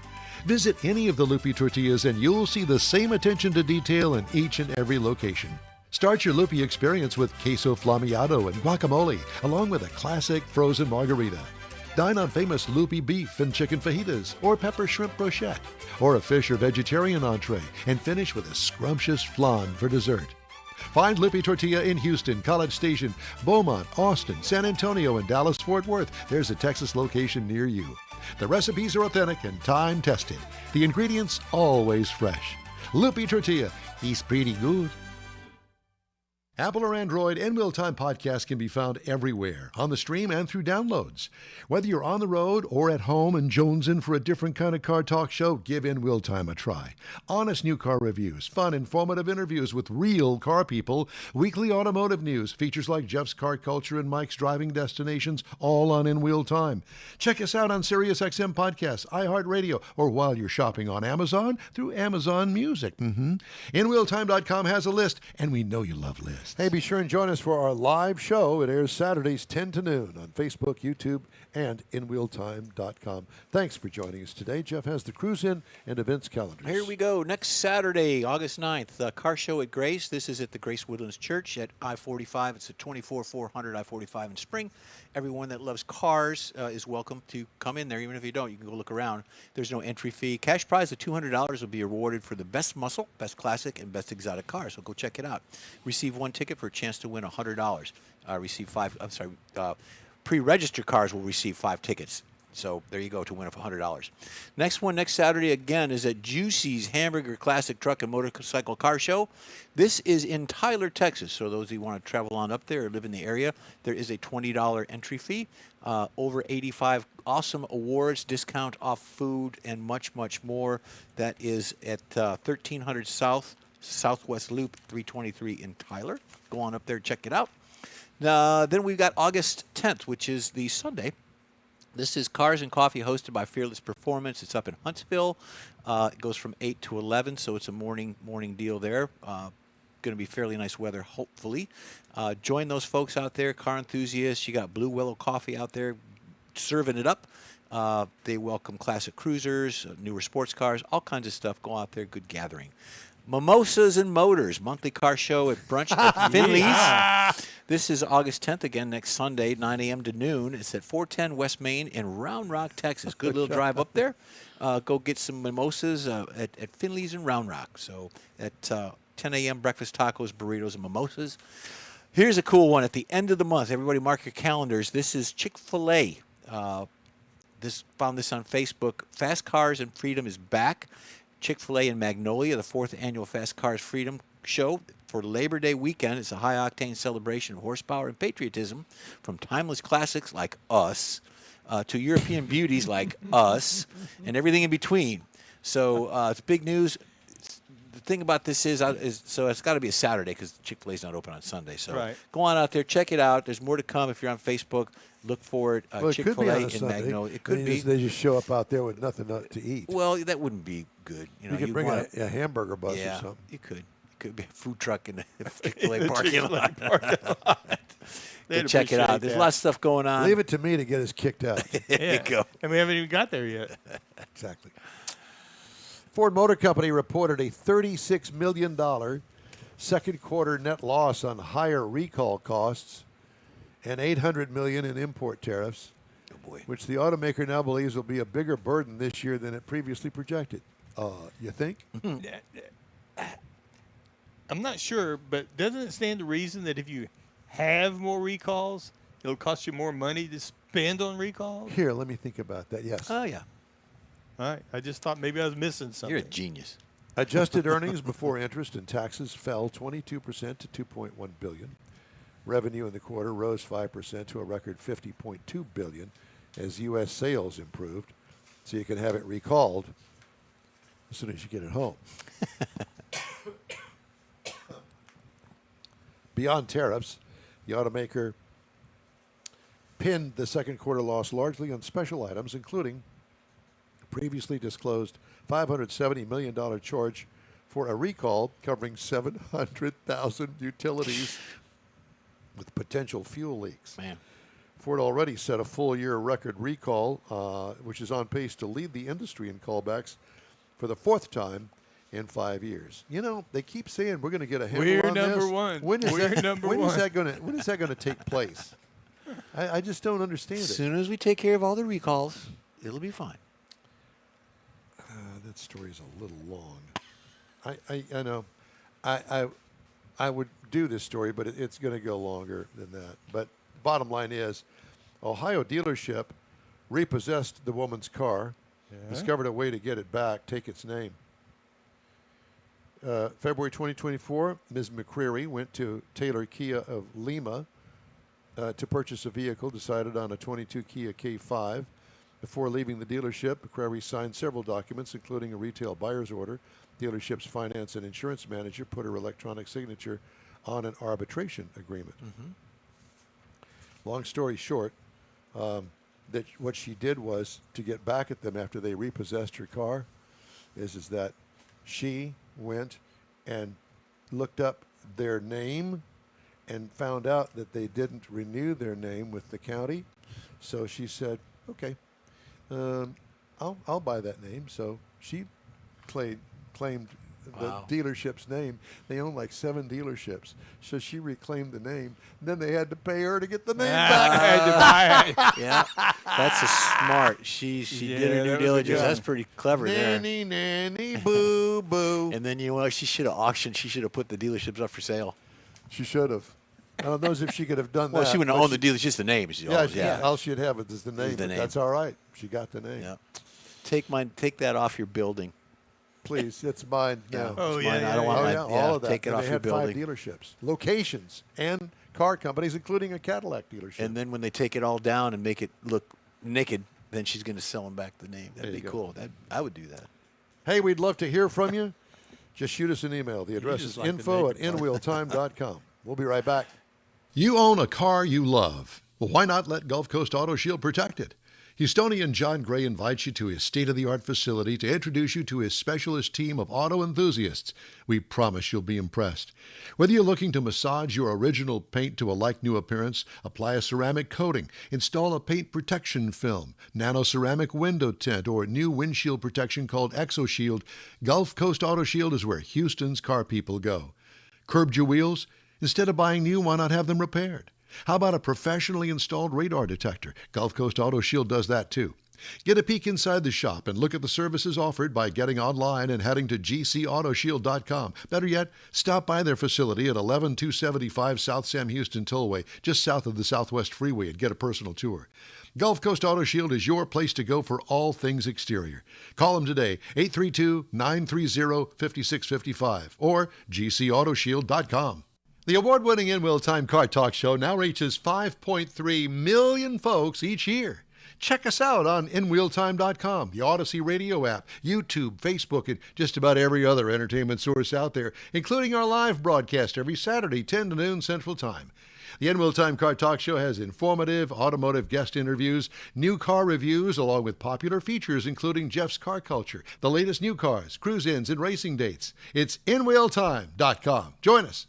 Visit any of the Lupi Tortillas and you'll see the same attention to detail in each and every location. Start your Lupi experience with queso flammeado and guacamole, along with a classic frozen margarita. Dine on famous Lupi beef and chicken fajitas, or pepper shrimp brochette, or a fish or vegetarian entree, and finish with a scrumptious flan for dessert. Find Lupi Tortilla in Houston, College Station, Beaumont, Austin, San Antonio, and Dallas-Fort Worth. There's a Texas location near you. The recipes are authentic and time-tested. The ingredients always fresh. Lupi Tortilla, he's pretty good. Apple or Android, In Wheel Time podcast can be found everywhere, on the stream and through downloads. Whether you're on the road or at home and jonesing for a different kind of car talk show, give In Wheel Time a try. Honest new car reviews, fun, informative interviews with real car people, weekly automotive news, features like Jeff's Car Culture and Mike's Driving Destinations, all on In Wheel Time. Check us out on SiriusXM Podcasts, iHeartRadio, or while you're shopping on Amazon, through Amazon Music. InWheelTime.com has a list, and we know you love lists. Hey, be sure and join us for our live show. It airs Saturdays 10 to noon on Facebook, YouTube, and InWheelTime.com. Thanks for joining us today. Jeff has the cruise in and events calendars. Here we go. Next Saturday, August 9th, car show at Grace. This is at the Grace Woodlands Church at I-45. It's at 24400 I-45 in Spring. Everyone that loves cars is welcome to come in there. Even if you don't, you can go look around. There's no entry fee. Cash prize of $200 will be awarded for the best muscle, best classic, and best exotic car. So go check it out. Receive one ticket for a chance to win $100. Pre-registered cars will receive 5 tickets. So there you go to win $100. Next one, next Saturday again, is at Juicy's Hamburger Classic Truck and Motorcycle Car Show. This is in Tyler, Texas. So those of you who want to travel on up there or live in the area, there is a $20 entry fee. Over 85 awesome awards, discount off food, and much, much more. That is at 1300 South, Southwest Loop 323 in Tyler. Go on up there, check it out. Then we've got August 10th, which is the Sunday. This is Cars and Coffee hosted by Fearless Performance. It's up in Huntsville. It goes from 8 to 11, so it's a morning deal there. Going to be fairly nice weather, hopefully. Join those folks out there, car enthusiasts. You got Blue Willow Coffee out there serving it up. They welcome classic cruisers, newer sports cars, all kinds of stuff. Go out there, good gathering. Mimosas and Motors, monthly car show at brunch at Finley's. This is August 10th, again, next Sunday, 9 a.m. to noon. It's at 410 West Main in Round Rock, Texas. Good little drive up there. Go get some mimosas at Finley's in Round Rock. So at 10 a.m., breakfast, tacos, burritos, and mimosas. Here's a cool one. At the end of the month, everybody mark your calendars. This is Chick-fil-A. Found this on Facebook. Fast Cars and Freedom is back. Chick-fil-A in Magnolia, the 4th annual Fast Cars Freedom Show for Labor Day weekend. It's a high-octane celebration of horsepower and patriotism, from timeless classics like Us to European beauties like Us and everything in between. So it's big news. The thing about this is so it's got to be a Saturday because Chick-fil-A's not open on Sunday. So go on out there, check it out. There's more to come if you're on Facebook. Look for it. Well, Chick-fil-A it in Magnolia. It could be. They just show up out there with nothing to eat. Well, that wouldn't be good. You could bring a hamburger bus or something. You could. It could be a food truck in the Chick-fil-A parking lot. They'd check it out. appreciate There's that. a lot of stuff going on. Leave it to me to get us kicked out. There you go. And we haven't even got there yet. Exactly. Ford Motor Company reported a $36 million second quarter net loss on higher recall costs and $800 million in import tariffs, Boy. which the automaker now believes will be a bigger burden this year than it previously projected. You think? I'm not sure, but doesn't it stand to reason that if you have more recalls, it'll cost you more money to spend on recalls? Here, let me think about that. Yes. Oh, yeah. All right. I just thought maybe I was missing something. You're a genius. Adjusted earnings before interest and taxes fell 22% to $2.1 billion. Revenue in the quarter rose 5% to a record $50.2 billion as U.S. sales improved, so you can have it recalled as soon as you get it home. Beyond tariffs, the automaker pinned the second quarter loss largely on special items, including previously disclosed $570 million charge for a recall covering 700,000 utilities with potential fuel leaks. Man. Ford already set a full-year record recall, which is on pace to lead the industry in callbacks for the fourth time in 5 years. You know, they keep saying we're going to get a handle We're on number this. one. When is We're that, number when is one. that going to when is that going to take place? I just don't understand As it. soon as we take care of all the recalls, it'll be fine. That story's a little long. I know. I would do this story, but it's going to go longer than that. But bottom line is, Ohio dealership repossessed the woman's car, discovered a way to get it back, take its name. February 2024, Ms. McCreary went to Taylor Kia of Lima to purchase a vehicle, decided on a 22 Kia K5. Before leaving the dealership, McCreary signed several documents, including a retail buyer's order. Dealership's finance and insurance manager put her electronic signature on an arbitration agreement. Long story short, that what she did was to get back at them after they repossessed her car, is that she went and looked up their name and found out that they didn't renew their name with the county. So she said, okay, I'll buy that name. So she claimed Wow. the dealership's name. They own like 7 dealerships. So she reclaimed the name. Then they had to pay her to get the name I back. had to buy it. Yeah, that's a smart. She Yeah, did her that due was a diligence. good That's one. pretty clever there. Nanny, nanny, boo, boo. And then she should have auctioned. She should have put the dealerships up for sale. She should have. I don't know if she could have done Well, that. she wouldn't but own the dealership, just the name. All she'd have is the name. the but name. That's all right. She got the name. Yeah. Take that off your building. Please, it's mine Yeah. now. Oh, It's yeah, mine. yeah, I don't want Oh, my, yeah, all of that. Take it And off they your had building. 5 dealerships, locations, and car companies, including a Cadillac dealership. And then when they take it all down and make it look naked, then she's going to sell them back the name. That'd There be you go. cool. I would do that. Hey, we'd love to hear from you. Just shoot us an email. The address just is like the info@inwheeltime.com. We'll be right back. You own a car you love. Well, why not let Gulf Coast Auto Shield protect it? Houstonian John Gray invites you to his state-of-the-art facility to introduce you to his specialist team of auto enthusiasts. We promise you'll be impressed. Whether you're looking to massage your original paint to a like-new appearance, apply a ceramic coating, install a paint protection film, nano-ceramic window tint, or new windshield protection called ExoShield, Gulf Coast Auto Shield is where Houston's car people go. Curbed your wheels? Instead of buying new, why not have them repaired? How about a professionally installed radar detector? Gulf Coast Auto Shield does that too. Get a peek inside the shop and look at the services offered by getting online and heading to gcautoshield.com. Better yet, stop by their facility at 11275 South Sam Houston Tollway, just south of the Southwest Freeway, and get a personal tour. Gulf Coast Auto Shield is your place to go for all things exterior. Call them today, 832-930-5655 or gcautoshield.com. The award-winning In Wheel Time Car Talk Show now reaches 5.3 million folks each year. Check us out on InWheelTime.com, the Odyssey Radio app, YouTube, Facebook, and just about every other entertainment source out there, including our live broadcast every Saturday, 10 to noon Central Time. The In Wheel Time Car Talk Show has informative automotive guest interviews, new car reviews, along with popular features including Jeff's Car Culture, the latest new cars, cruise-ins, and racing dates. It's InWheelTime.com. Join us.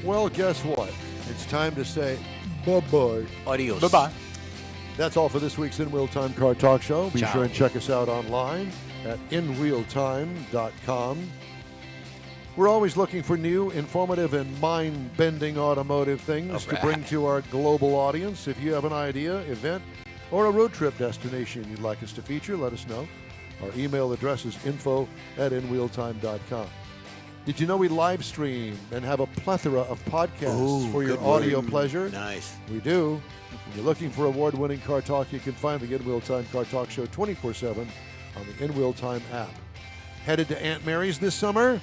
Well, guess what? It's time to say bye-bye. Adios. Bye-bye. That's all for this week's In Wheel Time Car Talk Show. Be Ciao. sure and check us out online at inwheeltime.com. We're always looking for new, informative, and mind-bending automotive things to bring to our global audience. If you have an idea, event, or a road trip destination you'd like us to feature, let us know. Our email address is info@inwheeltime.com. Did you know we live stream and have a plethora of podcasts for your good word. audio pleasure? Nice. We do. If you're looking for award-winning car talk, you can find the In Wheel Time Car Talk Show 24/7 on the In Wheel Time app. Headed to Aunt Mary's this summer?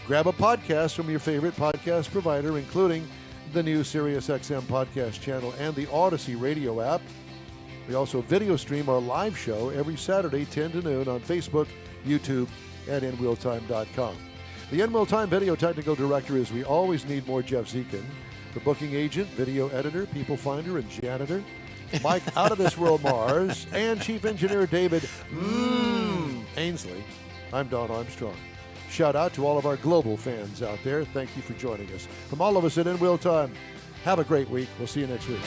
Grab a podcast from your favorite podcast provider, including the new SiriusXM podcast channel and the Odyssey radio app. We also video stream our live show every Saturday, 10 to noon on Facebook, YouTube, and InWheelTime.com. The In Wheel Time video technical director is we always need more Jeff Zekin. The booking agent, video editor, people finder, and janitor, Mike Out of This World Mars, and chief engineer David Ainsley. I'm Don Armstrong. Shout out to all of our global fans out there. Thank you for joining us. From all of us at In Wheel Time, have a great week. We'll see you next week.